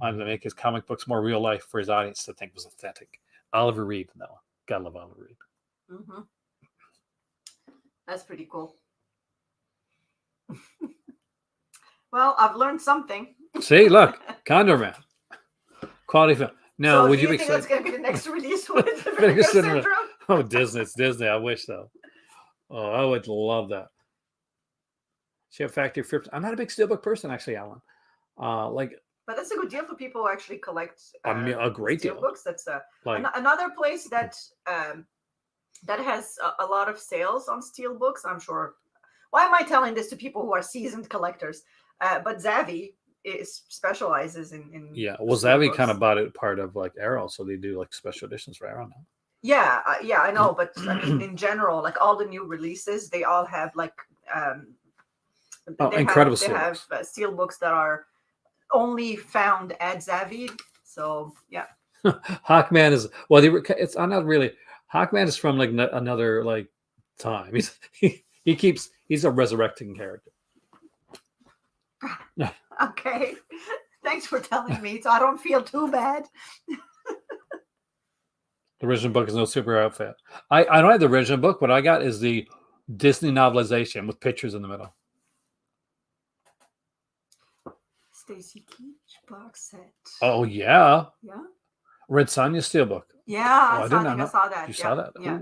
to make his comic books more real life for his audience to think was authentic. Oliver Reed, no. Gotta love Oliver Reed. Mm-hmm. That's pretty cool. Well, I've learned something. See, look, Condor Man. Quality film. Now, so would you be think excited? that's going to be the next release with the Vinegar Vinegar Syndrome. Syndrome? Oh, Disney. It's Disney. I wish so. Oh, I would love that. Chef Factory Frips. I'm not a big steelbook person, actually, Alan. But that's a good deal for people who actually collect a great deal. Steelbooks. That's another place that has a lot of sales on steelbooks. I'm sure. Why am I telling this to people who are seasoned collectors? But Zavvi specializes in yeah. Well, Zavvi kind of bought it part of like Arrow, so they do like special editions for Arrow now. Yeah, I know, but I mean, in general, like all the new releases, they all have like incredible they have steelbooks that are only found at Zavvi. So yeah. Hawkman is it's not really. Hawkman is from like another like time. He's a resurrecting character. Okay, thanks for telling me, so I don't feel too bad. The original book is no super outfit. I don't have the original book. What I got is the Disney novelization with pictures in the middle. Stacy Keach box set. Oh yeah. Yeah. Red Sonja Steelbook. Yeah, I saw that. You saw that? Yeah.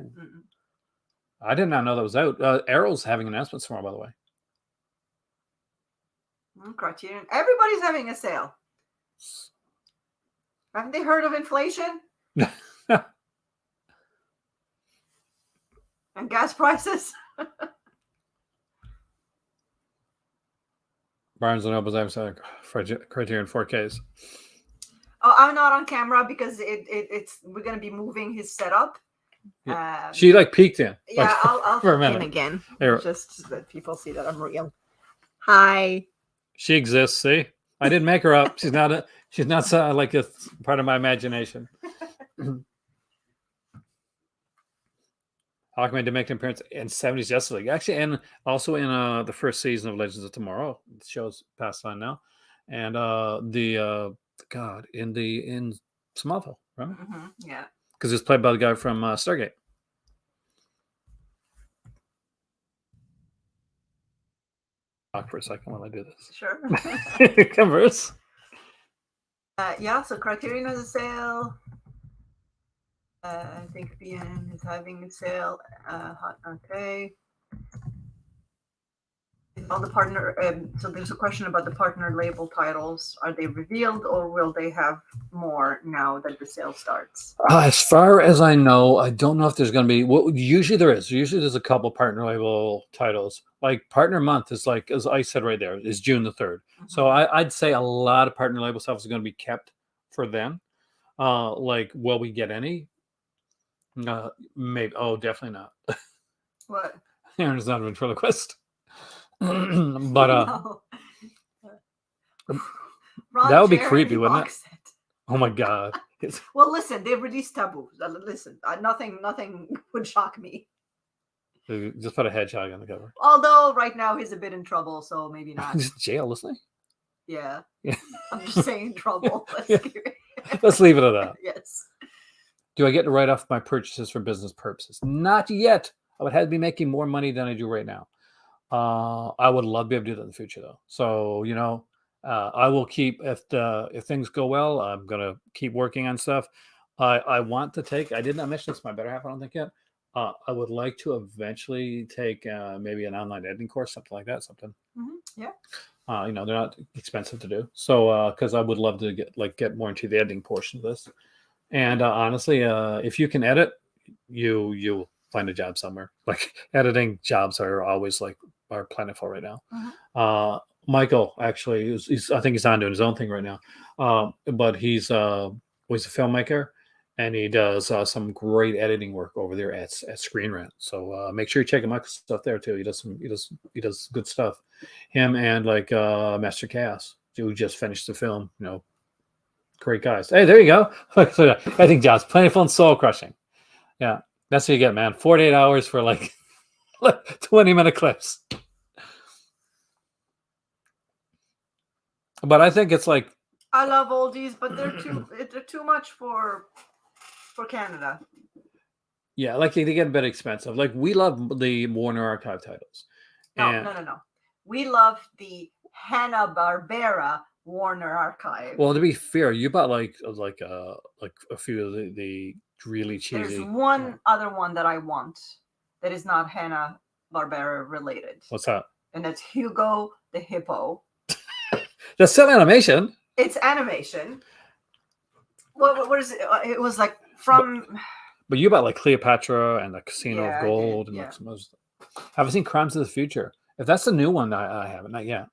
I did not know that was out. Arrow's having announcements tomorrow, by the way. Criterion. Everybody's having a sale. Haven't they heard of inflation and gas prices? Barnes and Noble's having Criterion 4Ks. Oh, I'm not on camera because it's we're gonna be moving his setup. She like peeked in. Yeah, like, I'll for a peek in minute. again, Here. just so that people see that I'm real. Hi. She exists. See, I didn't make her up. She's not a. She's not like a part of my imagination. Hawkman did make an appearance in 70s Justice League, actually, and also in the first season of Legends of Tomorrow. The show's passed on now, and in Smallville, remember? Yeah. Because it's played by the guy from Stargate. Talk for a second while I do this. Sure. Converse. Yeah, so Criterion has a sale. I think BN is having a sale. Okay. All the partner. So there's a question about the partner label titles. Are they revealed, or will they have more now that the sale starts? As far as I know, I don't know if there's going to be. Well, usually there is. Usually there's a couple partner label titles. Like partner month is like, as I said right there, is June the 3rd. So I'd say a lot of partner label stuff is going to be kept for then. Like, will we get any? Maybe. Oh, definitely not. What? Aaron's not a ventriloquist. But No. that would be creepy, wouldn't it? Oh my god. Well, listen, they've released Taboo. Listen, nothing would shock me. Just put a hedgehog on the cover. Although right now he's a bit in trouble, so maybe not. He's in jail, isn't he? Yeah. Yeah. I'm just saying trouble. Let's leave it at that. Yes. Do I get to write off my purchases for business purposes? Not yet. I would have to be making more money than I do right now. I would love to be able to do that in the future, though. So, I will keep, if things go well, I'm going to keep working on stuff. I want to take, I did not mention this to my better half, I don't think yet. I would like to eventually take maybe an online editing course, something like that, something. Yeah. They're not expensive to do. So, because I would love to get more into the editing portion of this. And honestly, if you can edit, you'll find a job somewhere. Like editing jobs are always are plentiful right now. Michael actually I think he's on doing his own thing right now. But he's a filmmaker, and he does some great editing work over there at Screen Rant. So make sure you check him out, stuff there too. He does good stuff. Him and Master Cass, who just finished the film. Great guys. Hey, there you go. I think jobs plentiful and soul crushing. Yeah, that's what you get, man. 48 hours for 20-minute clips. But I think it's like, I love oldies, but they're too much for Canada. Yeah, they get a bit expensive. We love the Warner Archive titles. No. We love the Hanna-Barbera Warner Archive. Well, to be fair, you bought a few of the really cheesy. There's one other one that I want that is not Hanna-Barbera related. What's that? And that's Hugo the Hippo. That's still animation. It's animation. What is it? It was from. But you bought Cleopatra and the Casino of Gold and some other stuff. Have I seen Crimes of the Future? If that's the new one, I haven't, not yet.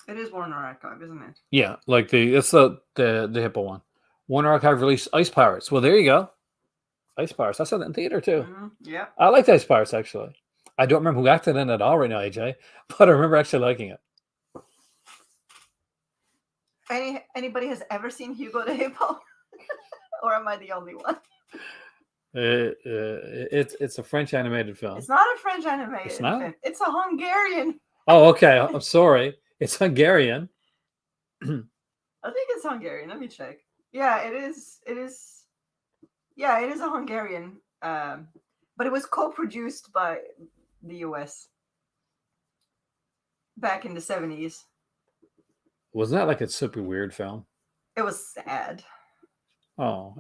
It is Warner Archive, isn't it? Yeah, it's the Hippo one. Warner Archive released Ice Pirates. Well, there you go. Ice Pirates. I saw that in theater too. Yeah. I liked Ice Pirates actually. I don't remember who acted in it at all right now, AJ, but I remember actually liking it. Anybody has ever seen Hugo the Hippo? Or am I the only one? It's a French animated film. It's not a French animated film. It's a Hungarian. Oh, okay. I'm sorry. It's Hungarian. I think it's Hungarian. Let me check. Yeah, it is. Yeah, it is a Hungarian. But it was co-produced by the US back in the 70s. Wasn't that a super weird film? It was sad. Oh,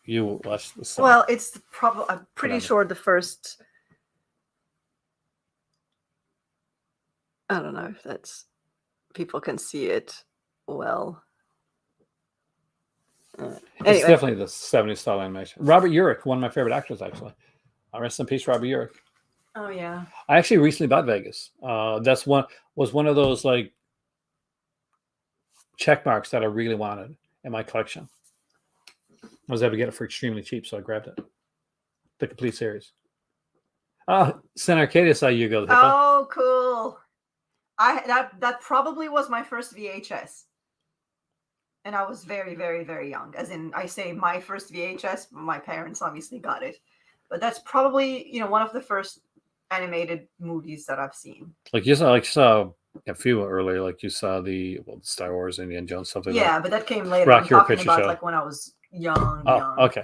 You watched the song. Well, it's probably. I'm pretty Whatever. sure the first. I don't know if that's people can see it well. It's Anyway, definitely the 70s style animation. Robert Urich, one of my favorite actors, actually. Rest in peace, Robert Urich. oh yeah, I actually recently bought Vegas. That's one of those like check marks that I really wanted in my collection. I was able to get it for extremely cheap, so I grabbed it. The complete series. San Arcadia saw you go. Hippo. oh cool. That probably was my first VHS, and I was very very very young. As in, I say my first VHS. My parents obviously got it, but that's probably one of the first animated movies that I've seen. Like you saw a few earlier. Like you saw the Star Wars, Indiana Jones, something. Yeah, like but that came later. Rocky I'm Horror talking Picture about Show. like when I was young. Okay.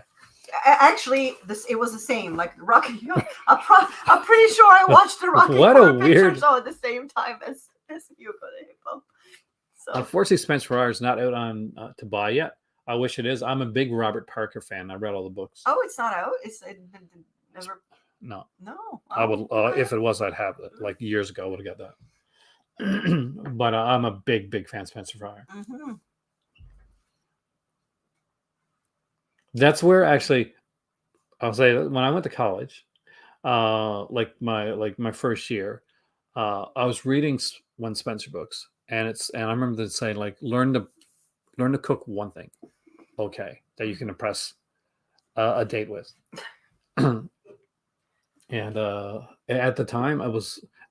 Actually, it was the same. Like Rocky, I'm pretty sure I watched the Rocky What a Horror Picture weird- Show at the same time as Hugo the Hippo. So Unfortunately, Spencer Hour is not out on to buy yet. I wish it is. I'm a big Robert Parker fan. I read all the books. oh, it's not out. It never. No, No, I would. okay. If it was, I'd have it. Like years ago, I would have got that. But I'm a big fan of Spencer Hour. Mm-hmm. That's where actually I'll say that when I went to college, like my first year, I was reading one Spencer books, and I remember them saying like learn to cook one thing, okay, that you can impress a date with. And at the time,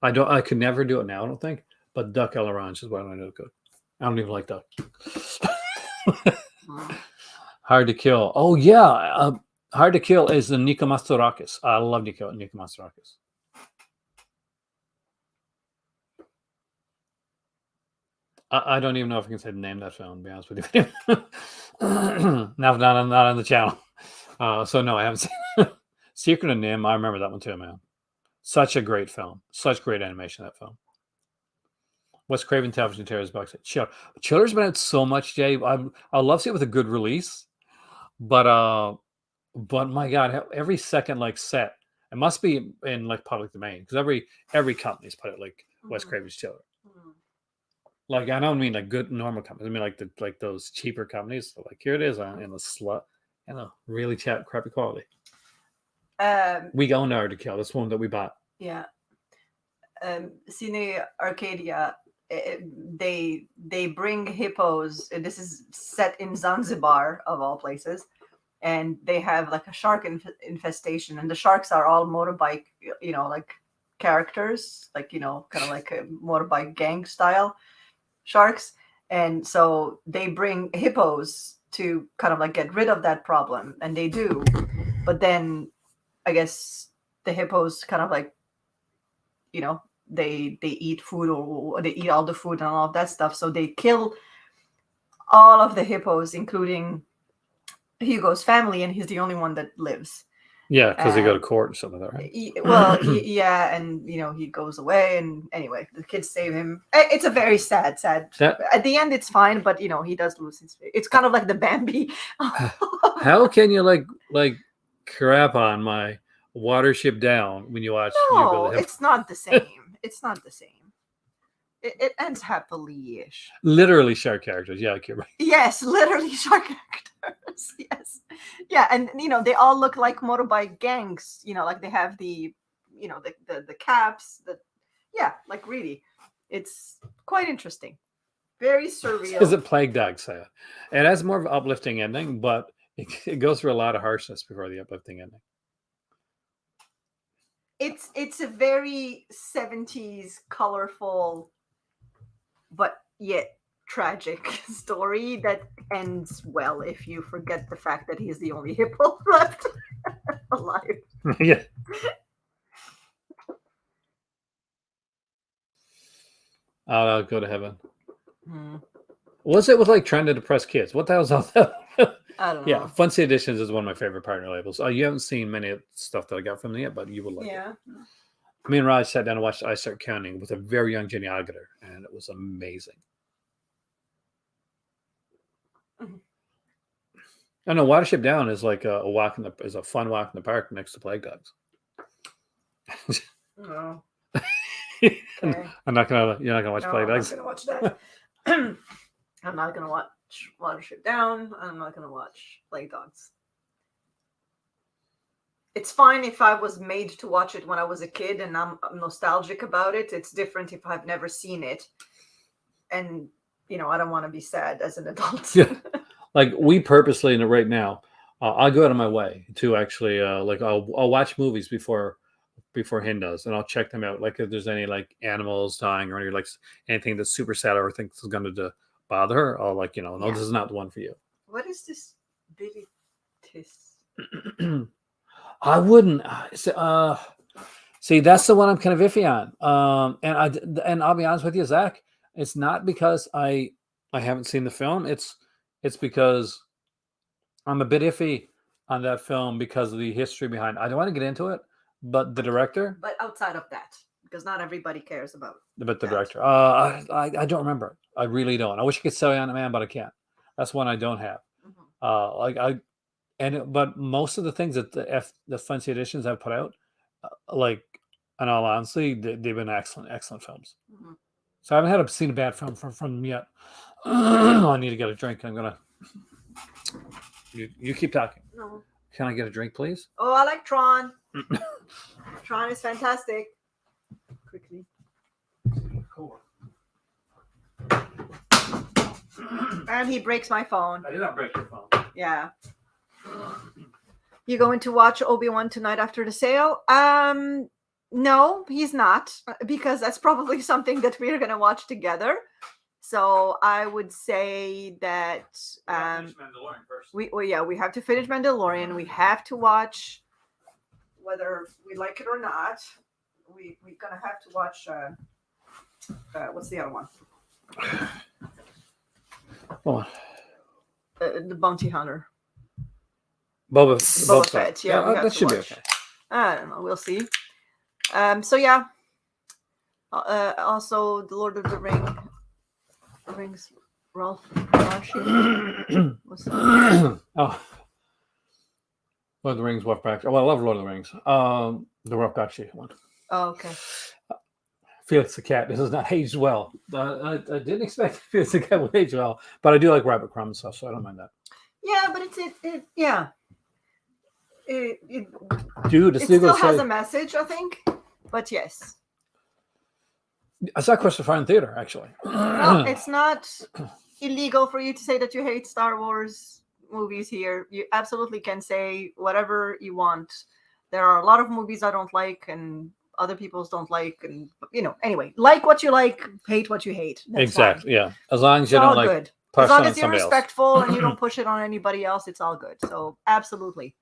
I could never do it now. I don't think, but duck à l'orange is what I know to cook. I don't even like duck. Hard to Kill. Oh yeah, Hard to Kill is the Nico Mastorakis. I love Nico Mastorakis. I don't even know if I can say the name of that film, to be honest with you. Not on the channel. So no, I haven't seen it. Secret of Nim. I remember that one too, man. Such a great film. Such great animation, that film. Wes Craven Television Terror's box set. Chiller's been out so much, Jay. I love to see it with a good release. But my God, every second like set, it must be in like public domain because every company's put it like Wes Craven's Chiller. Like I don't mean like good normal companies. I mean like those cheaper companies. So, like here it is in a really crappy quality. We own Hard to Kill. This one that we bought. Yeah. Cine Arcadia. They bring hippos. And this is set in Zanzibar of all places, and they have like a shark infestation, and the sharks are all motorbike, like characters, like kind of like a motorbike gang style sharks, and so they bring hippos to kind of like get rid of that problem, and they do, but then I guess the hippos kind of like they eat food, or they eat all the food and all of that stuff, so they kill all of the hippos, including Hugo's family, and he's the only one that lives. Yeah, because they go to court or something like that, right? Well, yeah, and he goes away, and anyway, the kids save him. It's a very sad. At the end, it's fine, but he does lose his. It's kind of like the Bambi. How can you like crap on my Watership Down when you watch? No, it's not the same. It's not the same. It ends happily-ish. Literally shark characters. Yeah, you're right. Yes, literally shark characters. Yes. Yeah, and they all look like motorbike gangs. Like they have the the caps. Like really, it's quite interesting. Very surreal. Is it Plague Dog sad? It has more of an uplifting ending, but it goes through a lot of harshness before the uplifting ending. It's a very 70s colorful but yet tragic story that ends well if you forget the fact that he's the only hippo left alive. Yeah. I'll go to heaven. What's it with like trying to depress kids? What the hell's all that? I don't know. Yeah, Fancy Editions is one of my favorite partner labels. You haven't seen many of the stuff that I got from them yet, but you will like it. Me and Raj sat down and watched I Start Counting with a very young Jenny Agutter, and it was amazing. I know Watership Down is like a fun walk in the park next to Plague Dogs. No. You're Okay. not gonna watch No, Plague I'm Dogs. not gonna watch that. I'm not gonna watch Watership Down. I'm not gonna watch Plague Dogs. It's fine if I was made to watch it when I was a kid and I'm nostalgic about it. It's different if I've never seen it, and I don't want to be sad as an adult. Yeah. Like we purposely right now, I'll go out of my way to actually like I'll watch movies before Hin does, and I'll check them out. Like if there's any like animals dying or any like anything that's super sad or thinks is going to bother her, I'll like no, Yeah. this is not the one for you. What is this Billy Tis? I wouldn't see. That's the one I'm kind of iffy on. And I'll be honest with you, Zach. It's not because I haven't seen the film. It's because I'm a bit iffy on that film because of the history behind it. I don't want to get into it, but the director. But outside of that, because not everybody cares about. But the that. director. I don't remember. I really don't. I wish I could say on Man, but I can't. That's one I don't have. But most of the things that the fancy editions have put out, like in all honesty, they've been excellent films. Mm-hmm. So I haven't seen a bad film from them yet. I need to get a drink. I'm gonna. You keep talking. No. Can I get a drink, please? Oh, I like Tron. Tron is fantastic. Quickly. Cool. And he breaks my phone. I did not break your phone. Yeah. You going to watch Obi-Wan tonight after the sale? No, he's not, because that's probably something that we're gonna watch together. So I would say that Mandalorian first. we have to finish Mandalorian. We have to watch, whether we like it or not. We're gonna have to watch. What's the other one? Hold on. The Bounty Hunter. Boba Fett. Yeah, we have that to should be watch. okay. I don't know. We'll see. So yeah. Also, the Lord of the Rings. Ralph Bakshi. What's that? Oh, Lord of the Rings, Ralph Bakshi. Well, I love Lord of the Rings. The Ralph Bakshi one. Oh, okay. Felix the Cat. This is not aged well. I didn't expect Felix the Cat would age well, but I do like Rabbit Crumb and stuff, so I don't mind that. Yeah, but yeah. Dude, it still has a message, I think. But yes. I saw Christopher in theater, actually. No, it's not illegal for you to say that you hate Star Wars movies here. You absolutely can say whatever you want. There are a lot of movies I don't like and other people's don't like. And, anyway, like what you like, hate what you hate. That's exactly, fine. yeah. As long as you it's don't all like good. push As long on as you're somebody respectful else. and you don't push it on anybody else, it's all good. So absolutely.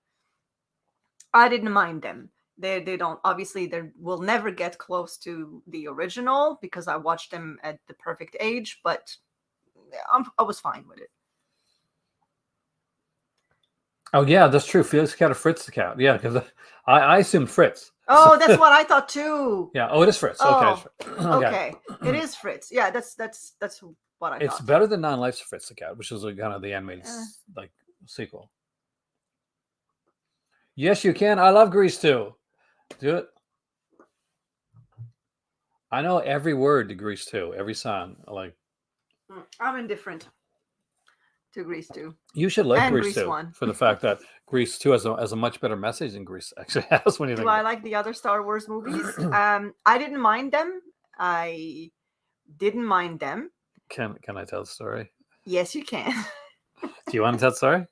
I didn't mind them. They don't, obviously they will never get close to the original because I watched them at the perfect age, but I was fine with it. Oh yeah, that's true. Felix the Cat or Fritz the Cat. Yeah, because I assumed Fritz. Oh, that's what I thought too. Yeah. Oh, it is Fritz. Oh, okay. It's Fritz. Okay. It is Fritz. Yeah, that's what I It's thought. better than Non Life's Fritz the Cat, which is like kind of the animated like sequel. Yes, you can. I love Grease too. Do it. I know every word to Grease too. Every song. I'm indifferent to Grease 2. You should like And Grease Grease 2 1. for the fact that Grease 2 has a much better message than Grease actually has. When you think Do I like the other Star Wars movies? I didn't mind them. I didn't mind them. Can I tell the story? Yes, you can. Do you want to tell the story?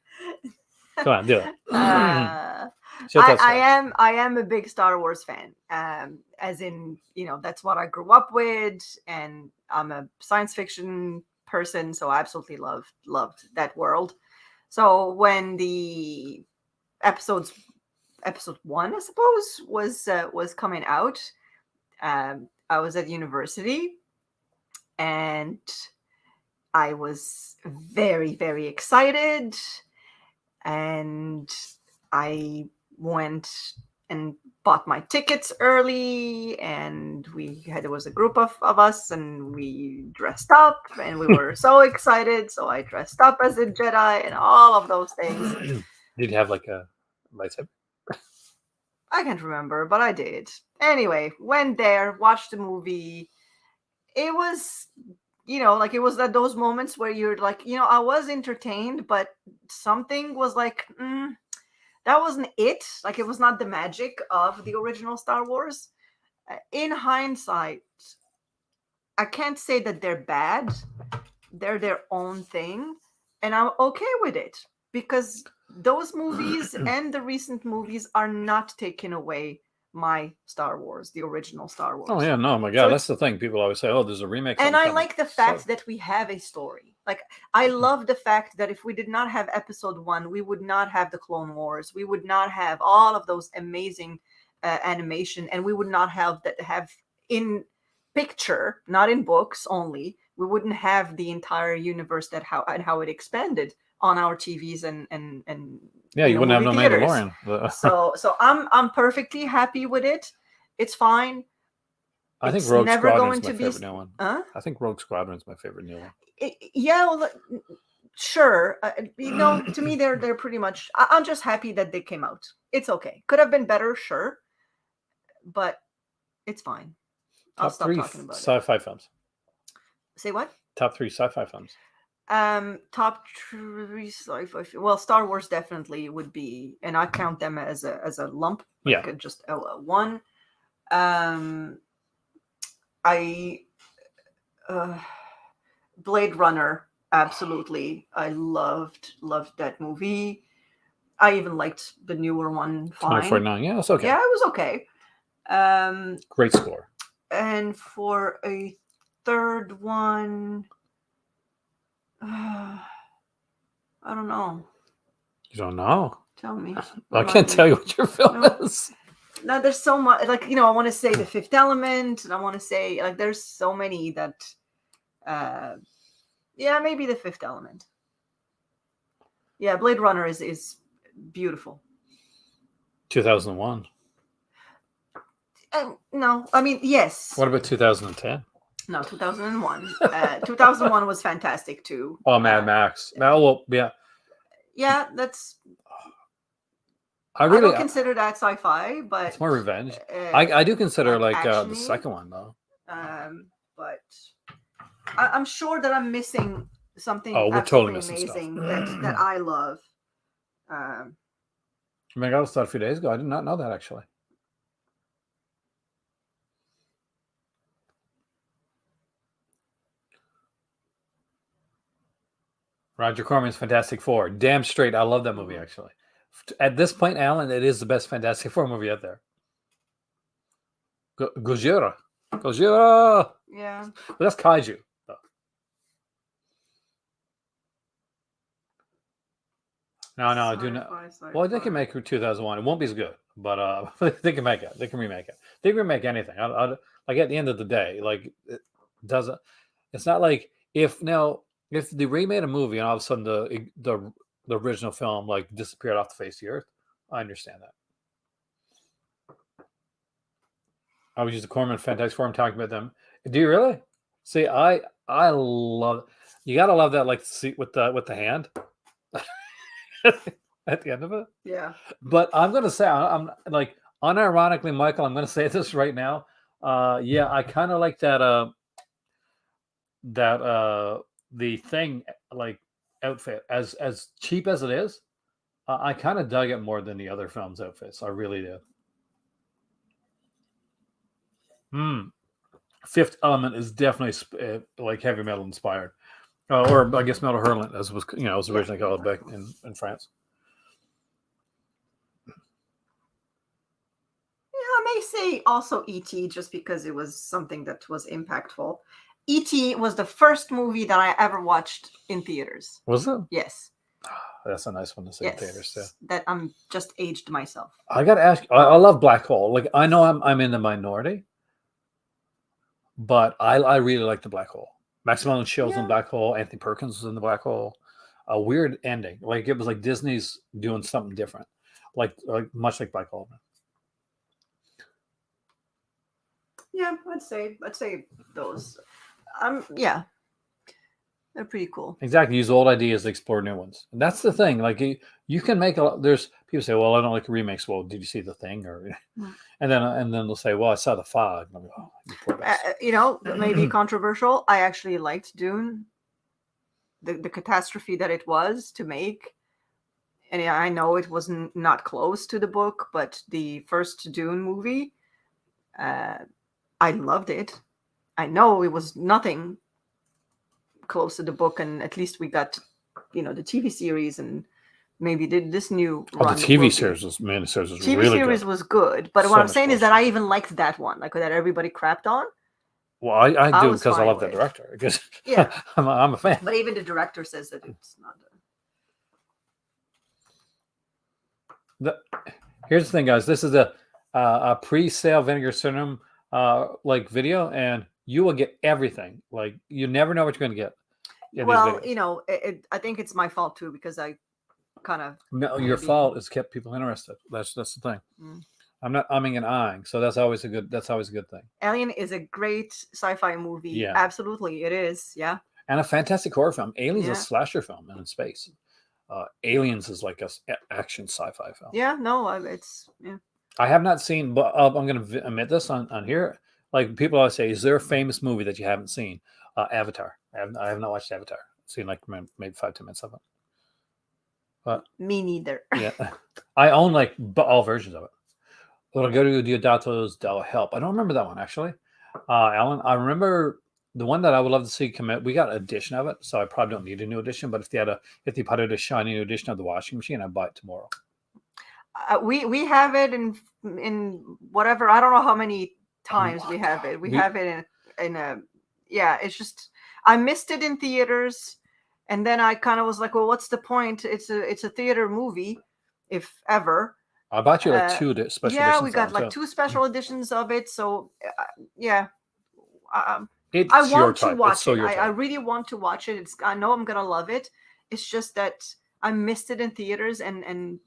Come on, do it. I am a big Star Wars fan. As in, that's what I grew up with, and I'm a science fiction person, so I absolutely loved that world. So when the episode 1, I suppose, was coming out, I was at university, and I was very, very excited, and I went and bought my tickets early, and there was a group of us, and we dressed up, and we were so excited. So I dressed up as a Jedi and all of those things. Did you have like a lightsaber? I can't remember, but I did. Anyway, went there, watched the movie. It was, like it was at those moments where you're like, I was entertained, but something was like, that wasn't it. Like it was not the magic of the original Star Wars. In hindsight, I can't say that they're bad. They're their own thing, and I'm okay with it because those movies and the recent movies are not taking away my Star Wars, the original Star Wars. Oh yeah, no, my God, that's the thing. People always say, "Oh, there's a remake." And I like the fact that we have a story. Like I love the fact that if we did not have Episode 1, we would not have the Clone Wars. We would not have all of those amazing animation, and we would not have in picture, not in books only. We wouldn't have the entire universe how it expanded on our TVs and yeah, you wouldn't have no theaters. Mandalorian. so I'm perfectly happy with it. It's fine. I think Rogue Squadron's my favorite new one. I think Rogue Squadron's my favorite new one. Yeah, sure. To me, they're pretty much. I'm just happy that they came out. It's okay. Could have been better, sure, but it's fine. I'll Top stop 3 talking about sci-fi films. Say what? Top 3 sci-fi films. Top 3 sci-fi. Well, Star Wars definitely would be, and I count them as a lump. Like just a one. Blade Runner, absolutely. I loved that movie. I even liked the newer one. Fine. 2049. Yeah, it's okay. Yeah, it was okay. Great score. And for a third one, I don't know. You don't know? Tell me. I can't tell you what your film is. No, there's so much. Like, I want to say The Fifth Element, and I want to say, like, there's so many that, maybe The Fifth Element. Yeah, Blade Runner is beautiful. 2001. No, I mean, yes. What about 2010? No, 2001. 2001 was fantastic too. Oh, Mad Max. Well, yeah. Yeah, that's. I don't consider that sci-fi, but it's more revenge. I do consider like the second one though. But I'm sure that I'm missing something. Oh, we're totally missing amazing that I love. I mean, I got to start a few days ago. I did not know that actually. Roger Corman's Fantastic Four. Damn straight. I love that movie, actually. At this point, Alan, it is the best Fantastic Four movie out there. Gojira. Yeah. But that's kaiju, though. No, I do not. Well, they can make 2001. It won't be as good, but they can make it. They can remake it. They can remake anything. Like at the end of the day, like it doesn't. It's not like if they remade a movie and all of a sudden the original film like disappeared off the face of the earth, I understand that. I would use the Corman Fantastic Four. I'm talking about them. Do you really? See, I love. You gotta love that, like see with the hand at the end of it. Yeah. But I'm gonna say I'm like unironically, Michael. I'm gonna say this right now. Yeah, I kind of like that. The thing like outfit as cheap as it is, I kind of dug it more than the other films' outfits. I really did. Fifth Element is definitely like heavy metal inspired, or I guess metal hurlant as was originally called back in France. Yeah, I may say also E.T. just because it was something that was impactful. E.T. was the first movie that I ever watched in theaters. Was it? Yes. That's a nice one to see in theaters too. That I'm just aged myself. I got to ask. I love Black Hole. Like I know I'm in the minority, but I really like the Black Hole. Maximilian Schell's in Black Hole. Anthony Perkins was in the Black Hole. A weird ending. Like it was like Disney's doing something different. Like much like Black Hole. Yeah, I'd say those. Yeah, they're pretty cool. Exactly. Use old ideas to explore new ones. And that's the thing. Like you can make a lot. There's people say, "Well, I don't like remakes." Well, did you see The Thing? Or Mm. and then they'll say, "Well, I saw The Fog." And I'm like, "Oh, you poor bastard." You know, maybe controversial. I actually liked Dune. The catastrophe that it was to make, and yeah, I know it wasn't not close to the book, but the first Dune movie, I loved it. I know it was nothing close to the book, and at least we got, the TV series, and maybe did this new Oh, the run TV will be- series was miniseries was TV really series good. was good, but So what I'm much saying is that bullshit. I even liked that one, like that everybody crapped on. Well, I I do was because I fine love that with. director. Because Yeah. I'm a fan. But even the director says that it's not. Here's the thing, guys. This is a pre-sale Vinegar Syndrome like video, and you will get everything. Like you never know what you're going to get. in these Well, videos. I think it's my fault too because I kind of. No, your maybe- fault has kept people interested. That's the thing. Mm. I'm not umming and ahhing, so that's always a good thing. Alien is a great sci-fi movie. Yeah. Absolutely, it is. Yeah. And a fantastic horror film. Aliens is Yeah. a slasher film and in space. Aliens is like a action sci-fi film. Yeah. No, it's yeah. I have not seen, but I'm going to admit this on here. Like people always say, is there a famous movie that you haven't seen? Avatar. I have not watched Avatar. I've seen like maybe 5-10 minutes of it. But Me neither. yeah, I own like all versions of it. When I go to Diodatos del Help, I don't remember that one actually. Alan, I remember the one that I would love to see come out. We got an edition of it, so I probably don't need a new edition. But if they put out a shiny new edition of the washing machine, I'd buy it tomorrow. We have it in whatever. I don't know how many times we have it. We have it in a. Yeah, it's just I missed it in theaters, and then I kind of was like, well, what's the point? It's a theater movie, if ever. I bought you like two special editions. Yeah, we got of it, like too. 2 special editions of it. So yeah, It's I your want to type. watch It's so it. your I type. really want to watch it. I know I'm gonna love it. It's just that I missed it in theaters, and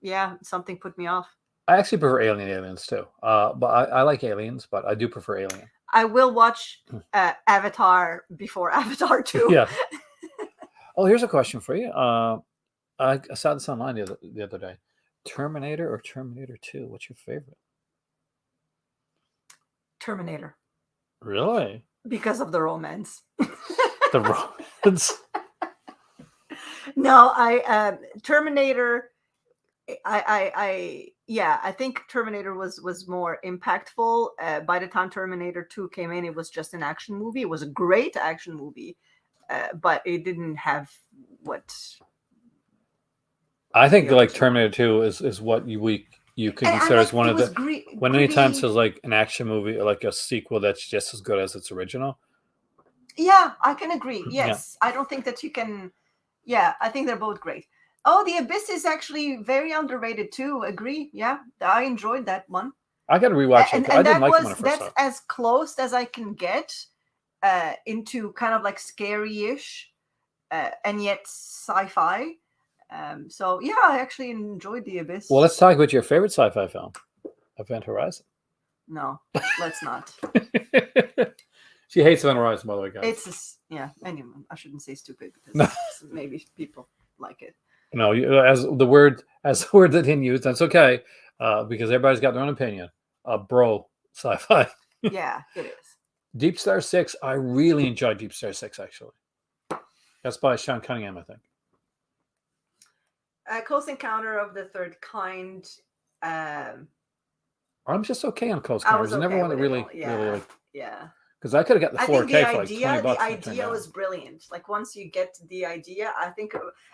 yeah, something put me off. I actually prefer Aliens too. But I like Aliens, but I do prefer Alien. I will watch Avatar before Avatar 2. Yeah. Oh, here's a question for you. I saw this online the other day. Terminator or Terminator 2? What's your favorite? Terminator, Really? because of the romance. The romance. No, Terminator. I think Terminator was more impactful. By the time Terminator 2 came in, it was just an action movie. It was a great action movie, but it didn't have what. I think Yeah, like sure. Terminator 2 is what you could And I consider as liked one it of was the when anytime gritty. says like an action movie or like a sequel that's just as good as its original. Yeah, I can agree. Yeah. Yes, I don't think that you can. Yeah, I think they're both great. Oh, The Abyss is actually very underrated too. Agree. Yeah, I enjoyed that one. I got to rewatch And it. I didn't that like it when I first that's saw it. as close as I can get into kind of like scary-ish and yet sci-fi. So yeah, I actually enjoyed The Abyss. Well, let's talk about your favorite sci-fi film, Event Horizon. No, let's not. She hates Event Horizon, by the way, guys. Yeah. Anyway, I shouldn't say stupid because No. maybe people like it. No, as the word that didn't use, that's okay, because everybody's got their own opinion. Bro, sci-fi. Yeah, it is. Deep Star 6. I really enjoyed Deep Star 6. Actually, that's by Sean Cunningham, I think. Close Encounter of the Third Kind. I'm just okay on Close I was Encounters. I never okay want to with it really, all. Yeah. really like, Yeah. because I could have got the I 4K think for like $20. the idea was brilliant. Like once you get the idea, I think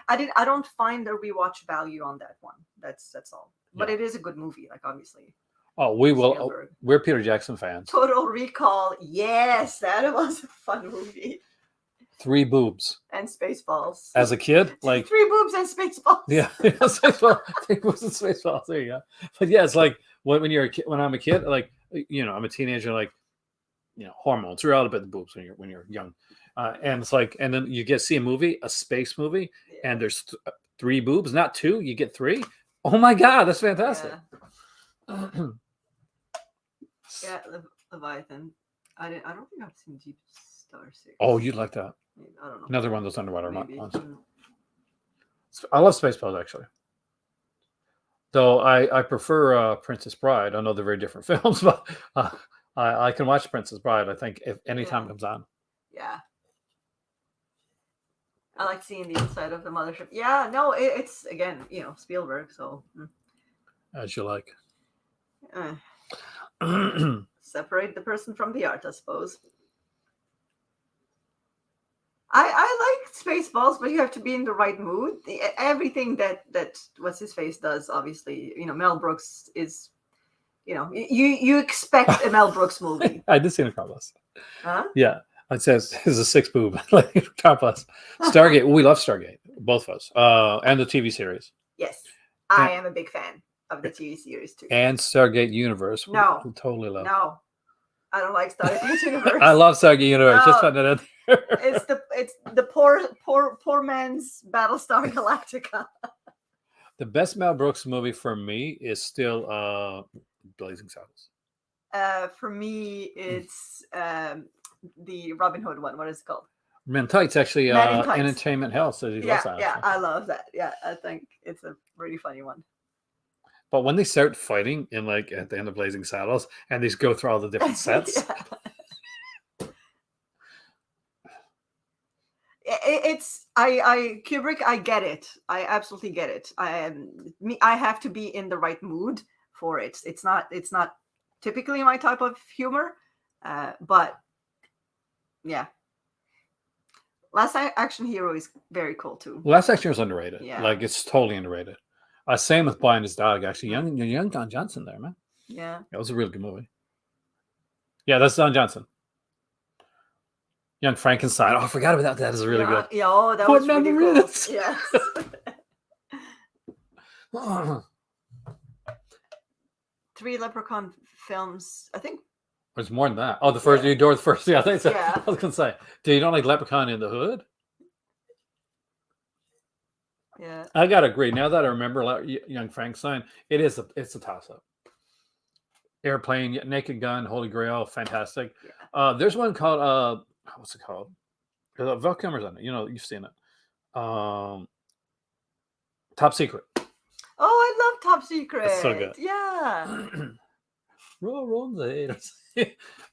I don't find the rewatch value on that one. That's all. But Yeah. it is a good movie. Like obviously. Oh, we will. Spielberg. We're Peter Jackson fans. Total Recall. Yes, that was a fun movie. 3 boobs And Spaceballs. as a kid, like 3 boobs and Spaceballs. yeah, Spaceball. 3 boobs and Spaceballs. There you go. But yeah, it's like when you're a kid. When I'm a kid, like I'm a teenager, like hormones. You're all about the boobs when you're young, and it's like, and then you see a movie, a space movie, Yeah. and there's 3 boobs, not 2. You get 3. Oh my god, that's fantastic. Yeah. Yeah, Leviathan. I don't think I've seen Deep Star Six. Oh, you'd like that. I don't know. Another one of those underwater Maybe. ones. I love Spaceballs, actually. Though I prefer Princess Bride. I know they're very different films, but I can watch Princess Bride, I think, if any time comes on. Yeah. I like seeing the inside of the mothership. Yeah, no, it's, again, Spielberg, so. As you like. Separate the person from the art, I suppose. I like Spaceballs, but you have to be in the right mood. Everything that what's his face does, obviously, Mel Brooks is, you expect a Mel Brooks movie. I did see the Carlos. Huh? Yeah, it says it's a 6 boob like Carlos. Stargate. We love Stargate, both of us, and the TV series. Yes, I am a big fan of the TV series too. And Stargate Universe. No, we totally love. No, I don't like Stargate Universe. I love Stargate Universe. No. Just putting it in there. It's the poor man's Battlestar Galactica. The best Mel Brooks movie for me is still Blazing Saddles. For me, it's the Robin Hood one. What is it called? Men in Tights, actually. Men in Tights. Entertainment Hell. So Yeah, I love that. Yeah, I think it's a really funny one. But when they start fighting in at the end of Blazing Saddles, and they just go through all the different sets. It's Kubrick. I get it. I absolutely get it. I have to be in the right mood for it. It's not typically my type of humor, but yeah. Last Action Hero is very cool too. Last Action Hero is underrated. Yeah. It's totally underrated. Same with Boy and His Dog. Actually, young Don Johnson there, man. Yeah. That was a really good movie. Yeah, that's Don Johnson. Young Frankenstein. Oh, I forgot about that. That is really good. Yeah, that was really cool. Yes. Three Leprechaun films, I think. There's more than that. Oh, the first, you adore the first. Yeah, I think so. Yeah. I was going to say, do you don't like Leprechaun in the Hood? Yeah. I got to agree. Now that I remember Young Frankenstein, it's a toss-up. Airplane, Naked Gun, Holy Grail, fantastic. Yeah. There's one called, what's it called? Val Kilmer's on it. You've seen it. Top Secret. Oh, I love Top Secret. It's so good. Yeah. Roll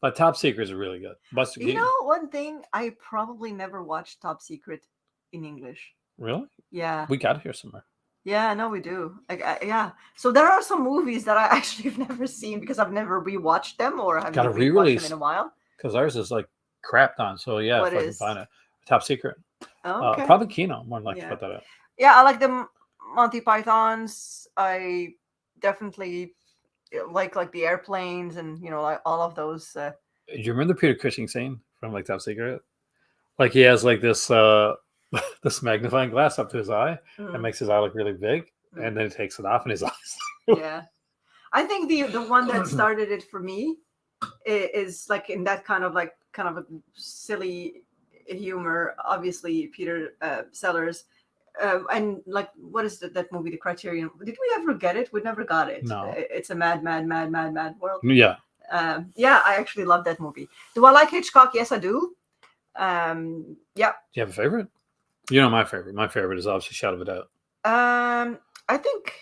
but Top Secret is really good. Buster Keaton. One thing, I probably never watched Top Secret in English. Really? Yeah. We got it here somewhere. Yeah, no, we do. Yeah. So there are some movies that I actually have never seen because I've never rewatched them or haven't rewatched them in a while. Because ours is crapped on. So yeah, what if I can find it. Top Secret. Oh, okay. Probably Kino. More than likely to put that out. Yeah, I like the Monty Pythons. I definitely like the airplanes and like all of those. Do you remember the Peter Cushing scene from Top Secret? He has this this magnifying glass up to his eye and makes his eye look really big, and then he takes it off in his eyes. Yeah, I think the one that started it for me is in that kind of a silly humor. Obviously, Peter Sellers. And what is that movie, The Criterion? Did we ever get it? We never got it. No. It's a mad world. Yeah. Yeah, I actually love that movie. Do I like Hitchcock? Yes, I do. Yeah. Do you have a favorite? My favorite. My favorite is obviously Shadow of a Doubt. I think.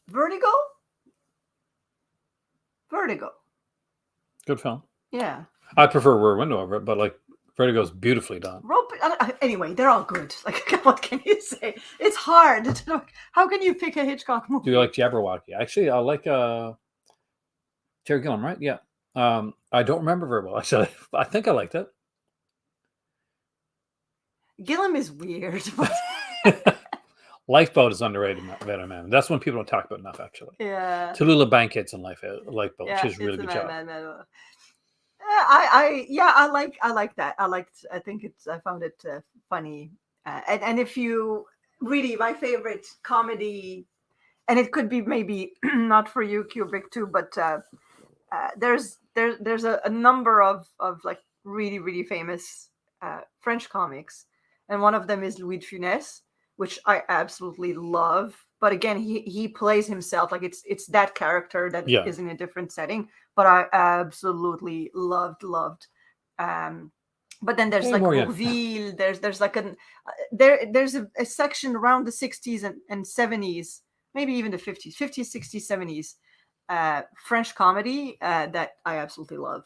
Vertigo. Good film. Yeah. I prefer Rear Window over it, but Vertigo's beautifully done. Anyway, they're all good. What can you say? It's hard. How can you pick a Hitchcock movie? Do you like Jabberwocky? Actually, I like Terry Gilliam, right? Yeah. I don't remember very well. Actually, I think I liked it. Gilliam is weird. Lifeboat is underrated, man. That's one people don't talk about enough, actually. Yeah. Tallulah Bankhead's in Lifeboat. She's a really good job. I like that. I found it funny. And if you really, my favorite comedy, and it could be maybe not for you, Kubrick too, but there's a number of really, really famous French comics. And one of them is Louis de Funès, which I absolutely love. But again, he plays himself, like it's that character that is in a different setting. But I absolutely loved. But then there's like Bourville. There's like there's a section around the 60s and 70s, maybe even the 50s, 60s, 70s, French comedy that I absolutely love.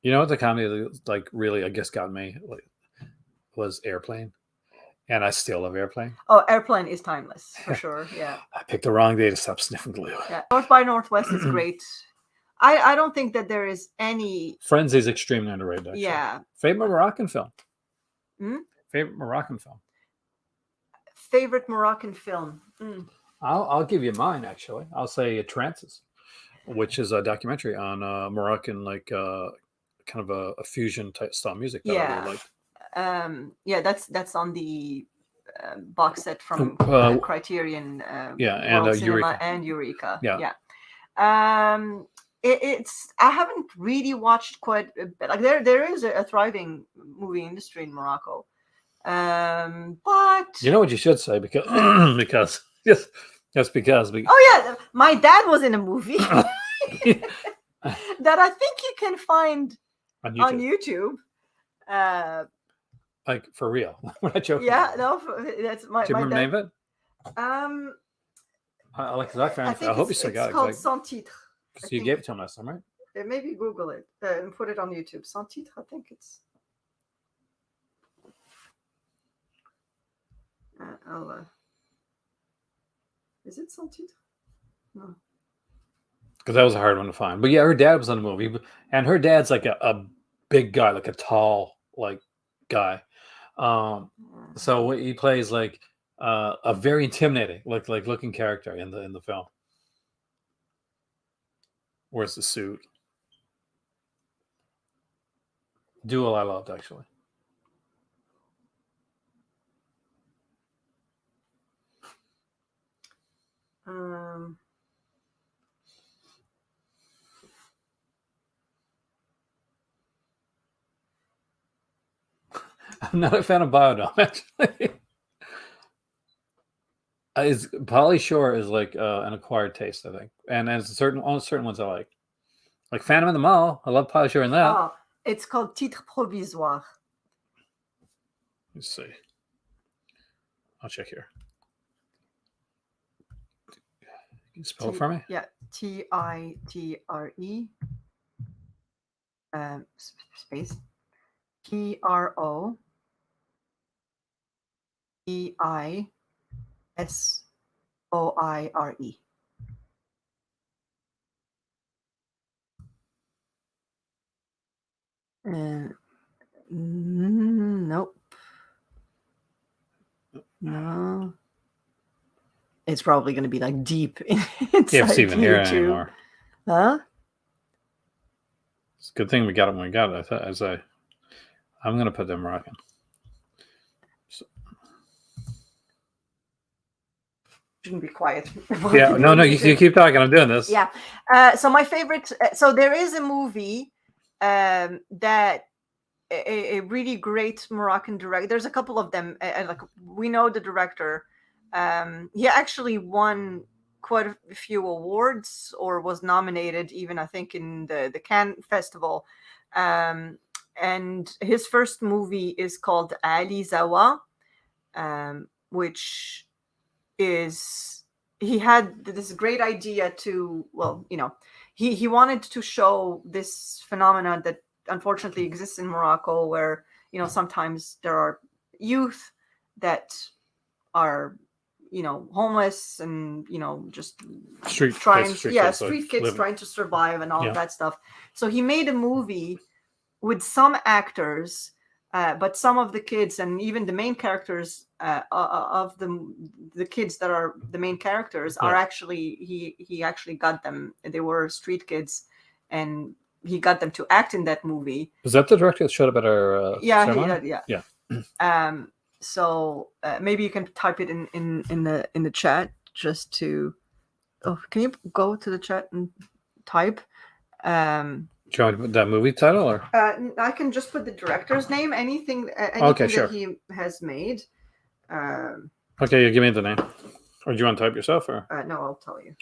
You know what the comedy that, like, really, I guess, got me was Airplane. And I still love Airplane. Oh, Airplane is timeless, for sure. Yeah. I picked the wrong day to stop sniffing glue. Yeah. North by Northwest is great. I don't think that there is any... Frenzy is extremely underrated, actually. Yeah. Favorite Moroccan film? Hmm? Favorite Moroccan film? Favorite Moroccan film? I'll give you mine, actually. I'll say Trances, which is a documentary on Moroccan, like, kind of a fusion type style music that I really liked. Yeah, that's on the box set from Criterion. And Eureka. And Eureka. It's I haven't really watched quite like there is a thriving movie industry in Morocco, but you know what you should say because because oh yeah, my dad was in a movie that I think you can find on YouTube. Like, for real. We're not joking. Yeah, no, that's my. Do you remember the name of it? I hope you still got it. It's called Sans Titre. So you gave it to him last time, right? Maybe Google it and put it on YouTube. Sans Titre, I think it's. Is it Sans Titre? No. Because that was a hard one to find. But yeah, her dad was on the movie, and her dad's like a big guy, like a tall, like, guy. So he plays like a very intimidating, like looking character in the film. Where's the suit? Duel I loved, actually. I'm not a fan of Biodome, actually. Pauly Shore is like an acquired taste, I think, and there's certain ones I like Phantom in the Mall. I love Pauly Shore in that. Oh, it's called Titre Provisoire. Let's see. I'll check here. Can you spell it for me? Yeah, Titre space PROVISOIRE. Nope. No. It's probably going to be like deep inside It's even here YouTube. anymore. Huh? It's a good thing we got it when we got it. I'm going to put them rocking. You can be quiet. Yeah, no, you keep talking. I'm doing this. Yeah. So my favorite. So there is a movie that a really great Moroccan director. There's a couple of them. Like, we know the director. He actually won quite a few awards, or was nominated even, I think, in the Cannes Festival. And his first movie is called Ali Zawa, which is, he had this great idea to, well, he wanted to show this phenomenon that unfortunately exists in Morocco, where sometimes there are youth that are homeless and just street kids trying to survive and all of that stuff. So he made a movie with some actors, but some of the kids and even the main characters of the kids that are the main characters are actually, he actually got them. They were street kids, and he got them to act in that movie. Was that the director that showed up at our ceremony? Yeah. So maybe you can type it in the chat just to. Oh, can you go to the chat and type? Do you want to put that movie title, or? I can just put the director's name. Anything that he has made. Okay, you give me the name. Or do you want to type yourself? Or No, I'll tell you.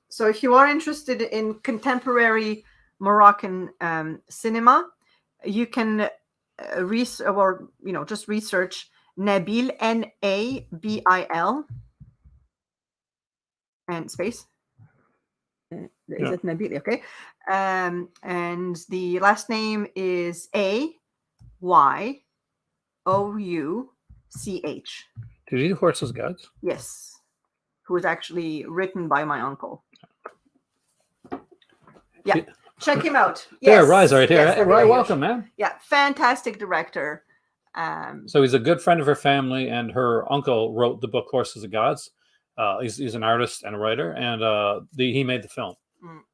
So if you are interested in contemporary Moroccan cinema, you can just research Nabil, Nabil, and space. Is it Nabil? Okay. And the last name is Ayouch. did you do Horses Gods? Yes. Who was actually written by my uncle. Yeah. Check him out. There, Yes. Rye's right here. Yes, Hey, Rye, welcome, man. Yeah, fantastic director. So he's a good friend of her family, and her uncle wrote the book Horses of Gods. He's an artist and a writer, and he made the film.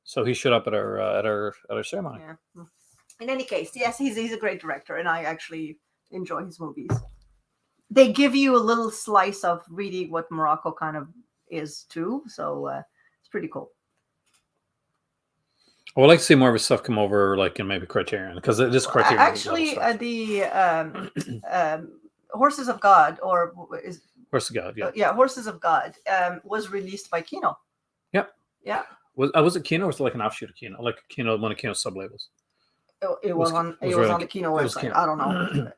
So he showed up at our ceremony. Yeah. In any case, yes, he's a great director, and I actually enjoy his movies. They give you a little slice of really what Morocco kind of is too, so it's pretty cool. I would like to see more of his stuff come over, like in maybe Criterion, because it is Criterion. Actually, the Horses of God, or is Horses of God, yeah, Horses of God, was released by Kino. Yep. Yeah. Was it Kino, or was it like an offshoot of Kino, like Kino, one of Kino's sublabels? It was on the Kino website. Kino. I don't know.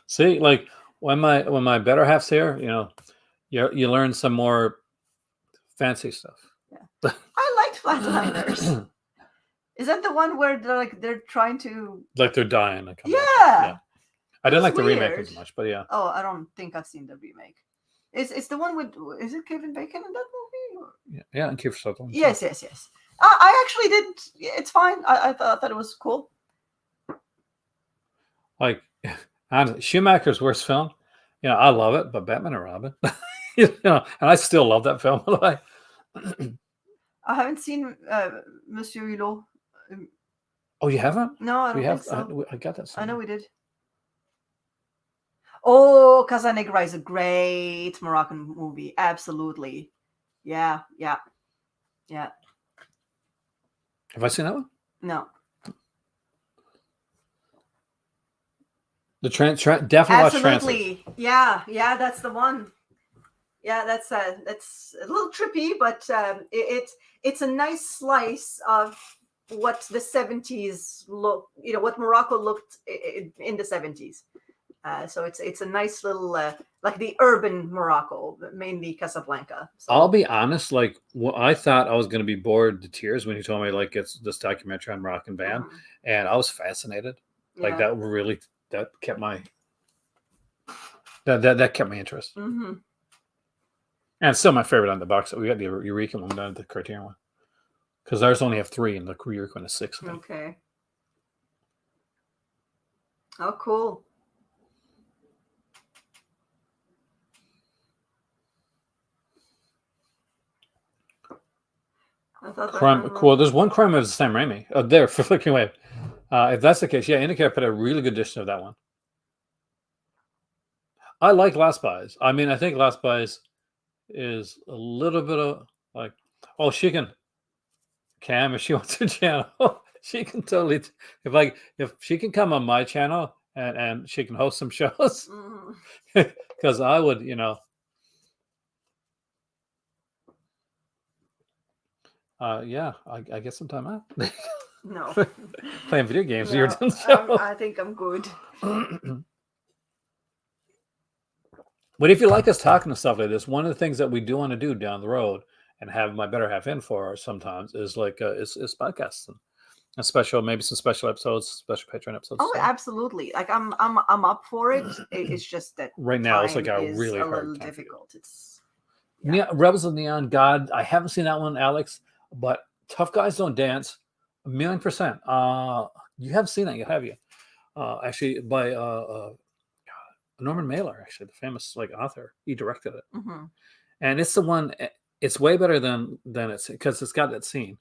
See, like when my better half's here, you learn some more fancy stuff. Yeah. I liked Flatliners. Is that the one where they're trying to they're dying? Yeah. I didn't like the remake as much, but yeah. Oh, I don't think I've seen the remake. It's the one with, is it Kevin Bacon in that movie? Or? Yeah, and Kiefer Sutherland. Yes. I actually did. It's fine. I thought it was cool. Like, honestly, Schumacher's worst film. I love it, but Batman and Robin. And I still love that film. By the way. I haven't seen Monsieur Hulot. Oh, you haven't? No, I don't think so. I got that. Somewhere. I know we did. Oh, Casa Negra is a great Moroccan movie. Absolutely. Yeah. Have I seen that one? No. The definitely watch Absolutely. Yeah, that's the one. Yeah, that's a little trippy, but it's a nice slice of what the 70s look, what Morocco looked in the 70s. So it's a nice little like the urban Morocco, mainly Casablanca. So. I'll be honest, like I thought I was going to be bored to tears when you told me like it's this documentary on Moroccan band, and I was fascinated. Yeah. Like that kept my that kept my interest. Mm-hmm. And it's still my favorite on the box. We got the Eureka one down at the Criterion one, because ours only have 3 and the Eureka one is 6. Okay. Oh, cool. Cool. There's one crime of Sam Raimi. Oh, there for Flickering Wave. If that's the case, yeah, Indicator put a really good edition of that one. I like Last Buys. I mean, I think Last Buys is a little bit of like, oh, she can, Cam, if she wants her channel, she can totally, if she can come on my channel and she can host some shows, because I would, yeah, I get some time out. No. Playing video games. No, You're doing so. I think I'm good. But if you like us talking to stuff like this, one of the things that we do want to do down the road and have my better half in for sometimes is like is podcasts and maybe some special episodes, special Patreon episodes. Oh, absolutely! Like I'm up for it. It's just that right now it's like a really hard little time difficult. It's Rebels of Neon God. I haven't seen that one, Alex, but Tough Guys Don't Dance, 1,000,000%. You haven't seen that yet, have you? Actually, by Norman Mailer, actually, the famous author. He directed it, and it's the one. It's way better than it's because it's got that scene.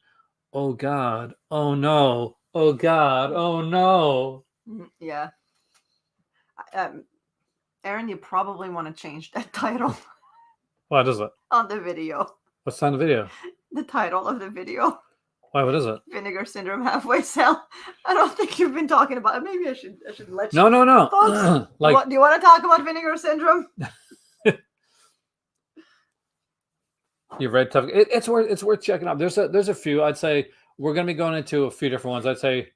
Oh God! Oh no! Oh God! Oh no! Yeah. Aaron, you probably want to change that title. What is it? On the video. What's on the video? The title of the video. Why? What is it? Vinegar Syndrome halfway sell. I don't think you've been talking about it. Maybe I should let you. No. Folks, Like, do you want to talk about Vinegar Syndrome? you've read tough. It's worth checking out. There's a few. I'd say we're gonna be going into a few different ones. I'd say,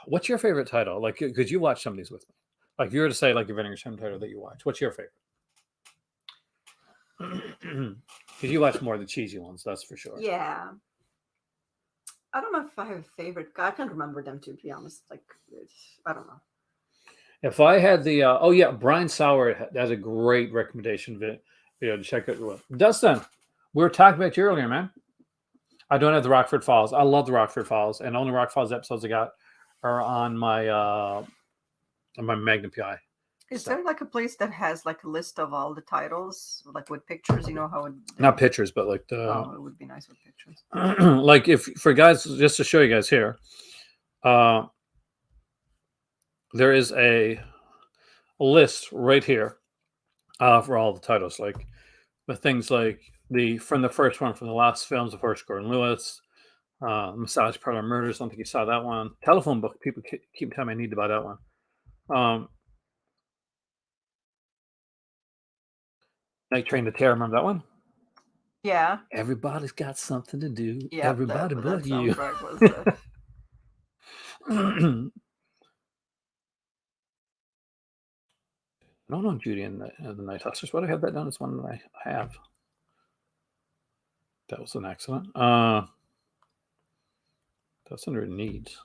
what's your favorite title? Like, could you watch some of these with me? Like, if you were to say like your Vinegar Syndrome title that you watch, what's your favorite? Because you watch more of the cheesy ones, that's for sure. Yeah. I don't know if I have a favorite. I can't remember them, to be honest. Like, I don't know. If I had the Brian Sauer has a great recommendation video to check out. Dustin, we were talking about you earlier, man. I don't have the Rockford Files. I love the Rockford Files, and the only Rock Files episodes I got are on my Magnum PI. Is there like a place that has like a list of all the titles, like with pictures? You know how it. Not pictures, but like Oh, it would be nice with pictures. like if for guys, just to show you guys here, there is a list right here for all the titles, like the things like from the first one, from the last films, of course, Gordon Lewis, Massage Parlor Murders. I don't think you saw that one. Telephone Book. People keep telling me I need to buy that one. Night Train to Terror. Remember that one? Yeah. Everybody's got something to do. Yeah. Everybody but you. Right, I don't know Judy and the Night Hustlers. What I have that down is one that I have. That was an accident. That's under needs.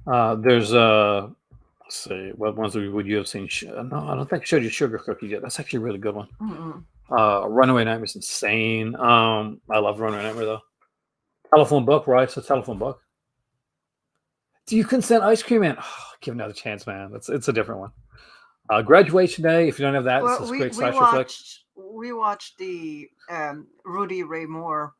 There's let's see, what ones would you have seen? No, I don't think I showed you Sugar Cookie yet. That's actually a really good one. Mm-hmm. Runaway Nightmare is insane. I love Runaway Nightmare though. Telephone Book, right? It's a Telephone Book. Do you consent Ice Cream Man? Oh, give it another chance, man. It's a different one. Graduation Day. If you don't have that, Well, it's a great slasher flick. We watched the Rudy Ray Moore.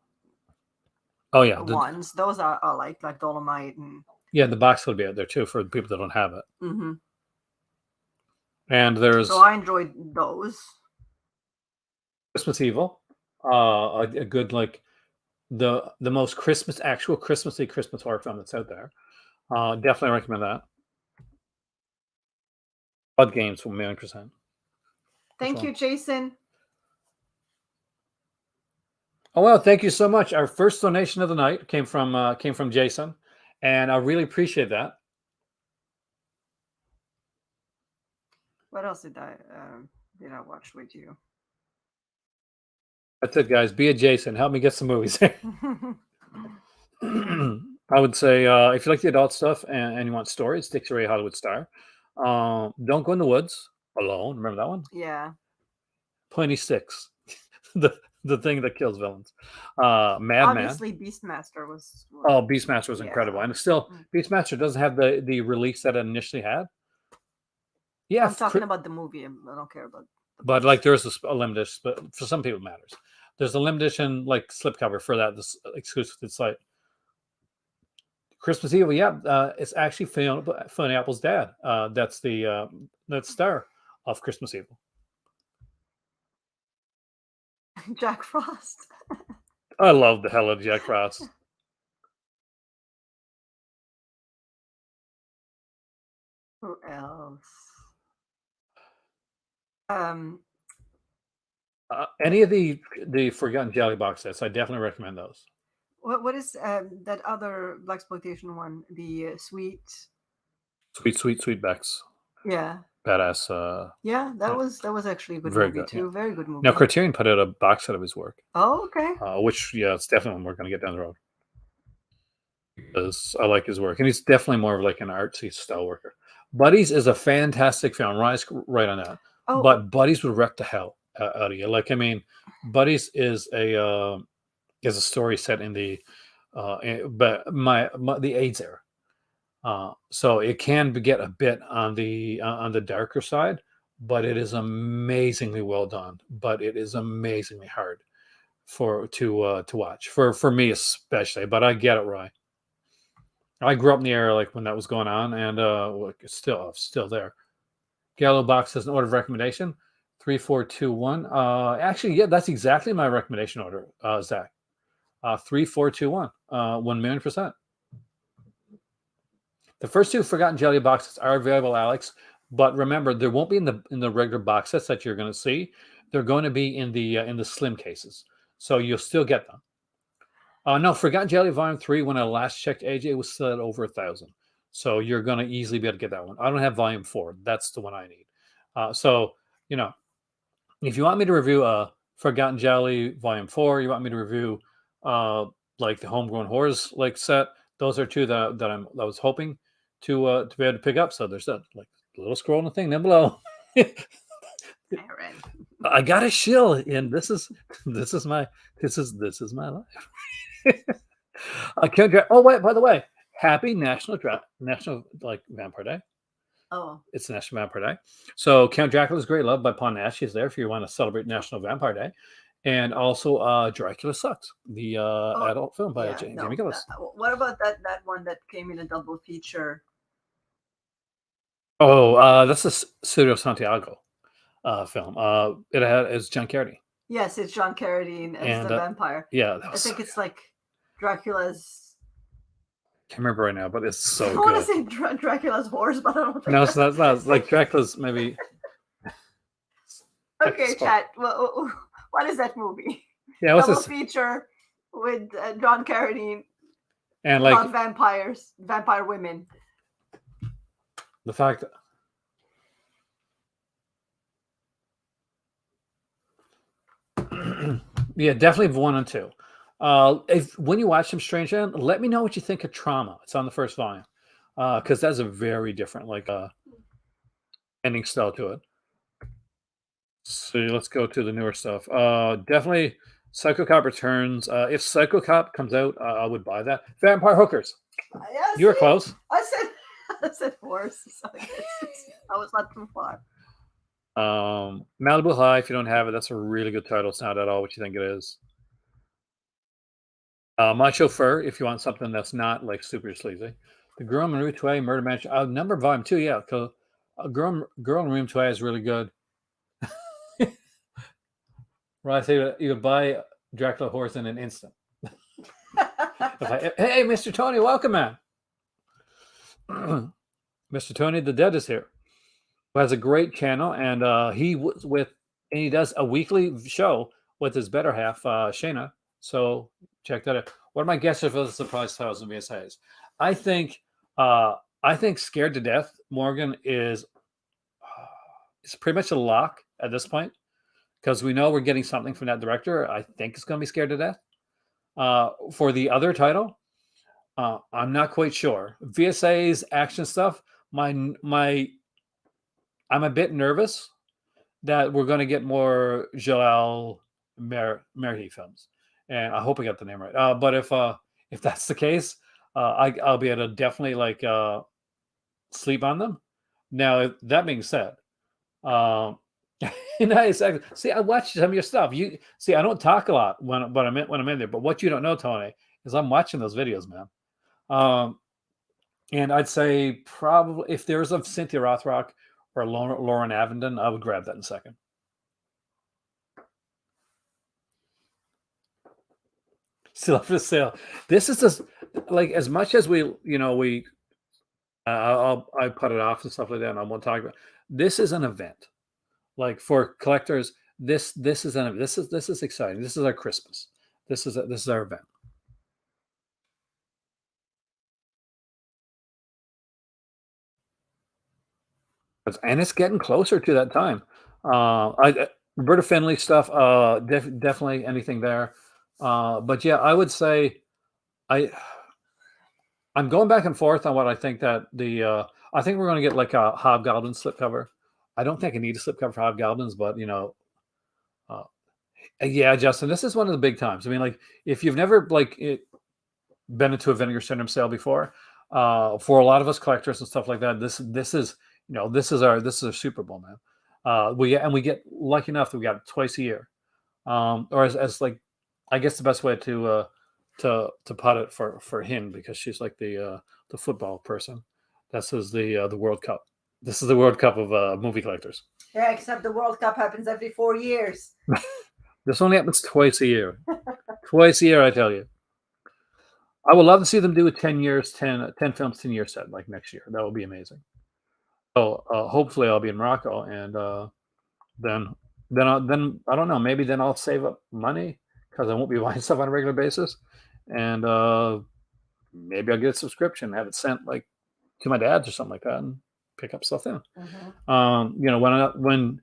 Oh yeah, ones. Those are like Dolomite and. Yeah, the box will be out there too for the people that don't have it. Mm-hmm. And there's. So I enjoyed those. Christmas Evil, a good like the most actual Christmassy Christmas horror film that's out there. Definitely recommend that. Blood Games, 1,000,000%. Thank you, Jason. Oh well, thank you so much. Our first donation of the night came from Jason, and I really appreciate that. What else did I watch with you? That's it, guys. Be a Jason. Help me get some movies. I would say if you like the adult stuff and you want stories, stick to Ray Hollywood Star. Don't Go in the Woods Alone. Remember that one? Yeah. 26. the thing that kills villains. Madman. Obviously, Beastmaster was. Oh, Beastmaster was incredible, and still, Beastmaster doesn't have the release that it initially had. Yeah, I'm talking about the movie. I don't care about. But like, there's a limited, but for some people, it matters. There's a limited edition like slipcover for that. This exclusive to the site. Christmas Evil, it's actually Fiona Apple's dad. That's the star of Christmas Evil. Jack Frost. I love the hell out of Jack Frost. Who else? Any of the Forgotten Jelly box sets, I definitely recommend those. What is that other blaxploitation one? The Sweet Sweetbacks. Yeah. Badass. Yeah, that was actually a good very movie good, too. yeah. Very good movie. Now Criterion put out a box set of his work. Oh, okay. Which it's definitely one we're going to get down the road. Because I like his work, and he's definitely more of like an artsy style worker. Buddies is a fantastic film. Rise right on that. Oh, but Buddies would wreck the hell out of you. Like, I mean, Buddies is a story set in the the AIDS era. So it can get a bit on the darker side, but it is amazingly well done. But it is amazingly hard to watch for me especially. But I get it right. I grew up in the era like when that was going on, and it's still there. Gallo Box has an order of recommendation. 3421. Actually, yeah, that's exactly my recommendation order, Zach. 3421. 1,000,000%. The first two Forgotten Jelly boxes are available, Alex. But remember, there won't be in the regular box sets that you're going to see. They're going to be in the slim cases, so you'll still get them. No, Forgotten Jelly Volume 3. When I last checked, AJ was still at over 1,000. So you're going to easily be able to get that one. I don't have Volume 4. That's the one I need. So if you want me to review Forgotten Jelly Volume 4, you want me to review like the Homegrown Horrors like set. Those are two that I was hoping to be able to pick up. So there's that like little scrolling thing down below. Aaron. I got a shill, and this is my life. Oh wait, by the way, happy National like Vampire Day. Oh, It's National Vampire Day. So Count Dracula's Great Love by Paul Nash is there if you want to celebrate National Vampire Day. And also Dracula Sucks, the adult film by Jamie Gillis. What about that one that came in a double feature? Oh, that's a Studio Santiago film. It's John Carradine. Yes, it's John Carradine as the vampire. Yeah, I think it's like Dracula's. Can't remember right now, but it's so good. I want to say Dracula's horse, but I don't think. No, it's not. It's like Dracula's maybe. Okay, chat. Well, what is that movie? Yeah, what's double this feature with John Carradine and like about vampire women. The fact that yeah, definitely 1 and 2. When you watch them, Strange Land, let me know what you think of Trauma. It's on the first volume because that's a very different ending style to it. So let's go to the newer stuff. Definitely Psycho Cop Returns. If Psycho Cop comes out, I would buy that. Vampire Hookers. Yeah, You were close. I said horse, so I was not too far. Malibu High, if you don't have it, that's a really good title. It's not at all what you think it is. My Chauffeur, if you want something that's not like super sleazy. The Girl in Room 2A, Murder Mansion. Number Volume 2, yeah. Because Girl in Room 2A is really good. Right, so you could buy Dracula horse in an instant. Hey, Mr. Tony, welcome, man. Mr. Tony the Dead is here. Who has a great channel, and he does a weekly show with his better half, Shayna. So check that out. What are my guesses for the surprise titles in VSAs? I think Scared to Death, Morgan, is pretty much a lock at this point because we know we're getting something from that director. I think it's going to be Scared to Death. For the other title, I'm not quite sure. VSA's action stuff, I'm a bit nervous that we're going to get more Joel Merhi films, and I hope I got the name right. But if that's the case, I'll be able to definitely sleep on them. Now, that being said, nice. See, I watch some of your stuff. You see, I don't talk a lot when I'm in there. But what you don't know, Tony, is I'm watching those videos, man. And I'd say probably if there's a Cynthia Rothrock or Lauren Avendon, I would grab that in a second. Still up for sale. This is just like as much as I put it off and stuff like that, and I won't talk about. This is an event. Like for collectors, this is exciting. This is our Christmas. This is our event. And it's getting closer to that time. Roberta Finley stuff, definitely anything there. But yeah, I would say I'm going back and forth on what I think that I think we're going to get like a Hobgoblin slipcover. I don't think I need a slipcover for Hobgoblins, but yeah, Justin, this is one of the big times. I mean, like if you've never been into a Vinegar Syndrome sale before, for a lot of us collectors and stuff like that, this is our Super Bowl, man. We get lucky enough that we got it twice a year, or as like I guess the best way to put it for him, because she's like the football person. This is the World Cup. This is the World Cup of movie collectors. Yeah, except the World Cup happens every 4 years. This only happens twice a year. Twice a year, I tell you. I would love to see them do a 10 years, 10 films, 10 year set like next year. That would be amazing. So hopefully I'll be in Morocco, and then then I don't know. Maybe then I'll save up money because I won't be buying stuff on a regular basis, and maybe I'll get a subscription, have it sent like to my dad's or something like that, and pick up stuff then. You know, when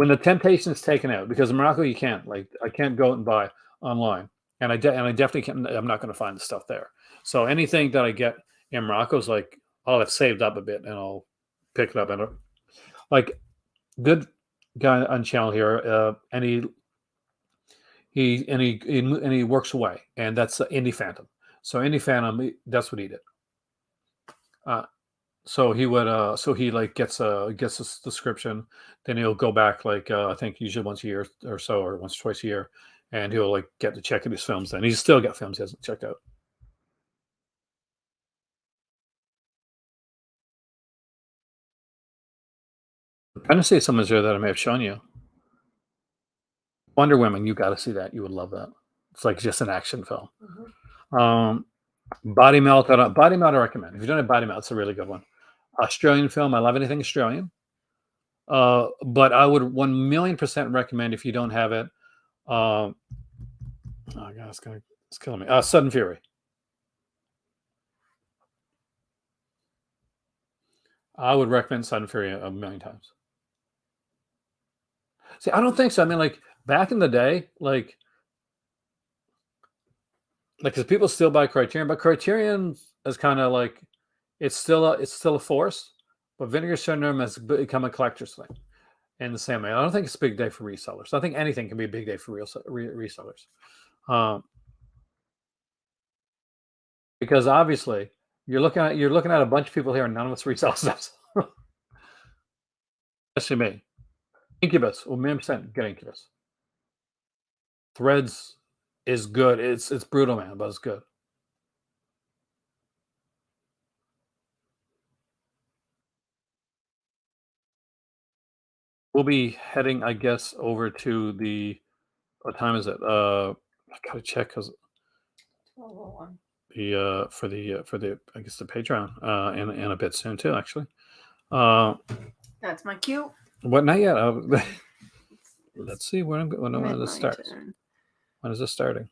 the temptation is taken out, because in Morocco you can't, like, I can't go out and buy online, and I definitely can't. I'm not going to find the stuff there. So anything that I get in Morocco is like I'll have saved up a bit and I'll pick it up. And like good guy on channel here, and he works away, and that's Indie Phantom. So Indie Phantom, that's what he did. So he would so he like gets a subscription, then he'll go back like I think usually once a year or so, or once or twice a year, and he'll like get to check out his films. Then he's still got films he hasn't checked out. I'm trying to see some here that I may have shown you. Wonder Woman, you got to see that. You would love that. It's like just an action film. Body Melt, Body Melt I recommend. If you don't have Body Melt, it's a really good one. Australian film. I love anything Australian. But I would 1,000,000% recommend, if you don't have it. Oh god, it's killing me. Sudden Fury. I would recommend Sudden Fury a million times. See, I don't think so. I mean, like back in the day, like because people still buy Criterion, but Criterion is kind of like it's still a force, but Vinegar Syndrome has become a collector's thing in the same way. I don't think it's a big day for resellers. I think anything can be a big day for resellers, because obviously you're looking at a bunch of people here, and none of us resell stuff, especially me. Incubus, 1,000,000% get Incubus. Threads is good. It's brutal, man, but it's good. We'll be heading, I guess, over to the. What time is it? I gotta check because 12:01. the for the I guess the Patreon in a bit soon too, actually. That's my cue. What? Not yet. Let's see when this starts. Turn. When is this starting?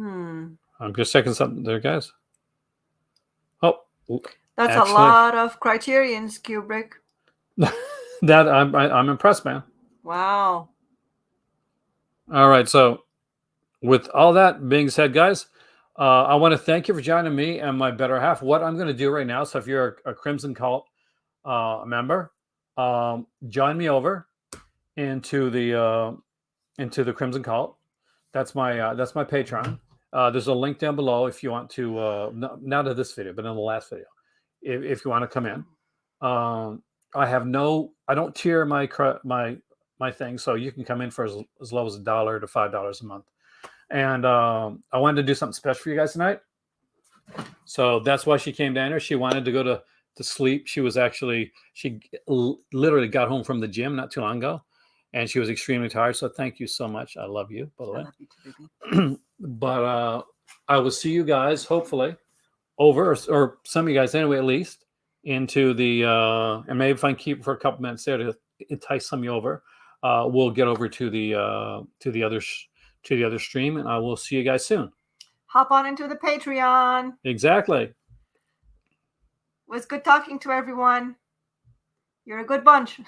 I'm just checking something there, guys. Oh, that's actually, a lot of Criterions, Kubrick. That I'm impressed, man. Wow. All right, so with all that being said, guys, I want to thank you for joining me and my better half. What I'm going to do right now, so if you're a Crimson Cult member, join me over into the Crimson Cult. That's my Patreon. There's a link down below if you want to, not to this video, but in the last video, if you want to come in. I don't tier my thing, so you can come in for as low as $1 to $5 a month. And I wanted to do something special for you guys tonight. So that's why she came down here. She wanted to go to sleep. She literally got home from the gym not too long ago, and she was extremely tired. So thank you so much. I love you, by the way. I love you too, But I will see you guys hopefully over, or some of you guys anyway, at least into the and maybe if I can keep for a couple minutes there to entice some of you over, we'll get over to the other stream, and I will see you guys soon. Hop on into the Patreon. Exactly. It was good talking to everyone. You're a good bunch.